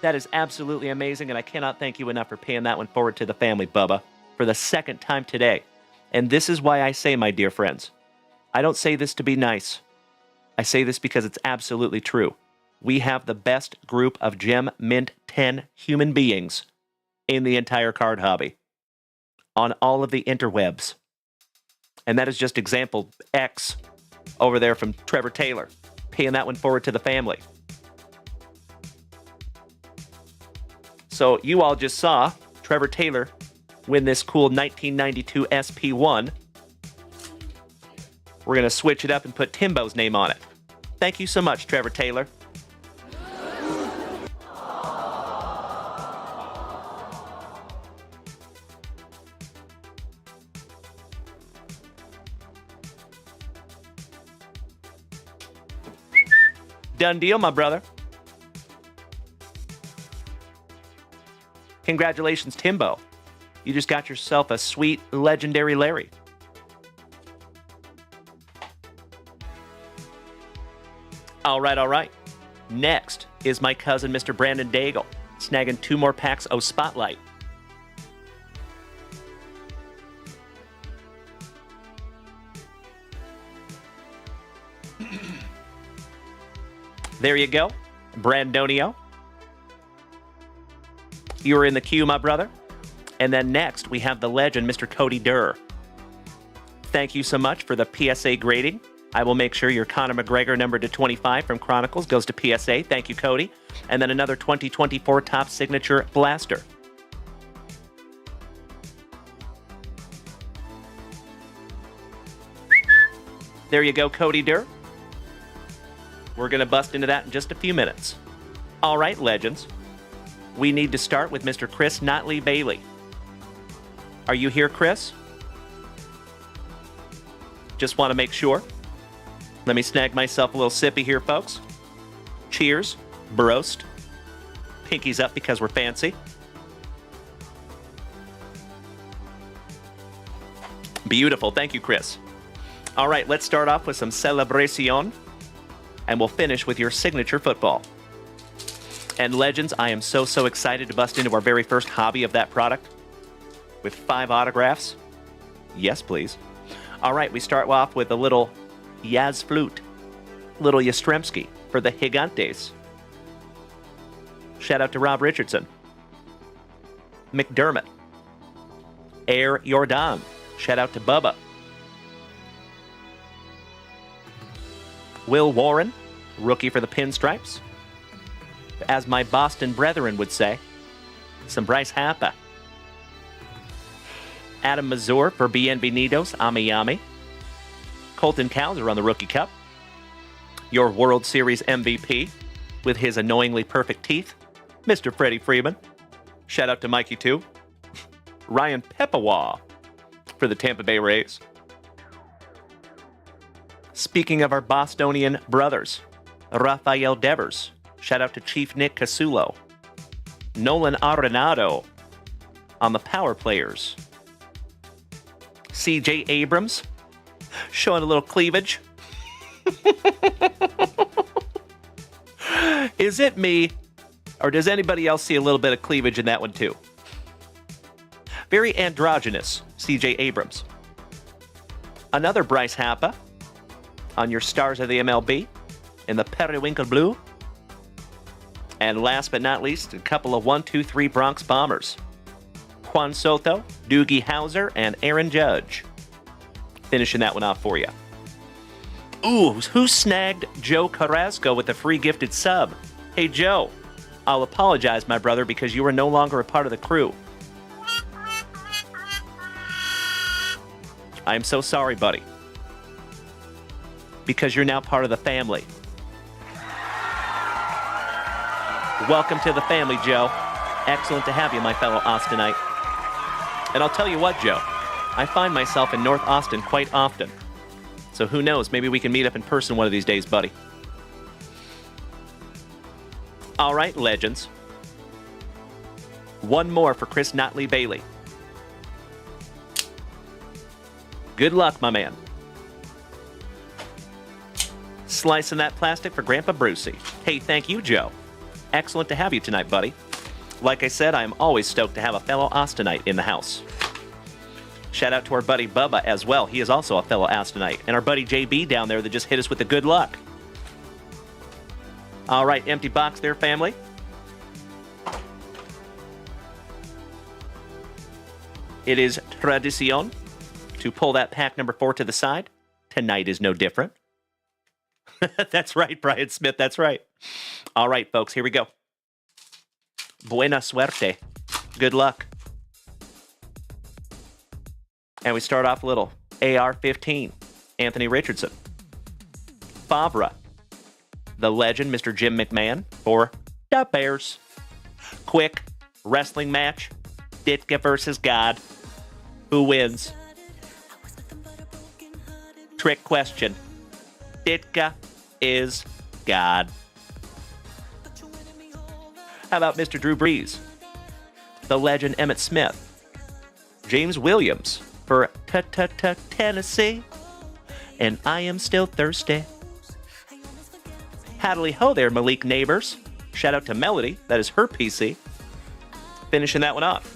That is absolutely amazing, and I cannot thank you enough for paying that one forward to the family, Bubba, for the second time today. And this is why I say, my dear friends, I don't say this to be nice. I say this because it's absolutely true. We have the best group of Gem Mint 10 human beings in the entire card hobby on all of the interwebs. And that is just example X over there from Trevor Taylor, paying that one forward to the family. So you all just saw Trevor Taylor win this cool 1992 SP1. We're going to switch it up and put Timbo's name on it. Thank you so much, Trevor Taylor. Done deal, my brother. Congratulations, Timbo. You just got yourself a sweet, legendary Larry. All right. Next is my cousin, Mr. Brandon Daigle, snagging 2 more packs of Spotlight. There you go, Brandonio. You were in the queue, my brother. And then next, we have the legend, Mr. Cody Durr. Thank you so much for the PSA grading. I will make sure your Conor McGregor number to 25 from Chronicles goes to PSA. Thank you, Cody. And then another 2024 Top Signature Blaster. There you go, Cody Durr. We're going to bust into that in just a few minutes. All right, legends. We need to start with Mr. Chris Notley Bailey. Are you here, Chris? Just want to make sure. Let me snag myself a little sippy here, folks. Cheers. Broast. Pinkies up because we're fancy. Beautiful. Thank you, Chris. All right, let's start off with some celebration, and we'll finish with your signature football. And legends, I am so excited to bust into our very first hobby of that product with 5 autographs. Yes, please. All right, we start off with a little Yaz Flute, little Yastrzemski for the Gigantes. Shout out to Rob Richardson. McDermott. Air Jordan. Shout out to Bubba. Will Warren, rookie for the Pinstripes. As my Boston brethren would say, some Bryce Harper. Adam Mazur for Bienvenidos, Amiyami. Colton Cowser on the Rookie Cup. Your World Series MVP with his annoyingly perfect teeth, Mr. Freddie Freeman. Shout out to Mikey, too. Ryan Pepawa for the Tampa Bay Rays. Speaking of our Bostonian brothers, Rafael Devers. Shout out to Chief Nick Casulo. Nolan Arenado on the Power Players. CJ Abrams showing a little cleavage. Is it me, or does anybody else see a little bit of cleavage in that one too? Very androgynous, CJ Abrams. Another Bryce Harper on your Stars of the MLB in the Periwinkle Blue. And last but not least, a couple of 1-2-3 Bronx Bombers. Juan Soto, Doogie Howser, and Aaron Judge. Finishing that one off for you. Ooh, who snagged Joe Carrasco with a free gifted sub? Hey, Joe, I'll apologize, my brother, because you are no longer a part of the crew. I am so sorry, buddy. because you're now part of the family. Welcome to the family, Joe. Excellent to have you, my fellow Austinite. And I'll tell you what, Joe, I find myself in North Austin quite often. So who knows, maybe we can meet up in person one of these days, buddy. All right, legends. One more for Chris Notley Bailey. Good luck, my man. Slicing that plastic for Grandpa Brucey. Hey, thank you, Joe. Excellent to have you tonight, buddy. Like I said, I am always stoked to have a fellow Austinite in the house. Shout out to our buddy Bubba as well. He is also a fellow Austinite. And our buddy JB down there that just hit us with the good luck. All right, empty box there, family. It is tradition to pull that pack number 4 to the side. Tonight is no different. That's right, Brian Smith, that's right. All right, folks, here we go. Buena suerte. Good luck. And we start off a little AR-15, Anthony Richardson. Favre, the legend, Mr. Jim McMahon, for the Bears. Quick wrestling match, Ditka versus God. Who wins? Trick question. Ditka is God. How about Mr. Drew Brees? The legend Emmitt Smith. James Williams for Tennessee. And I am still thirsty. Howdy ho there, Malik Neighbors. Shout out to Melody. That is her PC. Finishing that one off.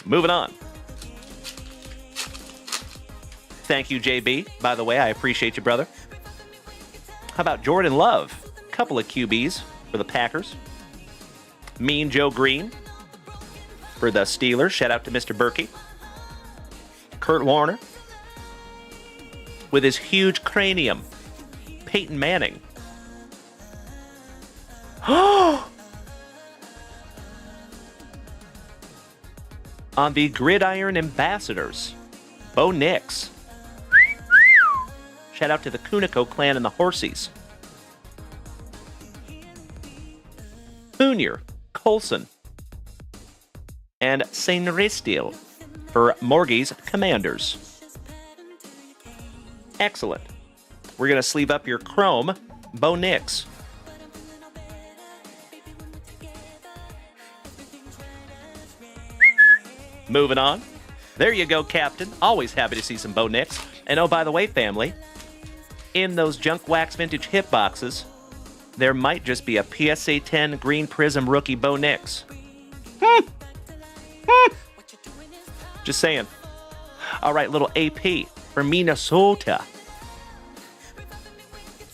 Moving on. Thank you, JB. By the way, I appreciate you, brother. How about Jordan Love? Couple of QBs for the Packers. Mean Joe Green for the Steelers. Shout out to Mr. Berkey. Kurt Warner with his huge cranium. Peyton Manning. On the Gridiron Ambassadors, Bo Nix. Shout out to the Kunico clan and the Horsies. Fournier, Colson, and St. Ristil for Morgie's Commanders. Excellent. We're going to sleeve up your Chrome, Bo Nix. Moving on. There you go, Captain. Always happy to see some Bo Nix. And oh, by the way, family, in those JunkWaxVintage hit boxes, there might just be a PSA 10 Green Prism rookie Bo Nix. Just saying. All right, little AP for Minnesota.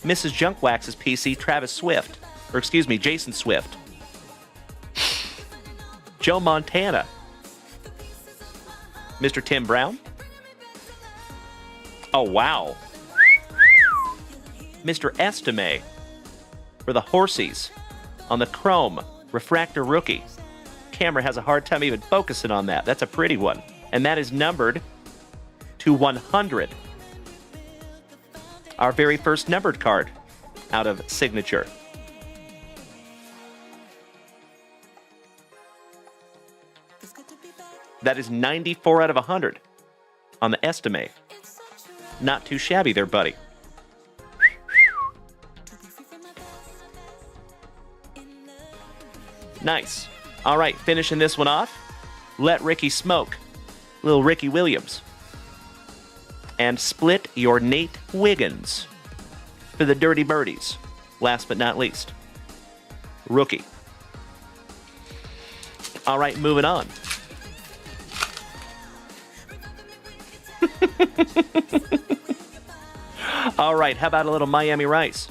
Mrs. JunkWax's PC, Travis Swift. Or excuse me, Jason Swift. Joe Montana. Mr. Tim Brown. Oh, wow. Mr. Estime for the Horsies on the Chrome Refractor Rookie. Camera has a hard time even focusing on that. That's a pretty one. And that is numbered to 100. Our very first numbered card out of Signature. That is 94 out of 100 on the Estimate. Not too shabby there, buddy. Nice. All right, finishing this one off. Let Ricky Smoke. Little Ricky Williams. And split your Nate Wiggins for the Dirty Birdies. Last but not least. Rookie. All right, moving on. All right, how about a little Miami Rice?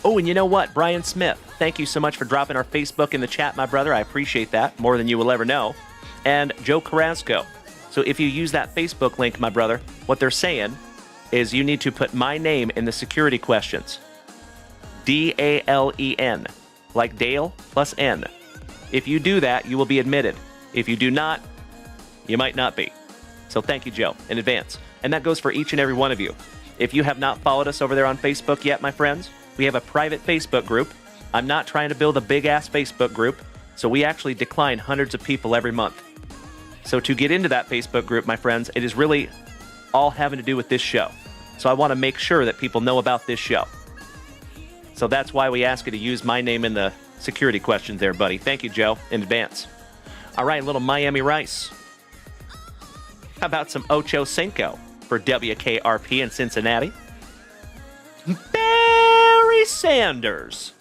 Oh, and you know what? Brian Smith, thank you so much for dropping our Facebook in the chat, my brother. I appreciate that more than you will ever know. And Joe Carrasco. So if you use that Facebook link, my brother, what they're saying is you need to put my name in the security questions. D-A-L-E-N, like Dale plus N. If you do that, you will be admitted. If you do not, you might not be. So thank you, Joe, in advance. And that goes for each and every one of you. If you have not followed us over there on Facebook yet, my friends, we have a private Facebook group. I'm not trying to build a big-ass Facebook group, so we actually decline hundreds of people every month. So to get into that Facebook group, my friends, it is really all having to do with this show. So I want to make sure that people know about this show. So that's why we ask you to use my name in the security questions there, buddy. Thank you, Joe, in advance. All right, a little Miami Rice. How about some Ocho Cinco for WKRP in Cincinnati? Barry Sanders.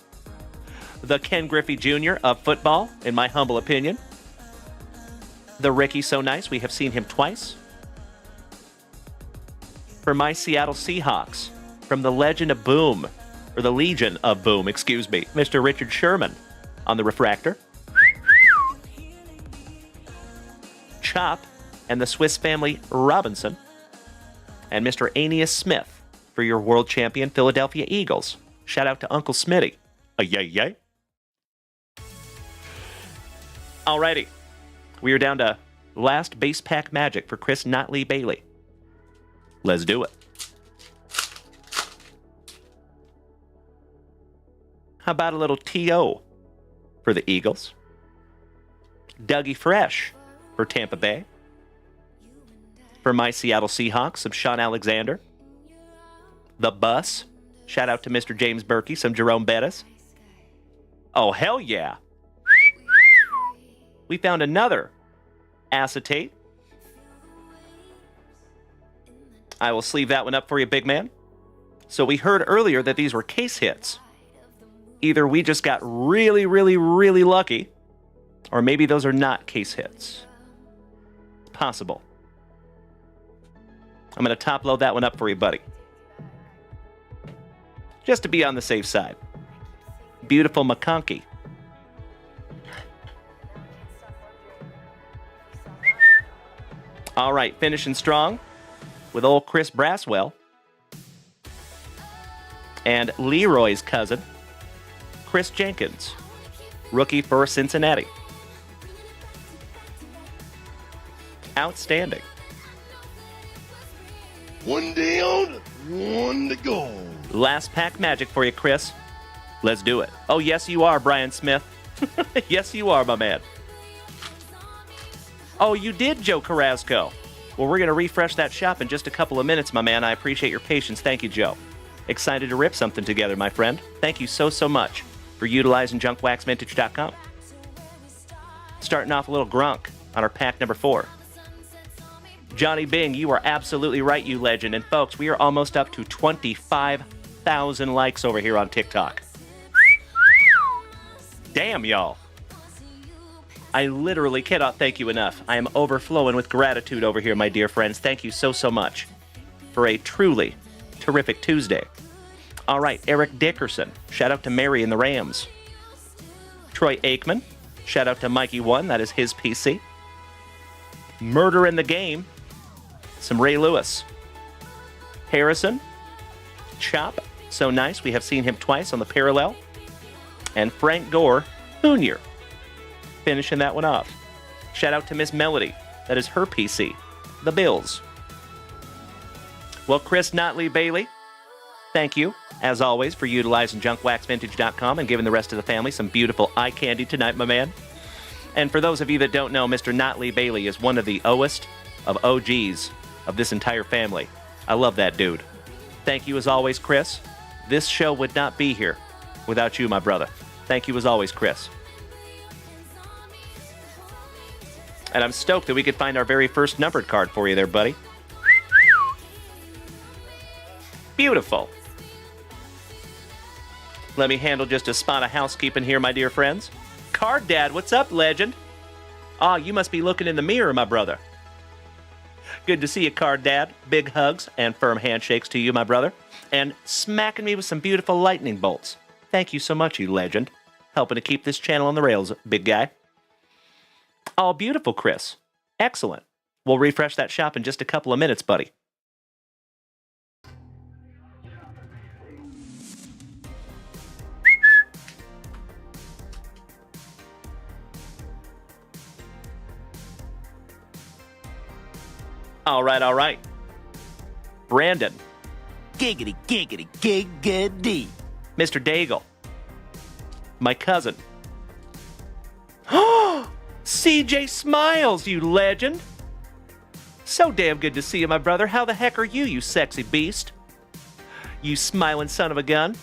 The Ken Griffey Jr. of football, in my humble opinion. The Ricky So Nice, we have seen him twice. For my Seattle Seahawks, from the Legend of Boom, or the Legion of Boom, excuse me, Mr. Richard Sherman on the refractor. Chop and the Swiss Family Robinson. And Mr. Aeneas Smith for your world champion Philadelphia Eagles. Shout out to Uncle Smitty. Yay, yay. Alrighty. We are down to last base pack magic for Chris Notley Bailey. Let's do it. How about a little T.O. for the Eagles? Dougie Fresh for Tampa Bay. For my Seattle Seahawks, some Sean Alexander. The Bus. Shout out to Mr. James Berkey, some Jerome Bettis. Oh, hell yeah. We found another acetate. I will sleeve that one up for you, big man. So we heard earlier that these were case hits. Either we just got really, really, really lucky, or maybe those are not case hits. Possible. I'm going to top load that one up for you, buddy. Just to be on the safe side. Beautiful McConkey. All right, finishing strong with old Chris Braswell. And Leroy's cousin, Chris Jenkins, rookie for Cincinnati. Outstanding.
One down, one to go.
Last pack magic for you, Chris. Let's do it. Oh, yes, you are, Brian Smith. Yes, you are, my man. Oh, you did, Joe Carrasco. Well, we're going to refresh that shop in just a couple of minutes, my man. I appreciate your patience. Thank you, Joe. Excited to rip something together, my friend. Thank you so, so much for utilizing JunkWaxVintage.com. Starting off a little Gronk on our pack number 4. Johnny Bing, you are absolutely right, you legend. And folks, we are almost up to 25,000 likes over here on TikTok. Damn, y'all. I literally cannot thank you enough. I am overflowing with gratitude over here, my dear friends. Thank you so, so much for a truly terrific Tuesday. All right, Eric Dickerson. Shout out to Mary and the Rams. Troy Aikman. Shout out to Mikey1. That is his PC. Murder in the Game. Some Ray Lewis. Harrison. Chop. So nice. We have seen him twice on the parallel. And Frank Gore Jr. finishing that one off. Shout out to Miss Melody. That is her PC. The Bills. Well, Chris Notley Bailey, thank you, as always, for utilizing JunkWaxVintage.com and giving the rest of the family some beautiful eye candy tonight, my man. And for those of you that don't know, Mr. Notley Bailey is one of the OGs of OGs of this entire family. I love that dude. Thank you as always, Chris. This show would not be here without you, my brother. Thank you as always, Chris. And I'm stoked that we could find our very first numbered card for you there, buddy. Beautiful. Let me handle just a spot of housekeeping here, my dear friends. Card Dad, what's up, legend? Ah, you must be looking in the mirror, my brother. Good to see you, Card Dad. Big hugs and firm handshakes to you, my brother. And smacking me with some beautiful lightning bolts. Thank you so much, you legend. Helping to keep this channel on the rails, big guy. Oh, beautiful, Chris. Excellent. We'll refresh that shop in just a couple of minutes, buddy. All right, all right. Brandon,
giggity, giggity, giggity.
Mr. Daigle. My cousin. CJ Smiles, you legend. So damn good to see you, my brother. How the heck are you, you sexy beast? You smiling son of a gun.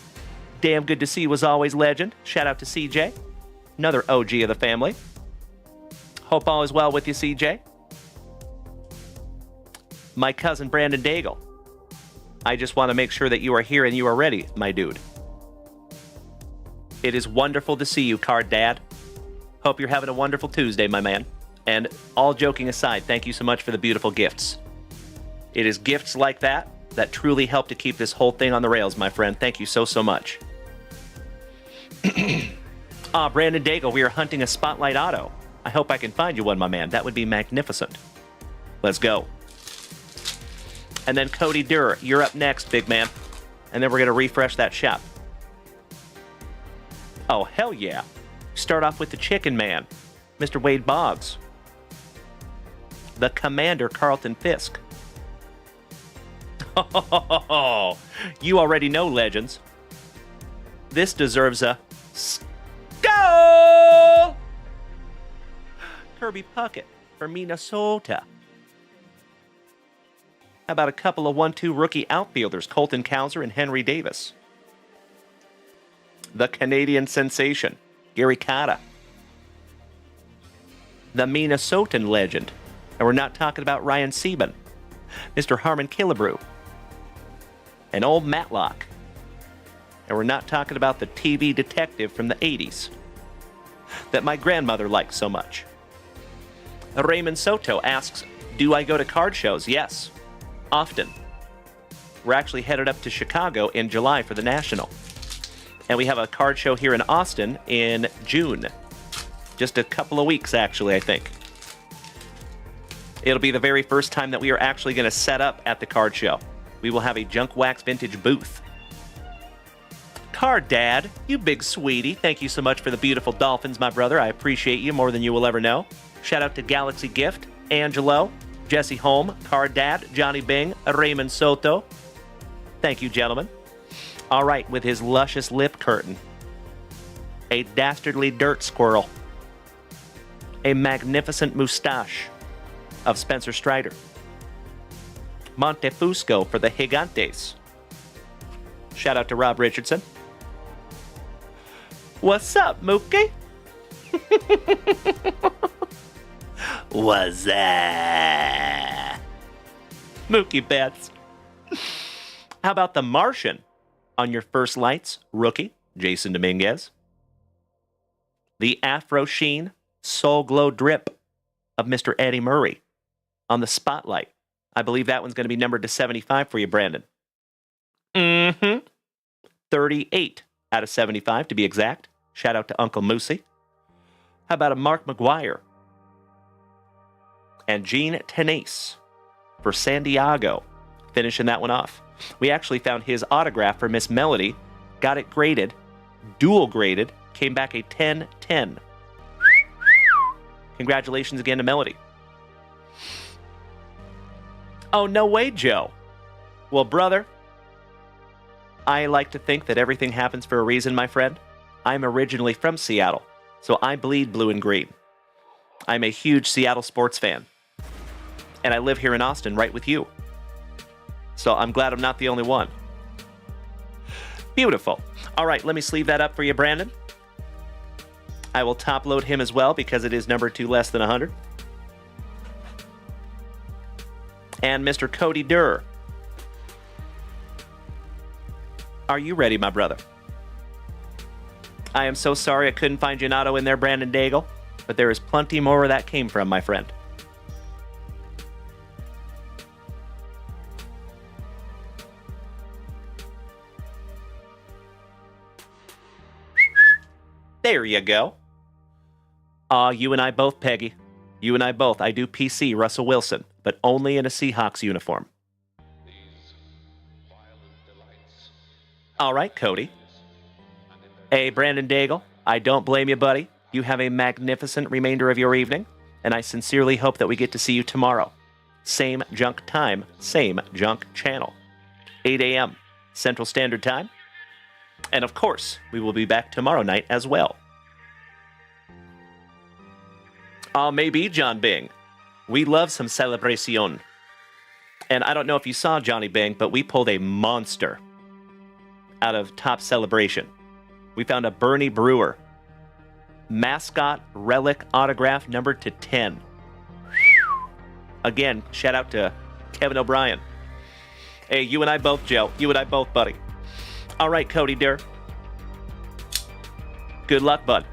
Damn good to see you as always, legend. Shout out to CJ. Another OG of the family. Hope all is well with you, CJ. My cousin Brandon Daigle. I just want to make sure that you are here and you are ready, my dude. It is wonderful to see you, Card Dad. Hope you're having a wonderful Tuesday, my man. And all joking aside, thank you so much for the beautiful gifts. It is gifts like that that truly help to keep this whole thing on the rails, my friend. Thank you so, so much. Brandon Daigle, we are hunting a Spotlight Auto. I hope I can find you one, my man. That would be magnificent. Let's go. And then Cody Durr, you're up next, big man. And then we're going to refresh that shop. Oh, hell yeah. Start off with the Chicken Man, Mr. Wade Boggs. The Commander, Carlton Fisk. Oh, you already know, legends. This deserves a skull! Kirby Puckett from Minnesota. How about a couple of 1-2 rookie outfielders, Colton Cowser and Henry Davis? The Canadian sensation, Gary Cotta. The Minnesotan legend. And we're not talking about Ryan Sieben. Mr. Harmon Killebrew. And old Matlock. And we're not talking about the TV detective from the 80s that my grandmother liked so much. Raymond Soto asks, do I go to card shows? Yes, often. We're actually headed up to Chicago in July for the National. And we have a card show here in Austin in June. Just a couple of weeks, actually, I think. It'll be the very first time that we are actually going to set up at the card show. We will have a JunkWaxVintage booth. Card Dad, you big sweetie. Thank you so much for the beautiful dolphins, my brother. I appreciate you more than you will ever know. Shout out to Galaxy Gift, Angelo, Jesse Holm, Card Dad, Johnny Bing, Raymond Soto. Thank you, gentlemen. All right, with his luscious lip curtain. A dastardly dirt squirrel. A magnificent moustache of Spencer Strider. Montefusco for the Gigantes. Shout out to Rob Richardson. What's up, Mookie? What's that? Mookie Betts. How about the Martian on your first lights, rookie, Jason Dominguez? The Afro Sheen Soul Glow Drip of Mr. Eddie Murray on the Spotlight. I believe that one's going to be numbered to 75 for you, Brandon. 38 out of 75 to be exact. Shout out to Uncle Moosey. How about a Mark McGuire? And Gene Tenace for San Diego, finishing that one off. We actually found his autograph for Miss Melody, got it graded, dual graded, came back a 10-10. Congratulations again to Melody. Oh, no way, Joe. Well, brother, I like to think that everything happens for a reason, my friend. I'm originally from Seattle, so I bleed blue and green. I'm a huge Seattle sports fan. And I live here in Austin right with you. So I'm glad I'm not the only one. Beautiful. All right, let me sleeve that up for you, Brandon. I will top load him as well because it is number 2 less than 100. And Mr. Cody Durr. Are you ready, my brother? I am so sorry I couldn't find you an auto in there, Brandon Daigle, but there is plenty more where that came from, my friend. There you go. You and I both, Peggy. You and I both. I do PC Russell Wilson, but only in a Seahawks uniform. All right, Cody. Hey, Brandon Daigle, I don't blame you, buddy. You have a magnificent remainder of your evening, and I sincerely hope that we get to see you tomorrow. Same junk time, same junk channel. 8 a.m. Central Standard Time. And of course, we will be back tomorrow night as well. Maybe, John Bing. We love some celebration. And I don't know if you saw Johnny Bing, but we pulled a monster out of Top Celebration. We found a Bernie Brewer mascot relic autograph numbered to 10. Again, shout out to Kevin O'Brien. Hey, you and I both, Joe. You and I both, buddy. All right, Cody Durr. Good luck, bud.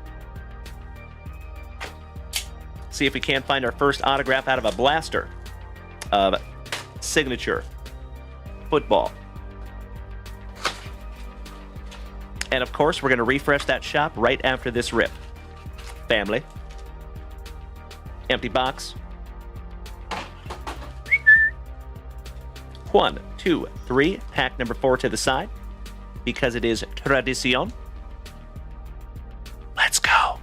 See if we can't find our first autograph out of a blaster of signature football. And of course, we're going to refresh that shop right after this rip. Family. Empty box. 1, 2, 3. Pack number 4 to the side. Because it is tradición. Let's go.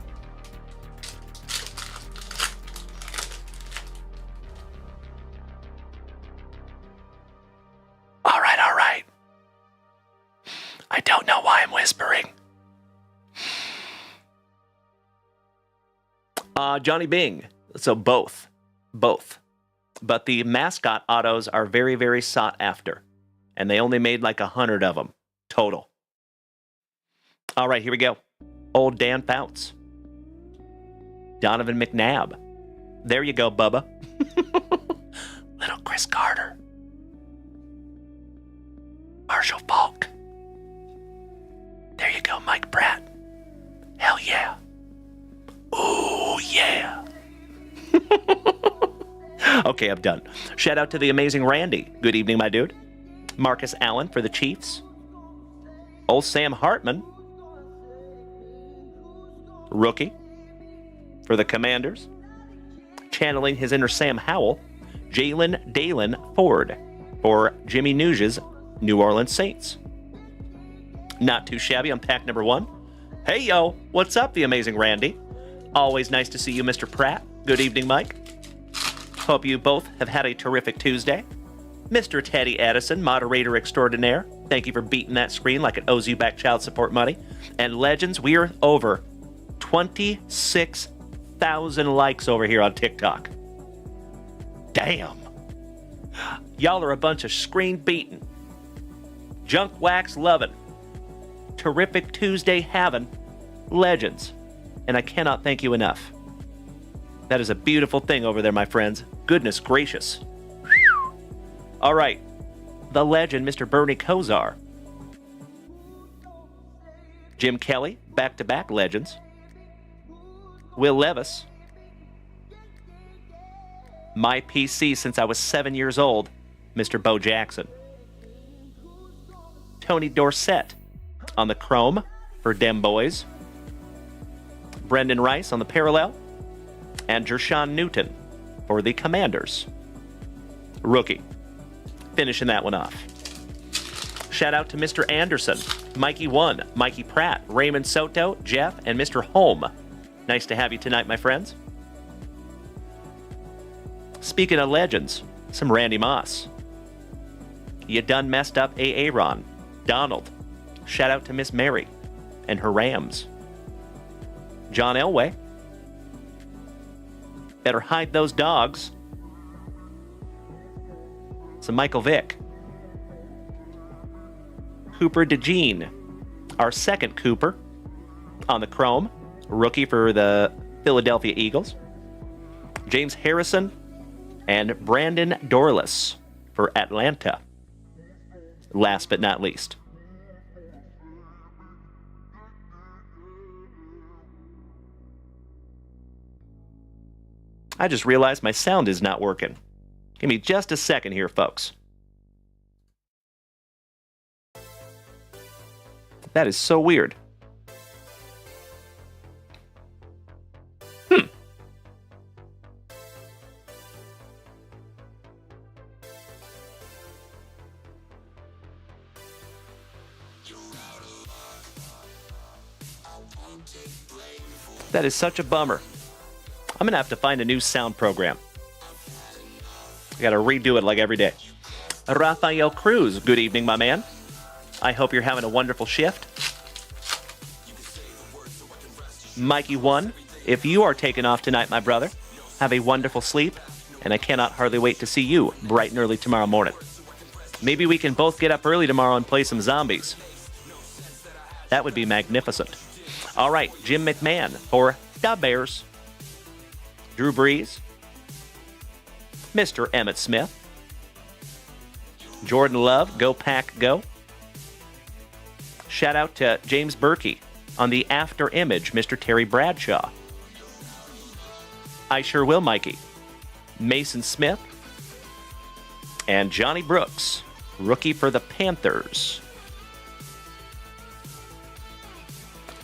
All right. I don't know why I'm whispering. Johnny Bing. So both. But the mascot autos are very, very sought after. And they only made like 100 of them total. All right, here we go. Old Dan Fouts. Donovan McNabb. There you go, Bubba. Little Chris Carter. Marshall Falk. There you go, Mike Pratt. Hell yeah. Ooh, yeah. Okay, I'm done. Shout out to the amazing Randy. Good evening, my dude. Marcus Allen for the Chiefs. Old Sam Hartman. Rookie for the Commanders. Channeling his inner Sam Howell. Dalen Ford for Jimmy Nugent's New Orleans Saints. Not too shabby on pack number 1. Hey, yo. What's up, the amazing Randy? Always nice to see you, Mr. Pratt. Good evening, Mike. Hope you both have had a terrific Tuesday. Mr. Teddy Edison, moderator extraordinaire. Thank you for beating that screen like it owes you back child support money. And legends, we are over 26,000 likes over here on TikTok. Damn. Y'all are a bunch of screen beating, junk wax loving, terrific Tuesday having legends. And I cannot thank you enough. That is a beautiful thing over there, my friends. Goodness gracious. All right. The legend, Mr. Bernie Kosar. Jim Kelly, back-to-back legends. Will Levis. My PC since I was 7 years old, Mr. Bo Jackson. Tony Dorsett on the Chrome for Dem Boys. Brendan Rice on the Parallel. And Jershawn Newton for the Commanders. Rookie. Finishing that one off. Shout out to Mr. Anderson, Mikey 1, Mikey Pratt, Raymond Soto, Jeff, and Mr. Holm. Nice to have you tonight, my friends. Speaking of legends, some Randy Moss. You done messed up Aaron. Donald. Shout out to Miss Mary and her Rams. John Elway. Better hide those dogs. Some Michael Vick. Cooper DeJean, our second Cooper on the Chrome, rookie for the Philadelphia Eagles. James Harrison and Brandon Dorless for Atlanta. Last but not least. I just realized my sound is not working. Give me just a second here, folks. That is so weird. That is such a bummer. I'm going to have to find a new sound program. I got to redo it like every day. Rafael Cruz, good evening, my man. I hope you're having a wonderful shift. Mikey 1, if you are taking off tonight, my brother, have a wonderful sleep, and I cannot hardly wait to see you bright and early tomorrow morning. Maybe we can both get up early tomorrow and play some zombies. That would be magnificent. All right, Jim McMahon for the Bears. Drew Brees. Mr. Emmett Smith. Jordan Love, go Pack, go. Shout out to James Berkey on the after image, Mr. Terry Bradshaw. I sure will, Mikey. Mason Smith. And Johnny Brooks, rookie for the Panthers.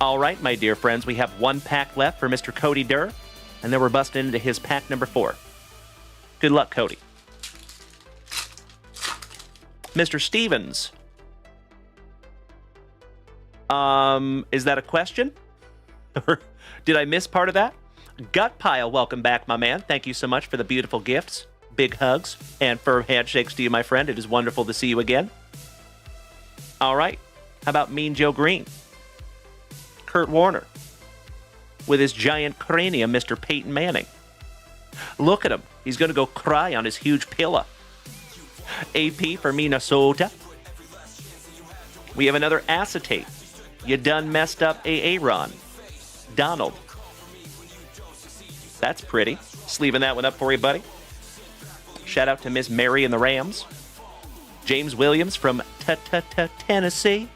All right, my dear friends, we have one pack left for Mr. Cody Durr, and then we're busting into his pack number 4. Good luck, Cody. Mr. Stevens. Is that a question? Or did I miss part of that? Gut Pile, welcome back, my man. Thank you so much for the beautiful gifts, big hugs, and firm handshakes to you, my friend. It is wonderful to see you again. All right. How about Mean Joe Green? Kurt Warner. With his giant cranium, Mr. Peyton Manning. Look at him. He's going to go cry on his huge pillow. AP for Minnesota. We have another acetate. You done messed up Aaron. Donald. That's pretty. Sleeving that one up for you, buddy. Shout out to Miss Mary and the Rams. James Williams from Tennessee.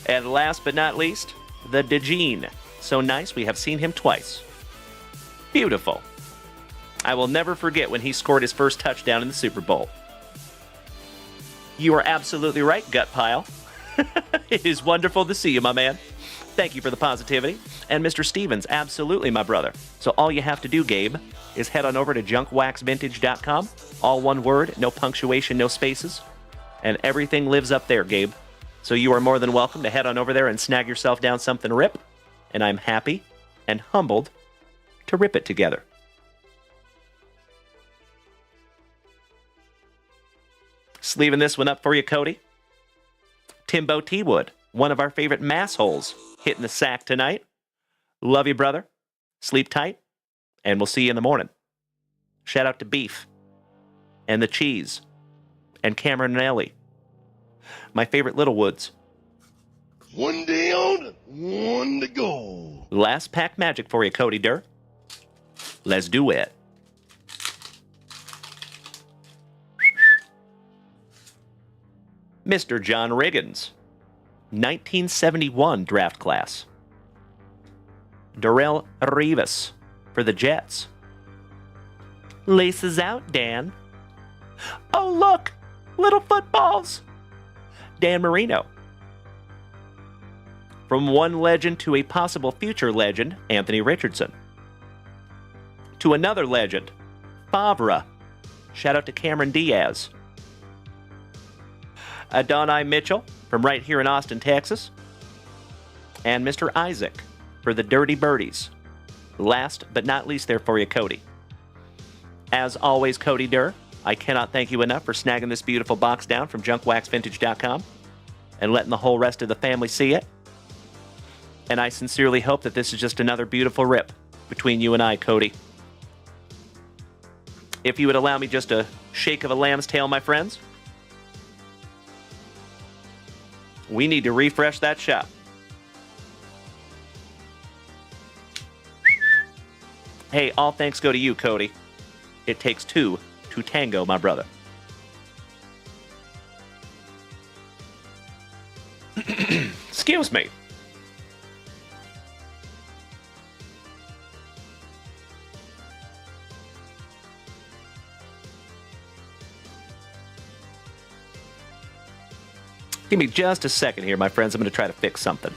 And last but not least, the DeGene. So nice, we have seen him twice. Beautiful. I will never forget when he scored his first touchdown in the Super Bowl. You are absolutely right, Gut Pile. It is wonderful to see you, my man. Thank you for the positivity. And Mr. Stevens, absolutely, my brother. So all you have to do, Gabe, is head on over to JunkWaxVintage.com. All one word, no punctuation, no spaces. And everything lives up there, Gabe. So you are more than welcome to head on over there and snag yourself down something rip. And I'm happy and humbled to rip it together. Sleeving this one up for you, Cody. Timbo T-Wood, one of our favorite massholes, hitting the sack tonight. Love you, brother. Sleep tight, and we'll see you in the morning. Shout out to Beef, and the Cheese, and Cameron and Ellie. My favorite Little Woods.
One down, one to go.
Last pack magic for you, Cody Durr. Let's do it. Mr. John Riggins, 1971 draft class. Darrell Rivas for the Jets. Laces out, Dan. Oh, look! Little footballs! Dan Marino. From one legend to a possible future legend, Anthony Richardson. To another legend, Favre. Shout out to Cameron Diaz. Adonai Mitchell from right here in Austin, Texas. And Mr. Isaac for the Dirty Birdies. Last but not least there for you, Cody. As always, Cody Durr, I cannot thank you enough for snagging this beautiful box down from JunkWaxVintage.com and letting the whole rest of the family see it. And I sincerely hope that this is just another beautiful rip between you and I, Cody. If you would allow me just a shake of a lamb's tail, my friends. We need to refresh that shop. Hey, all thanks go to you, Cody. It takes two to tango, my brother. Excuse me. Give me just a second here, my friends. I'm going to try to fix something.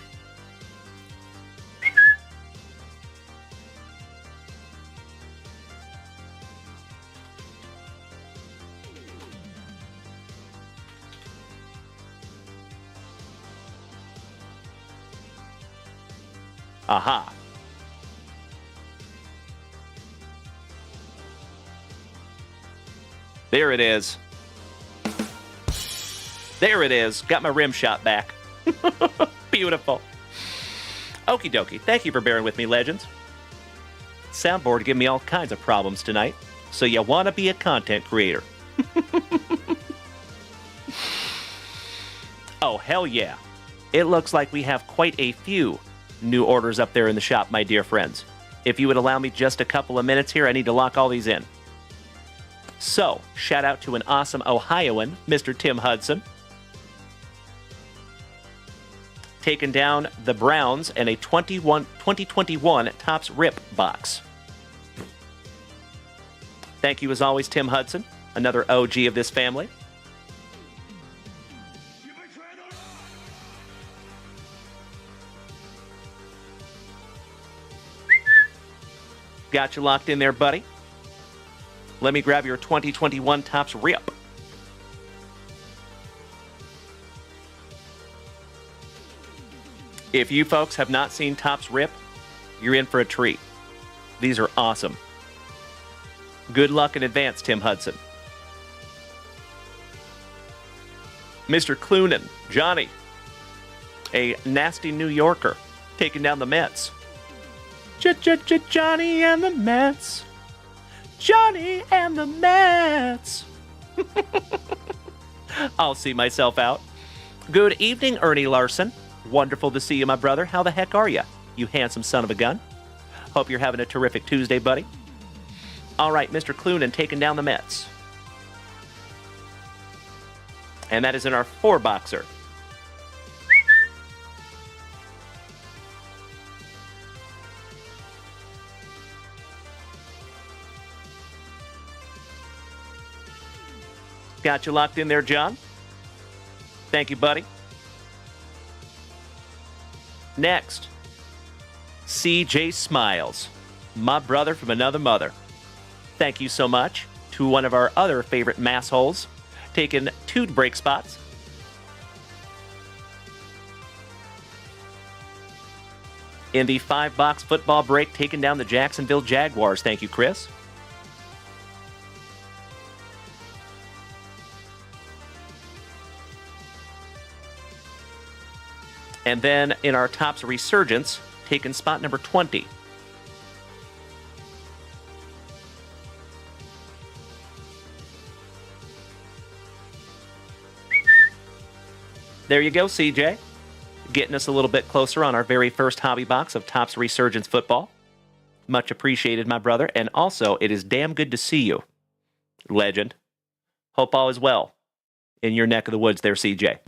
Aha. There it is. There it is. Got my rim shot back. Beautiful. Okie dokie. Thank you for bearing with me, legends. Soundboard giving me all kinds of problems tonight. So you want to be a content creator. Oh, hell yeah. It looks like we have quite a few new orders up there in the shop, my dear friends. If you would allow me just a couple of minutes here, I need to lock all these in. So, shout out to an awesome Ohioan, Mr. Tim Hudson. Taking down the Browns and a 2021 Topps Rip box. Thank you as always, Tim Hudson, another OG of this family. Got you locked in there, buddy. Let me grab your 2021 Topps Rip. If you folks have not seen Topps Rip, you're in for a treat. These are awesome. Good luck in advance, Tim Hudson. Mr. Clunan, Johnny, a nasty New Yorker, taking down the Mets. Johnny and the Mets. Johnny and the Mets. I'll see myself out. Good evening, Ernie Larson. Wonderful to see you, my brother. How the heck are you, you handsome son of a gun? Hope you're having a terrific Tuesday, buddy. All right, Mr. Clunan taking down the Mets. And that is in our 4-boxer. Got you locked in there, John. Thank you, buddy. Next, CJ Smiles, my brother from another mother. Thank you so much to one of our other favorite massholes, taking 2 break spots. In the 5-box football break, taking down the Jacksonville Jaguars. Thank you, Chris. And then in our Topps Resurgence, taking spot number 20. There you go, CJ. Getting us a little bit closer on our very first hobby box of Topps Resurgence football. Much appreciated, my brother. And also, it is damn good to see you, legend. Hope all is well in your neck of the woods there, CJ.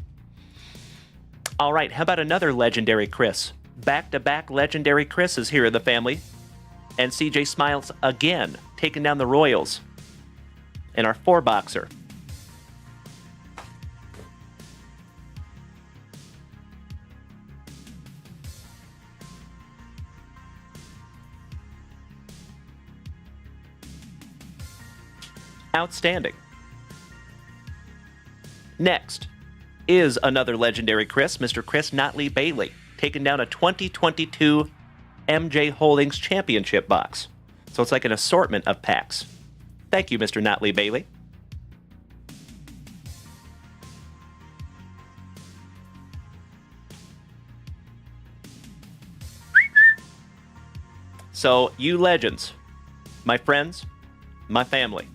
All right, how about another legendary Chris? Back-to-back legendary Chris's here in the family. And CJ Smiles again, taking down the Royals in our 4-boxer. Outstanding. Next is another legendary Chris, Mr. Chris Notley Bailey, taking down a 2022 MJ Holdings Championship box. So it's like an assortment of packs. Thank you, Mr. Notley Bailey. So, you legends, my friends, my family,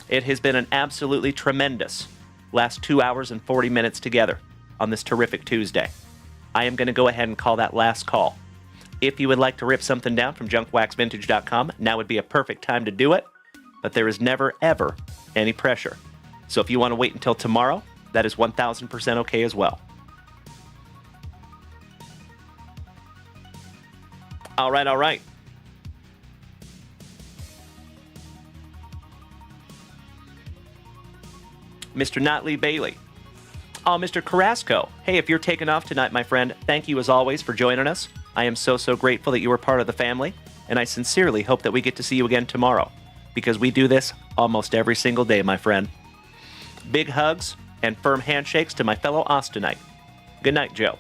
it has been an absolutely tremendous last 2 hours and 40 minutes together on this terrific Tuesday. I am going to go ahead and call that last call. If you would like to rip something down from JunkWaxVintage.com, now would be a perfect time to do it, but there is never, ever any pressure. So if you want to wait until tomorrow, that is 1,000% okay as well. All right, all right. Mr. Notley Bailey. Oh, Mr. Carrasco. Hey, if you're taking off tonight, my friend, thank you as always for joining us. I am so grateful that you were part of the family, and I sincerely hope that we get to see you again tomorrow, because we do this almost every single day, my friend. Big hugs and firm handshakes to my fellow Austinite. Good night, Joe.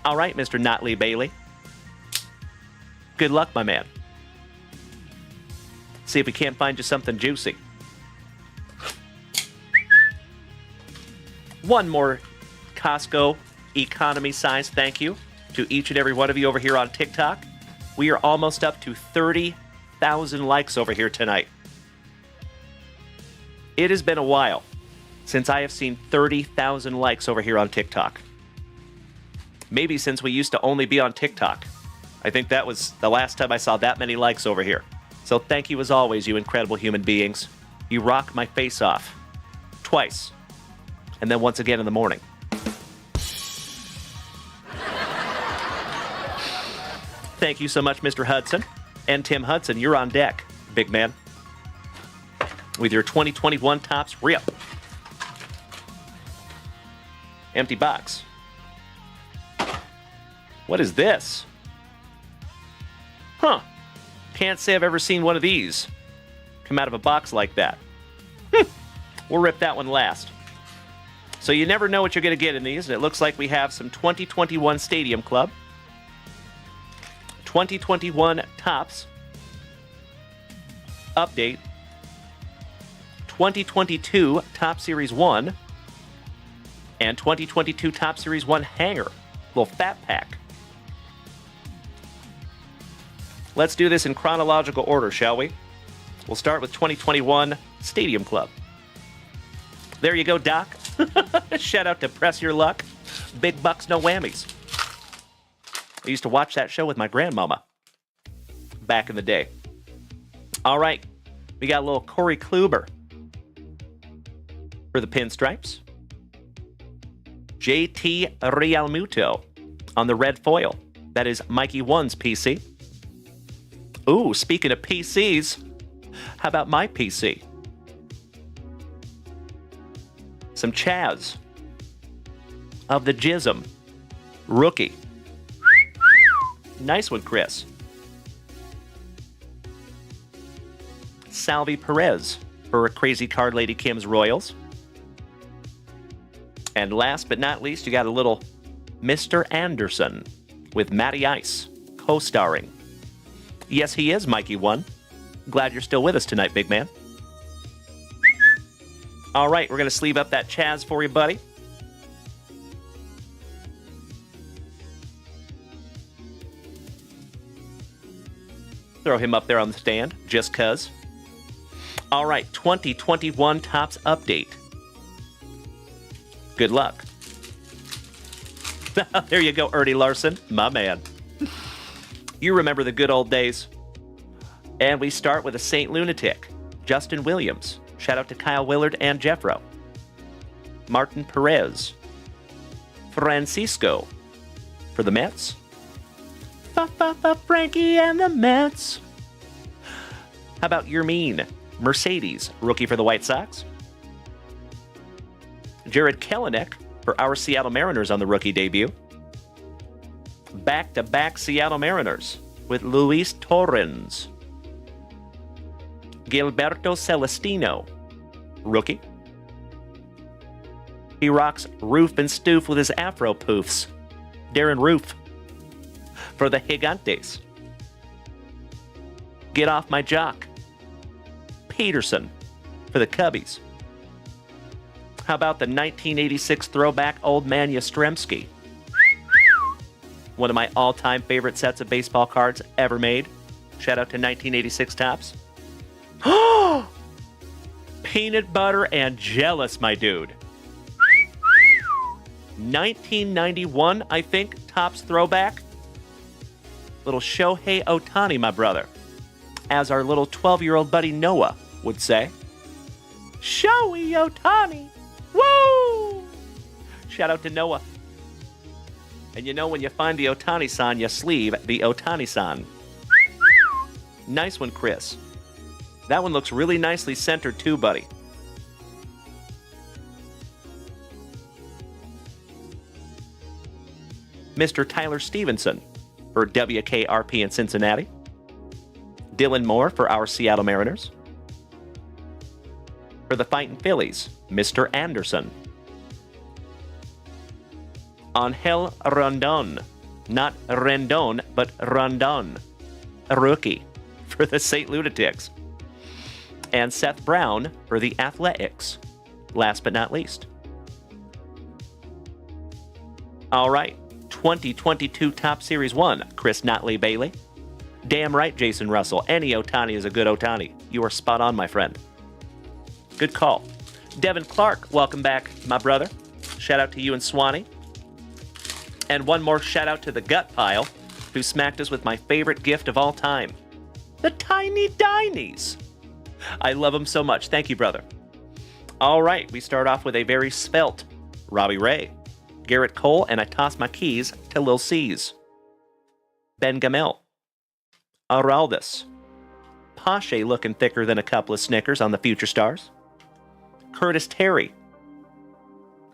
All right, Mr. Notley Bailey. Good luck, my man. See if we can't find you something juicy. One more Costco economy size thank you to each and every one of you over here on TikTok. We are almost up to 30,000 likes over here tonight. It has been a while since I have seen 30,000 likes over here on TikTok. Maybe since we used to only be on TikTok. I think that was the last time I saw that many likes over here. So thank you as always, you incredible human beings. You rock my face off. Twice. And then once again in the morning. Thank you so much, Mr. Hudson. And Tim Hudson, you're on deck, big man. With your 2021 Topps rip. Empty box. What is this? Huh. Can't say I've ever seen one of these come out of a box like that. We'll rip that one last. So you never know what you're going to get in these. And it looks like we have some 2021 Stadium Club. 2021 Topps Update. 2022 Topps Series 1. And 2022 Topps Series 1 Hanger. Little fat pack. Let's do this in chronological order, shall we? We'll start with 2021 Stadium Club. There you go, Doc. Shout out to Press Your Luck. Big bucks, no whammies. I used to watch that show with my grandmama back in the day. All right, we got a little Corey Kluber for the pinstripes. JT Realmuto on the red foil. That is Mikey One's PC. Ooh, speaking of PCs, how about my PC? Some Chaz of the Jism rookie. Nice one, Chris. Salvi Perez for Crazy Card Lady Kim's Royals. And last but not least, you got a little Mr. Anderson with Matty Ice co-starring. Yes, he is Mikey One. Glad you're still with us tonight, big man. All right, we're going to sleeve up that Chaz for you, buddy. Throw him up there on the stand, just cuz. All right, 2021 Topps Update. Good luck. There you go, Ernie Larson, my man. You remember the good old days. And we start with a St. Lunatic, Justin Williams. Shout out to Kyle Willard and Jeffro. Martin Perez. Francisco for the Mets. Frankie and the Mets. How about Yermín Mercedes, rookie for the White Sox? Jared Kelenic for our Seattle Mariners on the rookie debut. Back-to-back Seattle Mariners with Luis Torrens. Gilberto Celestino, rookie. He rocks Roof and Stoof with his Afro poofs. Darren Roof for the Gigantes. Get off my jock. Peterson for the Cubbies. How about the 1986 throwback Old Man Yastrzemski? One of my all-time favorite sets of baseball cards ever made. Shout out to 1986 Topps. Peanut butter and jealous, my dude. 1991, I think, Topps throwback. Little Shohei Ohtani, my brother. As our little 12-year-old buddy Noah would say. Shohei Ohtani. Woo! Shout out to Noah. And you know when you find the Ohtani-san, you sleeve the Ohtani-san. Nice one, Chris. That one looks really nicely centered too, buddy. Mr. Tyler Stevenson for WKRP in Cincinnati. Dylan Moore for our Seattle Mariners. For the Fightin' Phillies, Mr. Anderson. Angel Rondon. Not Rendon, but Rondon. A rookie for the St. Lunatics. And Seth Brown for the Athletics. Last but not least. All right. 2022 Top Series 1, Chris Notley Bailey. Damn right, Jason Russell. Any Otani is a good Otani. You are spot on, my friend. Good call. Devin Clark, welcome back, my brother. Shout out to you and Swanee. And one more shout out to the Gut Pile, who smacked us with my favorite gift of all time. The Tiny Dinies. I love them so much. Thank you, brother. All right, we start off with a very svelte Robbie Ray, Garrett Cole, and I toss my keys to Lil C's. Ben Gamel, Araldus, Pache looking thicker than a couple of Snickers on the Future Stars. Curtis Terry.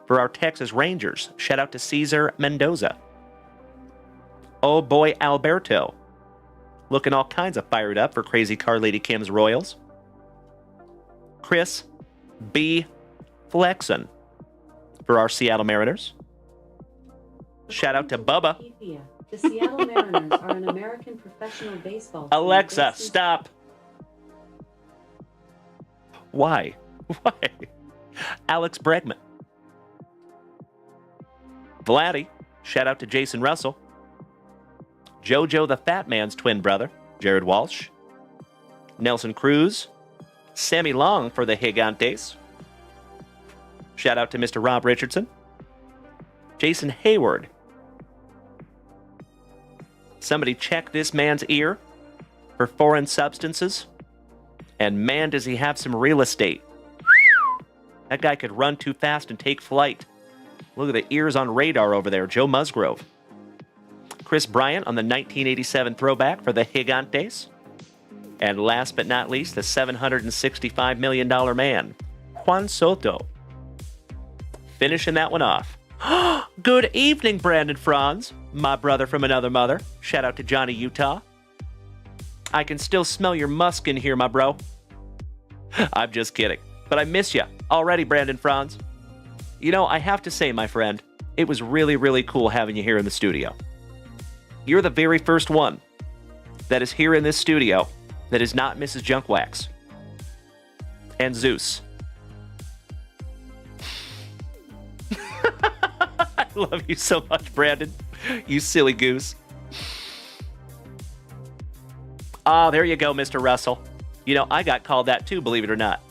For our Texas Rangers, shout out to Cesar Mendoza. Oh boy, Alberto. Looking all kinds of fired up for Crazy Car Lady Kim's Royals. Chris B. Flexen. For our Seattle Mariners. Shout out to Bubba.
The Seattle Mariners are an American professional baseball team.
Alexa, stop. Why? Why? Alex Bregman. Vladdy. Shout out to Jason Russell. JoJo the Fat Man's twin brother, Jared Walsh. Nelson Cruz. Sammy Long for the Gigantes. Shout out to Mr. Rob Richardson. Jason Hayward. Somebody check this man's ear for foreign substances. And man, does he have some real estate. That guy could run too fast and take flight. Look at the ears on radar over there, Joe Musgrove. Chris Bryant on the 1987 throwback for the Gigantes. And last but not least, the $765 million man, Juan Soto. Finishing that one off. Good evening, Brandon Franz, my brother from another mother. Shout out to Johnny Utah. I can still smell your musk in here, my bro. I'm just kidding, but I miss you already, Brandon Franz. You know, I have to say, my friend, it was really, really cool having you here in the studio. You're the very first one that is here in this studio that is not Mrs. Junkwax. And Zeus. I love you so much, Brandon. You silly goose. Oh, there you go, Mr. Russell. You know, I got called that too, believe it or not.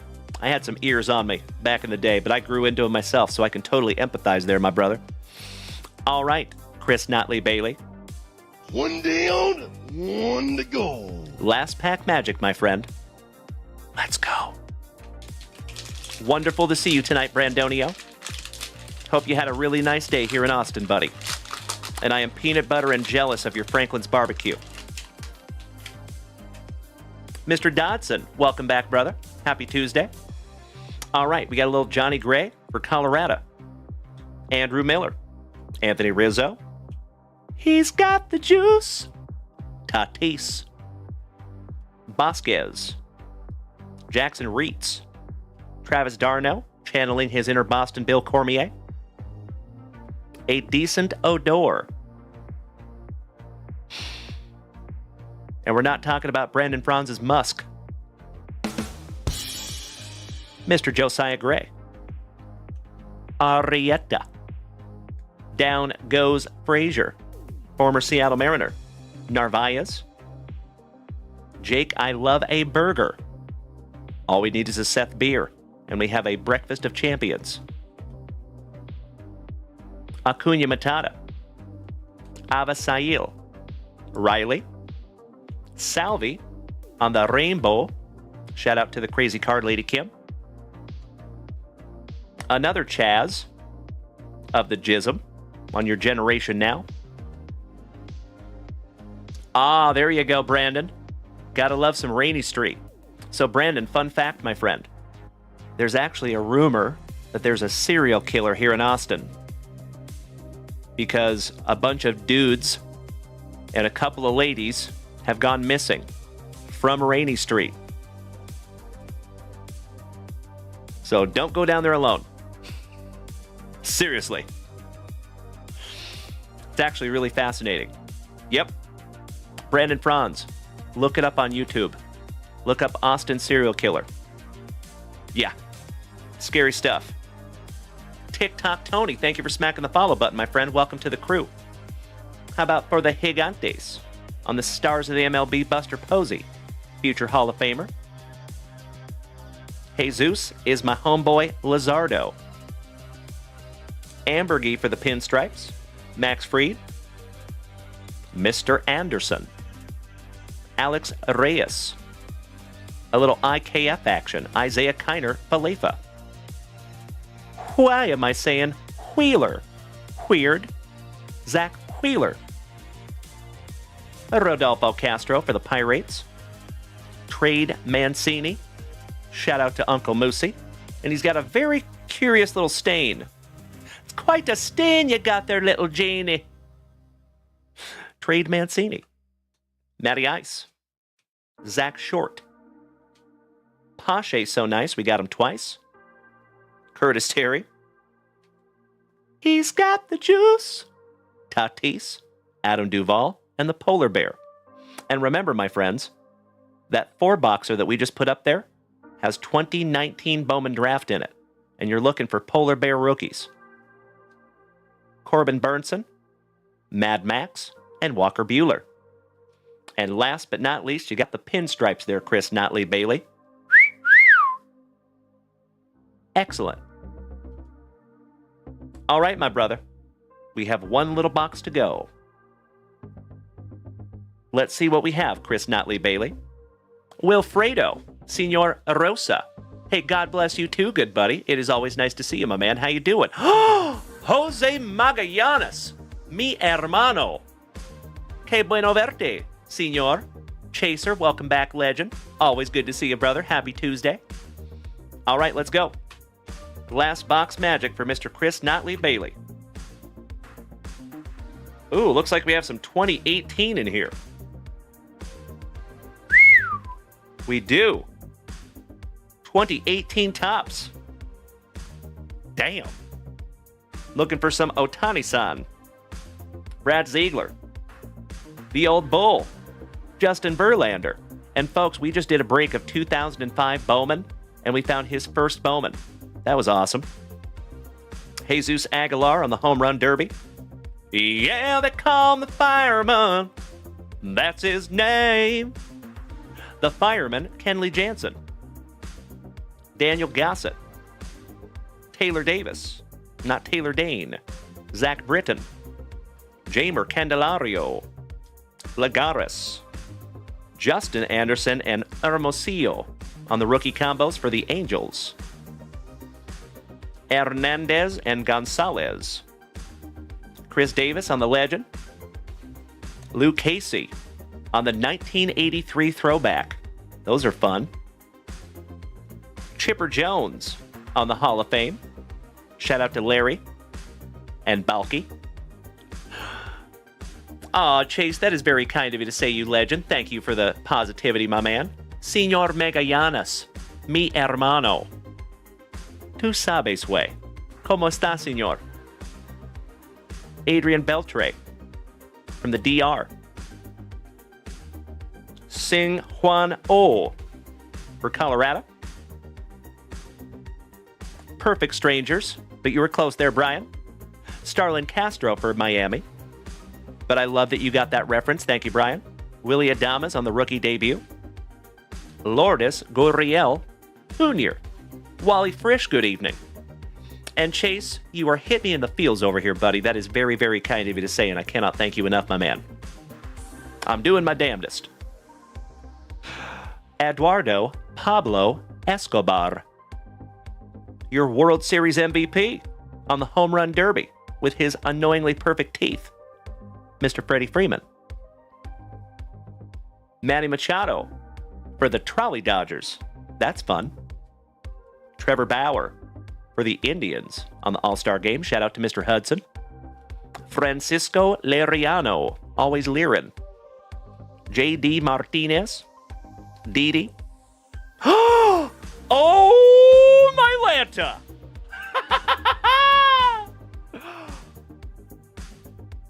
I had some ears on me back in the day, but I grew into them myself, so I can totally empathize there, my brother. All right, Chris Notley Bailey.
One down, one to go.
Last pack magic, my friend. Let's go. Wonderful to see you tonight, Brandonio. Hope you had a really nice day here in Austin, buddy. And I am peanut butter and jealous of your Franklin's barbecue. Mr. Dodson, welcome back, brother. Happy Tuesday. All right, we got a little Johnny Gray for Colorado. Andrew Miller. Anthony Rizzo. He's got the juice. Tatis. Vasquez. Jackson Reitz. Travis Darno, channeling his inner Boston Bill Cormier. A decent Odor. And we're not talking about Brandon Franz's musk. Mr. Josiah Gray. Arrieta. Down goes Frazier. Former Seattle Mariner. Narvaez. Jake, I love a burger. All we need is a Seth beer, and we have a breakfast of champions. Acuna Matata. Avasail. Riley. Salvi on the rainbow. Shout out to the crazy card lady Kim. Another Chaz of the Jism on your generation now. Ah, there you go, Brandon. Gotta love some Rainy Street. So, Brandon, fun fact, my friend. There's actually a rumor that there's a serial killer here in Austin. Because a bunch of dudes and a couple of ladies have gone missing from Rainy Street. So don't go down there alone. Seriously. It's actually really fascinating. Yep. Brandon Franz. Look it up on YouTube. Look up Austin serial killer. Yeah. Scary stuff. TikTok Tony, thank you for smacking the follow button, my friend. Welcome to the crew. How about for the Gigantes? On the Stars of the MLB, Buster Posey, future Hall of Famer. Jesus is my homeboy Lizardo. Ambergy for the Pinstripes. Max Fried. Mr. Anderson. Alex Reyes. A little IKF action. Isaiah Kiner Falefa. Why am I saying Wheeler? Weird. Zach Wheeler. Rodolfo Castro for the Pirates. Trade Mancini. Shout out to Uncle Moosey. And he's got a very curious little stain. It's quite a stain you got there, little Janie. Trade Mancini. Matty Ice. Zach Short. Pache so nice, we got him twice. Curtis Terry. He's got the juice. Tatis. Adam Duvall. And the Polar Bear. And remember, my friends, that 4-boxer that we just put up there has 2019 Bowman Draft in it. And you're looking for Polar Bear rookies. Corbin Burnson, Mad Max, and Walker Buehler. And last but not least, you got the pinstripes there, Chris Notley Bailey. Excellent. All right, my brother. We have one little box to go. Let's see what we have, Chris Notley Bailey. Wilfredo, Senor Rosa. Hey, God bless you too, good buddy. It is always nice to see you, my man. How you doing? Jose Magallanes, mi hermano. Que bueno verte, senor. Chaser, welcome back, legend. Always good to see you, brother. Happy Tuesday. All right, let's go. Last box magic for Mr. Chris Notley Bailey. Ooh, looks like we have some 2018 in here. We do. 2018 tops. Damn. Looking for some Otani-san. Brad Ziegler. The Old Bull. Justin Verlander. And folks, we just did a break of 2005 Bowman, and we found his first Bowman. That was awesome. Jesus Aguilar on the Home Run Derby. Yeah, they call him the Fireman. That's his name. The Fireman, Kenley Jansen. Daniel Gossett. Taylor Davis. Not Taylor Dane. Zach Britton. Jamer Candelario. Lagares. Justin Anderson and Hermosillo on the rookie combos for the Angels. Hernandez and Gonzalez. Chris Davis on the Legend. Lou Casey on the 1983 throwback. Those are fun. Chipper Jones on the Hall of Fame. Shout out to Larry and Balky. Aw, Chase, that is very kind of you to say, you legend. Thank you for the positivity, my man. Senor Magallanes, mi hermano. Tu sabes, way. ¿Cómo está, señor? Adrian Beltre from the DR. Sing Juan O for Colorado. Perfect Strangers, but you were close there, Brian. Starlin Castro for Miami. But I love that you got that reference. Thank you, Brian. Willie Adames on the rookie debut. Lourdes Gurriel Jr. Wally Frisch, good evening. And Chase, you are hit me in the feels over here, buddy. That is very, very kind of you to say, and I cannot thank you enough, my man. I'm doing my damnedest. Eduardo Pablo Escobar. Your World Series MVP on the Home Run Derby with his unknowingly perfect teeth. Mr. Freddie Freeman. Manny Machado for the Trolley Dodgers. That's fun. Trevor Bauer for the Indians on the All-Star Game. Shout out to Mr. Hudson. Francisco Liriano, always Lirin. J.D. Martinez. Didi. Oh, my Lanta!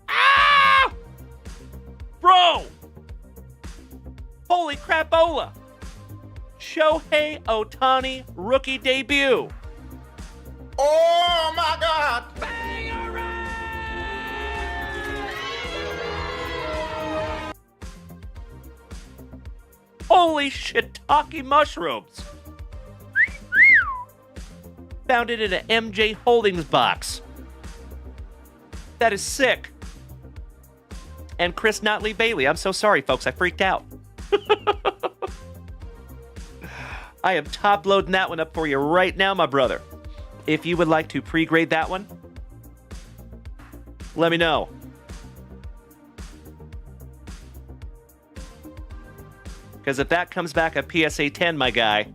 Ah! Bro! Holy crapola! Shohei Ohtani rookie debut.
Oh my God!
Holy shiitake mushrooms! Found it in an MJ Holdings box. That is sick. And Chris Notley Bailey. I'm so sorry, folks. I freaked out. I am top-loading that one up for you right now, my brother. If you would like to pre-grade that one, let me know. Because if that comes back a PSA 10, my guy,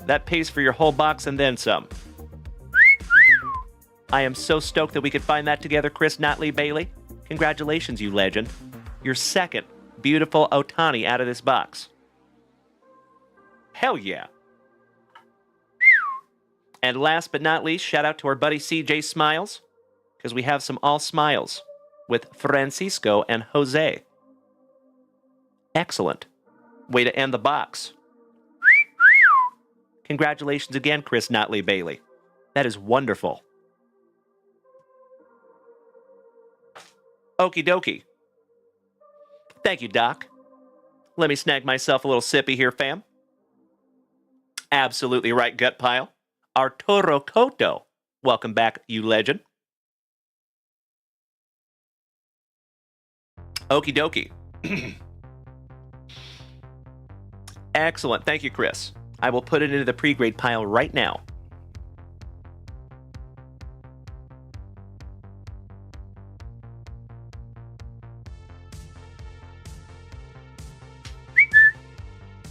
that pays for your whole box and then some. I am so stoked that we could find that together, Chris Notley Bailey. Congratulations, you legend. Your second beautiful Otani out of this box. Hell yeah. And last but not least, shout out to our buddy CJ Smiles, because we have some all smiles with Francisco and Jose. Excellent. Way to end the box. Congratulations again, Chris Notley Bailey. That is wonderful. Okie dokie. Thank you, Doc. Let me snag myself a little sippy here, fam. Absolutely right, gut pile. Arturo Cotto. Welcome back, you legend. Okie dokie. Excellent. Thank you, Chris. I will put it into the pre-grade pile right now.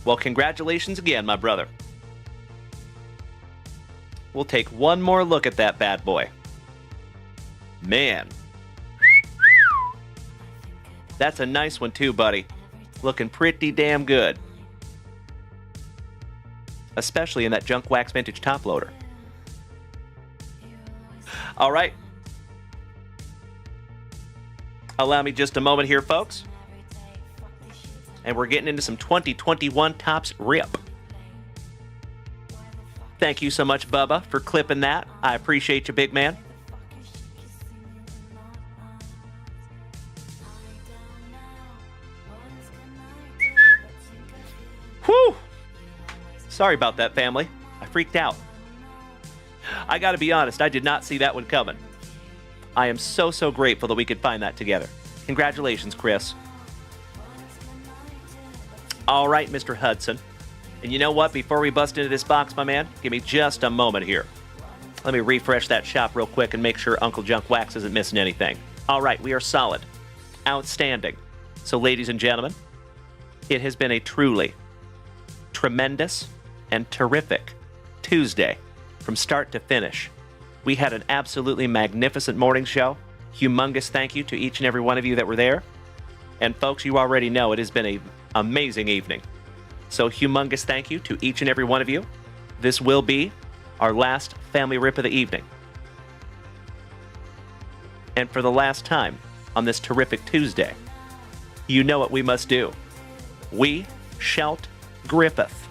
Well, congratulations again, my brother. We'll take one more look at that bad boy. Man. That's a nice one too, buddy. Looking pretty damn good. Especially in that JunkWaxVintage top loader. All right. Allow me just a moment here, folks. And we're getting into some 2021 Topps Rip. Thank you so much, Bubba, for clipping that. I appreciate you, big man. Whew! Sorry about that, family. I freaked out. I gotta be honest, I did not see that one coming. I am so grateful that we could find that together. Congratulations, Chris. All right, Mr. Hudson. And you know what? Before we bust into this box, my man, give me just a moment here. Let me refresh that shop real quick and make sure Uncle Junk Wax isn't missing anything. All right, we are solid. Outstanding. So, ladies and gentlemen, it has been a truly tremendous and terrific Tuesday from start to finish. We had an absolutely magnificent morning show. Humongous thank you to each and every one of you that were there. And folks, you already know it has been an amazing evening. So humongous thank you to each and every one of you. This will be our last family rip of the evening. And for the last time on this terrific Tuesday, you know what we must do. We shout Griffith.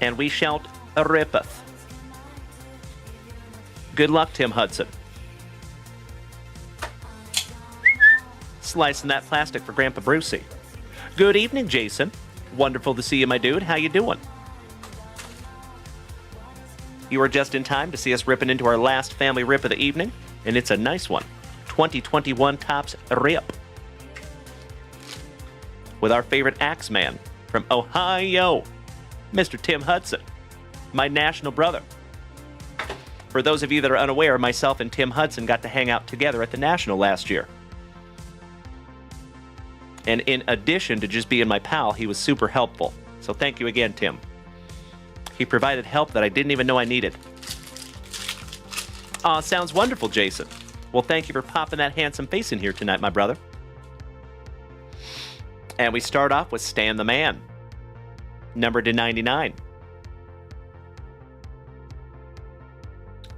And we shout Rippeth. Good luck, Tim Hudson. Slicing that plastic for Grandpa Brucey. Good evening, Jason. Wonderful to see you, my dude. How you doing? You are just in time to see us ripping into our last family rip of the evening, and it's a nice one. 2021 Topps Rip. With our favorite Axeman from Ohio, Mr. Tim Hudson, my national brother. For those of you that are unaware, myself and Tim Hudson got to hang out together at the National last year. And in addition to just being my pal, he was super helpful. So thank you again, Tim. He provided help that I didn't even know I needed. Aw, sounds wonderful, Jason. Well, thank you for popping that handsome face in here tonight, my brother. And we start off with Stan the Man, numbered to 99.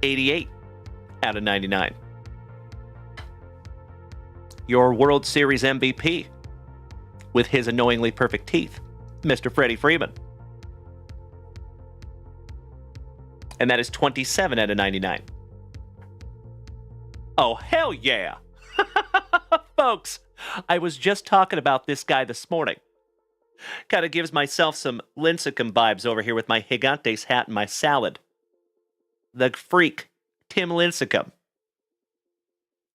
88 out of 99. Your World Series MVP, with his annoyingly perfect teeth, Mr. Freddie Freeman. And that is 27 out of 99. Oh, hell yeah! Folks, I was just talking about this guy this morning. Kind of gives myself some Lincecum vibes over here with my Gigantes hat and my salad. The freak, Tim Lincecum.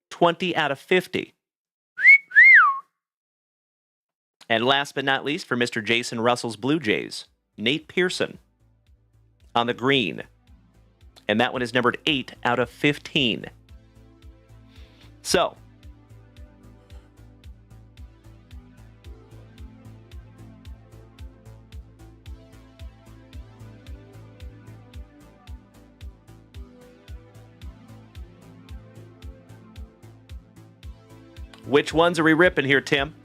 20 out of 50. And last but not least, for Mr. Jason Russell's Blue Jays, Nate Pearson on the green. And that one is numbered 8 out of 15. So, which ones are we ripping here, Tim?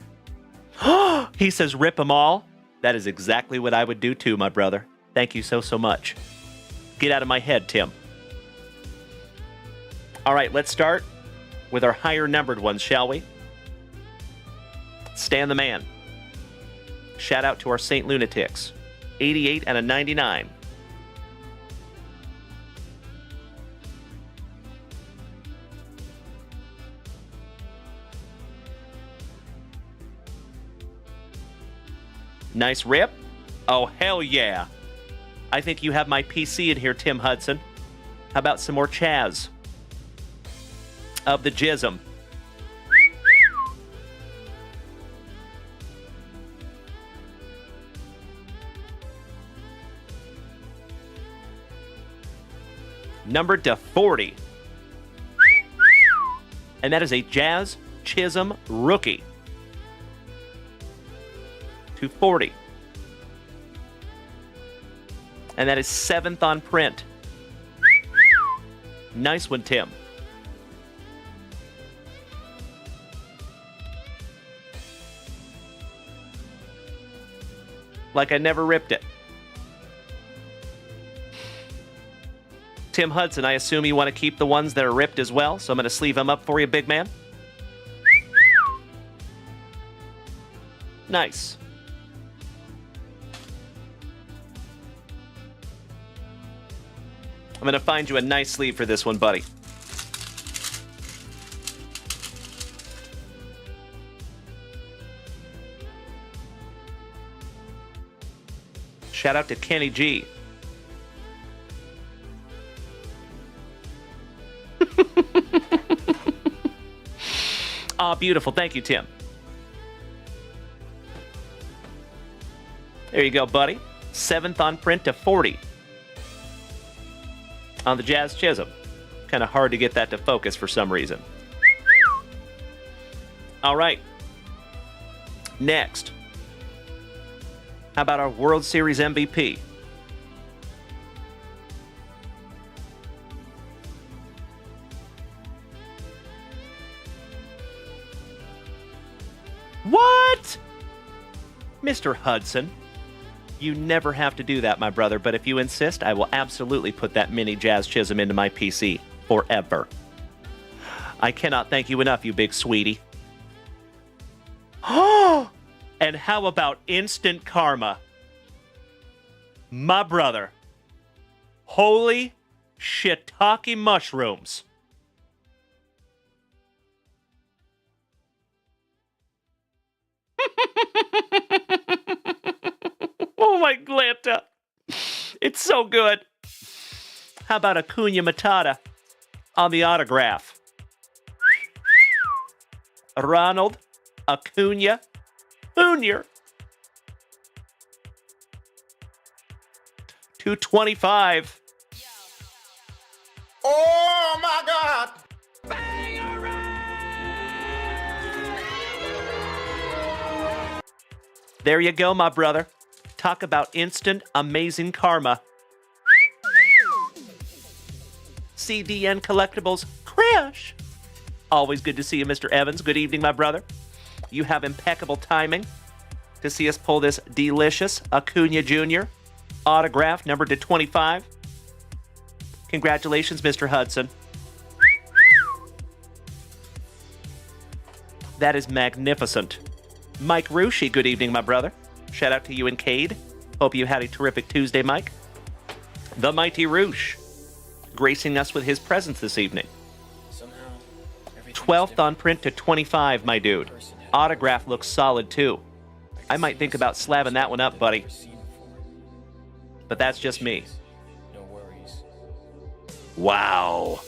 He says rip them all. That is exactly what I would do too, my brother. Thank you so much. Get out of my head, Tim. All right, let's start with our higher numbered ones, shall we? Stan the Man. Shout out to our St. Lunatics. 88 out of 99. Nice rip. Oh, hell yeah. I think you have my PC in here, Tim Hudson. How about some more Chaz? Of the Jism. Numbered to 40. And that is a Jazz Chisholm rookie. To 40. And that is 7th on print. Nice one, Tim. Like I never ripped it. Tim Hudson, I assume you want to keep the ones that are ripped as well, so I'm going to sleeve them up for you, big man. Nice. I'm going to find you a nice sleeve for this one, buddy. Shout out to Kenny G. Ah, beautiful. Thank you, Tim. There you go, buddy. 7th on print to 40. On the Jazz Chisholm. Kind of hard to get that to focus for some reason. All right. Next. How about our World Series MVP? What? Mr. Hudson. You never have to do that, my brother, but if you insist, I will absolutely put that mini Jazz Chisholm into my PC forever. I cannot thank you enough, you big sweetie. Oh! And how about instant karma? My brother. Holy shiitake mushrooms. Oh my Glanta. It's so good. How about Acuna Matata on the autograph? Ronald Acuna Jr. 225.
Oh my God!
There you go, my brother. Talk about instant, amazing karma. CDN Collectibles Crash. Always good to see you, Mr. Evans. Good evening, my brother. You have impeccable timing to see us pull this delicious Acuna Jr. autograph, numbered to 25. Congratulations, Mr. Hudson. That is magnificent. Mike Rushi, good evening, my brother. Shout out to you and Cade. Hope you had a terrific Tuesday, Mike. The Mighty Roosh, gracing us with his presence this evening. 12th on print to 25, my dude. Autograph looks solid, too. I might think about slabbing that one up, buddy. But that's just me.
No worries.
Wow.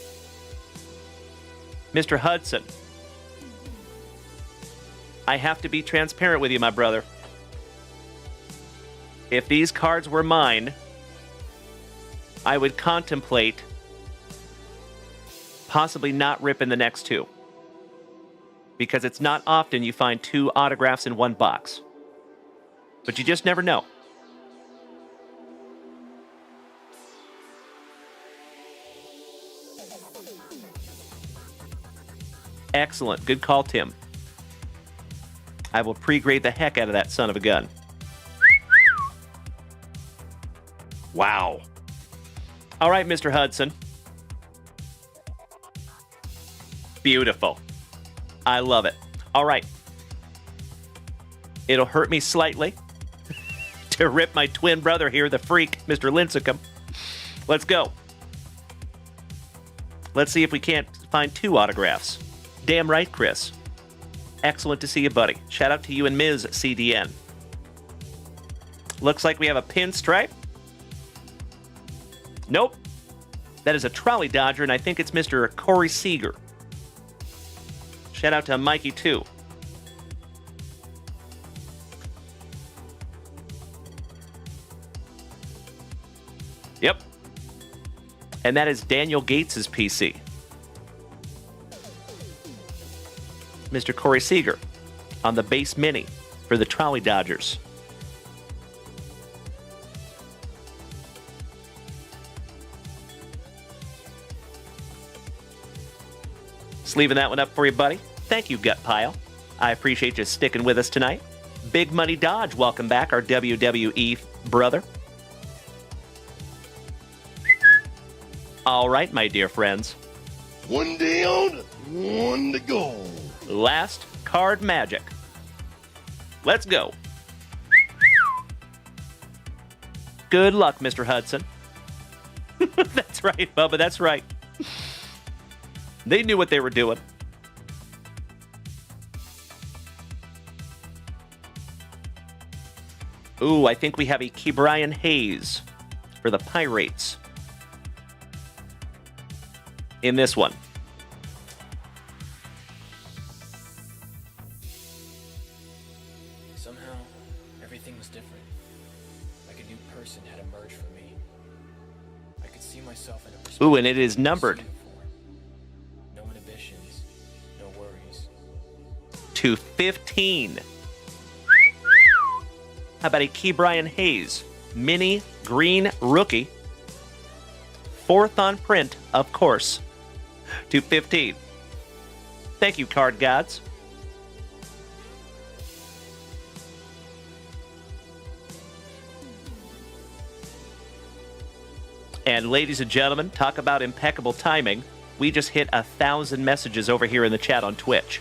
Mr. Hudson. I have to be transparent with you, my brother. If these cards were mine, I would contemplate possibly not ripping the next two. Because it's not often you find 2 autographs in one box. But you just never know. Excellent. Good call, Tim. I will pre-grade the heck out of that son of a gun. Wow. All right, Mr. Hudson. Beautiful. I love it. All right. It'll hurt me slightly to rip my twin brother here, the freak, Mr. Lincecum. Let's go. Let's see if we can't find 2 autographs. Damn right, Chris. Excellent to see you, buddy. Shout out to you and Ms. CDN. Looks like we have a pinstripe. Nope. That is a trolley dodger, and I think it's Mr. Corey Seager. Shout out to Mikey, too. Yep. And that is Daniel Gates' PC. Mr. Corey Seager on the base mini for the Trolley Dodgers. Sleeving that one up for you, buddy. Thank you, Gut Pile. I appreciate you sticking with us tonight. Big Money Dodge, welcome back, our WWE brother. All right, my dear friends.
One down, one to go.
Last card magic. Let's go. Good luck, Mr. Hudson. That's right, Bubba, that's right. They knew what they were doing. Ooh, I think we have a Ke'Bryan Hayes for the Pirates in this one.
Somehow, everything was different. Like a new person had emerged from me. I could see myself in a perspective.
Ooh, and it is numbered.
No inhibitions, no worries.
To 15. How about a Ke'Bryan Hayes mini green rookie? 4th on print, of course. To 15. Thank you, card gods. And ladies and gentlemen, talk about impeccable timing. We just hit 1,000 messages over here in the chat on Twitch.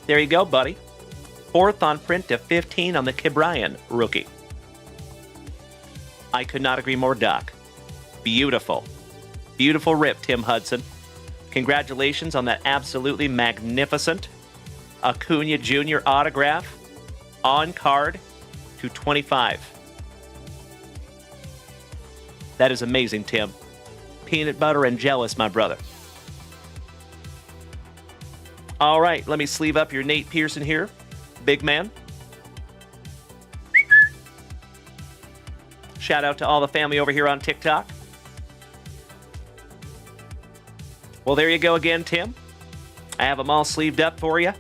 There you go, buddy. 4th on print to 15 on the Ke'Bryan rookie. I could not agree more, Doc. Beautiful. Beautiful rip, Tim Hudson. Congratulations on that absolutely magnificent Acuna Jr. autograph on card to 25. That is amazing, Tim. Peanut butter and jealous, my brother. All right, let me sleeve up your Nate Pearson here, big man. Shout out to all the family over here on TikTok. Well, there you go again, Tim. I have them all sleeved up for you.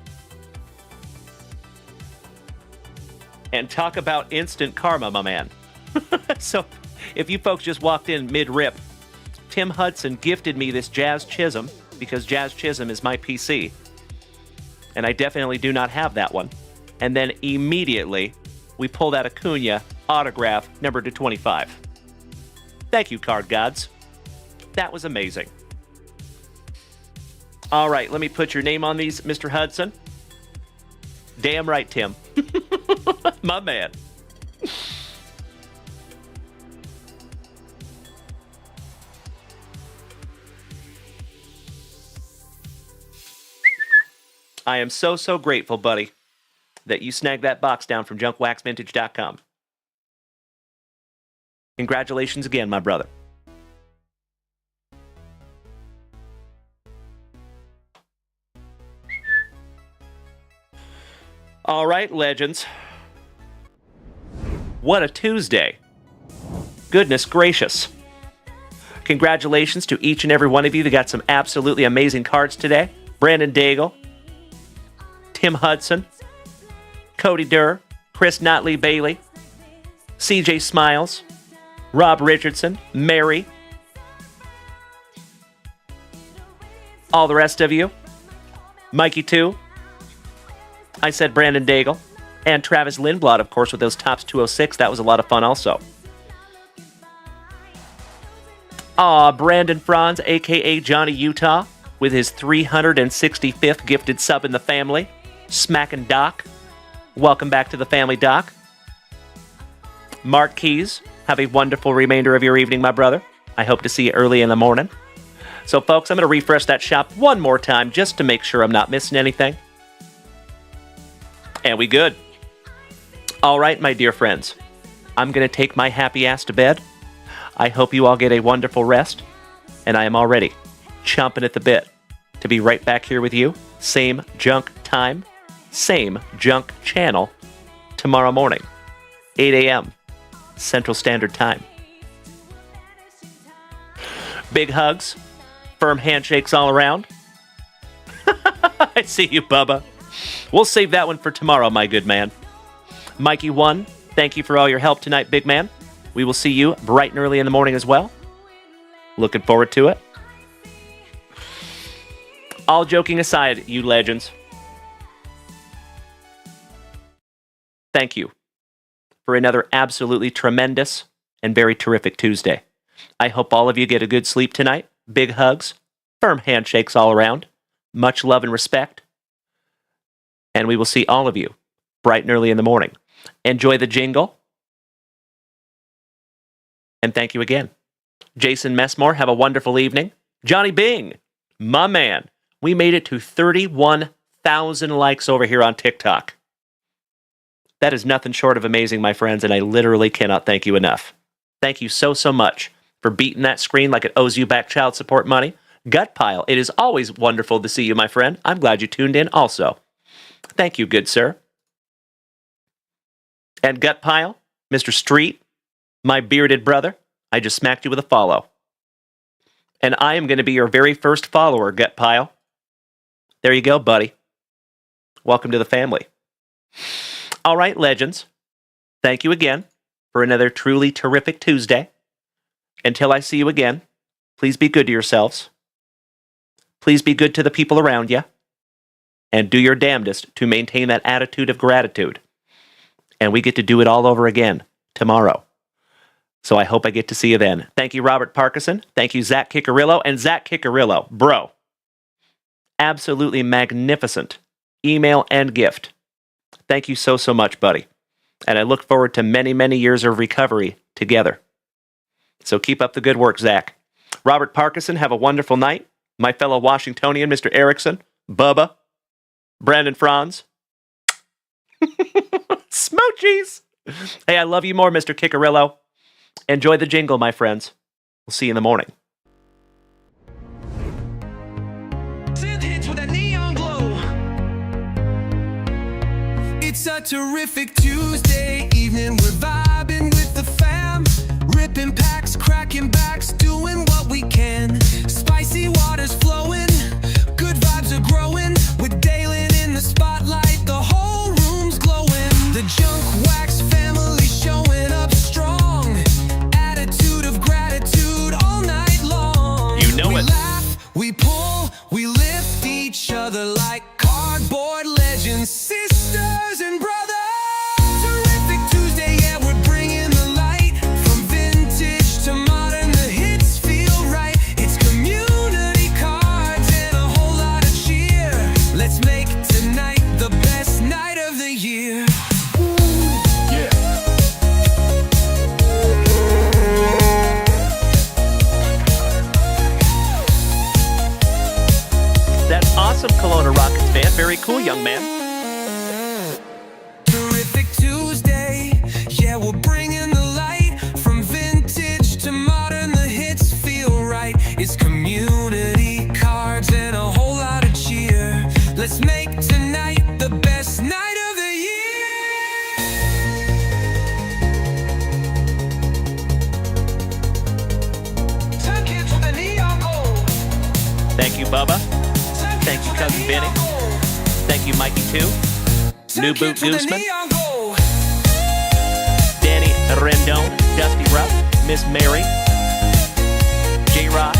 And talk about instant karma, my man. So, if you folks just walked in mid-rip, Tim Hudson gifted me this Jazz Chisholm because Jazz Chisholm is my PC. And I definitely do not have that one. And then immediately, we pulled out Acuna autograph number to 25. Thank you, card gods. That was amazing. All right, let me put your name on these, Mr. Hudson. Damn right, Tim. My man. I am so, so grateful, buddy, that you snagged that box down from JunkWaxVintage.com. Congratulations again, my brother. All right, legends. What a Tuesday. Goodness gracious. Congratulations to each and every one of you that got some absolutely amazing cards today. Brandon Daigle, Tim Hudson, Cody Durr, Chris Notley Bailey, CJ Smiles, Rob Richardson, Mary, all the rest of you, Mikey 2, I said Brandon Daigle, and Travis Lindblad, of course, with those tops 206. That was a lot of fun also. Brandon Franz, a.k.a. Johnny Utah, with his 365th gifted sub in the family. Smackin' Doc. Welcome back to the family, Doc. Mark Keys, have a wonderful remainder of your evening, my brother. I hope to see you early in the morning. So, folks, I'm going to refresh that shop one more time just to make sure I'm not missing anything. And we good. All right, my dear friends. I'm going to take my happy ass to bed. I hope you all get a wonderful rest. And I am already chomping at the bit to be right back here with you. Same junk time, same junk channel tomorrow morning, 8 a.m. Central Standard Time. Big hugs, firm handshakes all around. I see you, Bubba. We'll save that one for tomorrow, my good man. Mikey 1, thank you for all your help tonight, big man. We will see you bright and early in the morning as well. Looking forward to it. All joking aside, you legends. Thank you for another absolutely tremendous and very terrific Tuesday. I hope all of you get a good sleep tonight. Big hugs, firm handshakes all around. Much love and respect. And we will see all of you bright and early in the morning. Enjoy the jingle. And thank you again. Jason Messmore, have a wonderful evening. Johnny Bing, my man. We made it to 31,000 likes over here on TikTok. That is nothing short of amazing, my friends, and I literally cannot thank you enough. Thank you so, so much for beating that screen like it owes you back child support money. Gut Pile, it is always wonderful to see you, my friend. I'm glad you tuned in also. Thank you, good sir. And Gut Pile, Mr. Street, my bearded brother, I just smacked you with a follow. And I am going to be your very first follower, Gut Pile. There you go, buddy. Welcome to the family. All right, legends. Thank you again for another truly terrific Tuesday. Until I see you again, please be good to yourselves. Please be good to the people around you. And do your damnedest to maintain that attitude of gratitude. And we get to do it all over again tomorrow. So I hope I get to see you then. Thank you, Robert Parkinson. Thank you, Zach Kickarillo. And Zach Kickarillo, bro, absolutely magnificent email and gift. Thank you so, so much, buddy. And I look forward to many, many years of recovery together. So keep up the good work, Zach. Robert Parkinson, have a wonderful night. My fellow Washingtonian, Mr. Erickson, Bubba, Brandon Franz. Smoochies. Hey, I love you more, Mr. Kickarillo. Enjoy the jingle, my friends. We'll see you in the morning.
It's a terrific Tuesday evening. We're vibing with the fam, ripping packs, cracking backs, doing what we can. Spicy waters flowing, good vibes are growing. With Dalen in the spotlight, the whole room's glowing. The Junk Wax family showing up strong. Attitude of gratitude all night long.
You know
we
it.
Laugh, we pull, we lift each other like cardboard legends, sisters and brothers. Terrific Tuesday, yeah, we're bringing the light. From vintage to modern, the hits feel right. It's community cards and a whole lot of cheer.
cool, young man.
Terrific Tuesday, yeah, we're bringing the light. From vintage to modern, the hits feel right. It's community cards and a whole lot of cheer. Let's make tonight the best night of the year. 10 kids with a neon gold.
Thank you, Bubba. Thank you, Cousin Vinny. Thank you, Mikey, too. New Boot Gooseman. Danny Rendon, Dusty Ruff, Miss Mary, J-Rock,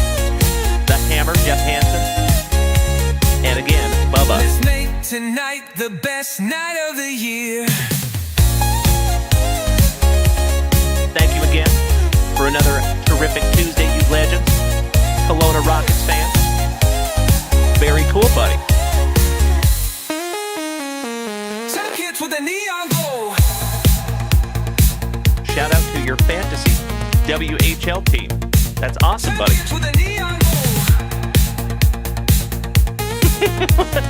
The Hammer, Jeff Hansen, and again, Bubba.
Let's make tonight the best night of the year.
Thank you again for another terrific Tuesday, you legends. Kelowna Rockets fans. Very cool, buddy.
10 kids with a neon glow.
Shout out to your fantasy WHL team. That's awesome, buddy.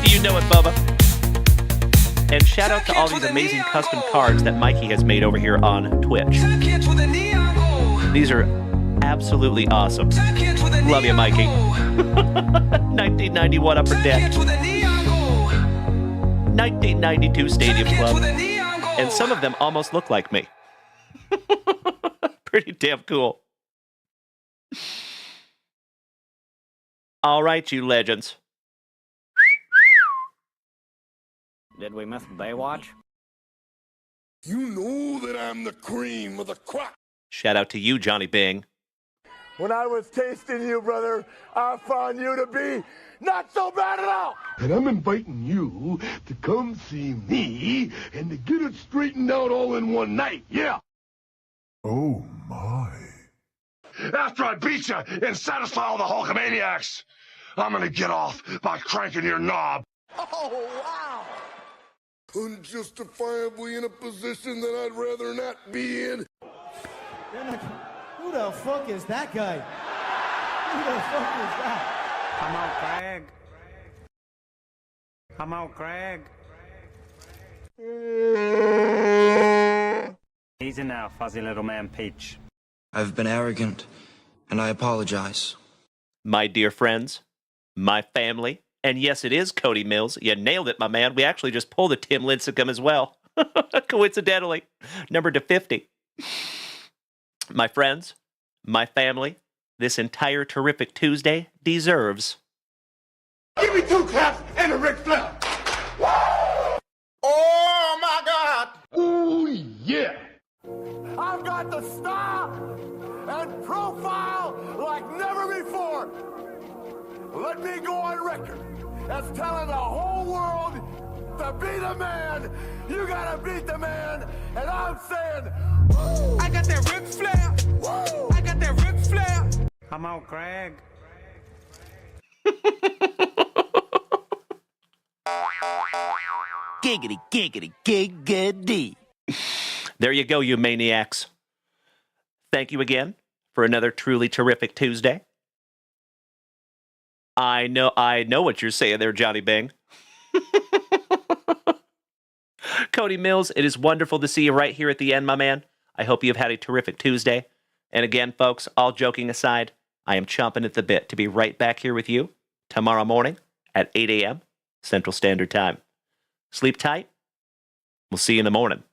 You know it, Bubba. And shout out to all these amazing custom cards that Mikey has made over here on Twitch. These are absolutely awesome. Love you, Mikey. 1991 Upper Deck. 1992 Stadium Club. And some of them almost look like me. Pretty damn cool. All right, you legends.
Did we miss Baywatch?
You know that I'm the cream of the crop.
Shout out to you, Johnny Bing.
When I was tasting you, brother, I found you to be not so bad at all.
And I'm inviting you to come see me and to get it straightened out all in one night, yeah. Oh, my. After I beat you and satisfy all the Hulkamaniacs, I'm gonna get off by cranking your knob.
Oh, wow.
Unjustifiably in a position that I'd rather not be in.
Who the fuck is that guy? Who the fuck is that?
Come on, Craig. Come on, Craig. Easy now, fuzzy little man Peach.
I've been arrogant, and I apologize.
My dear friends, my family, and yes, it is Cody Mills. You nailed it, my man. We actually just pulled a Tim Lincecum as well. Coincidentally, number to 50. My friends, my family, this entire terrific Tuesday deserves...
Give me 2 claps and a Ric Flair. Oh, my God.
Oh, yeah.
I've got the style and profile like never before. Let me go on record as telling the whole world to be the man. You gotta beat the man. And I'm saying, woo!
I got that Ric Flair.
Woo!
I got that Ric Flair.
Come on, Craig.
Giggity, giggity, giggity.
There you go, you maniacs. Thank you again for another truly terrific Tuesday. I know what you're saying there, Johnny Bing. Cody Mills, it is wonderful to see you right here at the end, my man. I hope you've had a terrific Tuesday. And again, folks, all joking aside, I am chomping at the bit to be right back here with you tomorrow morning at 8 a.m. Central Standard Time. Sleep tight. We'll see you in the morning.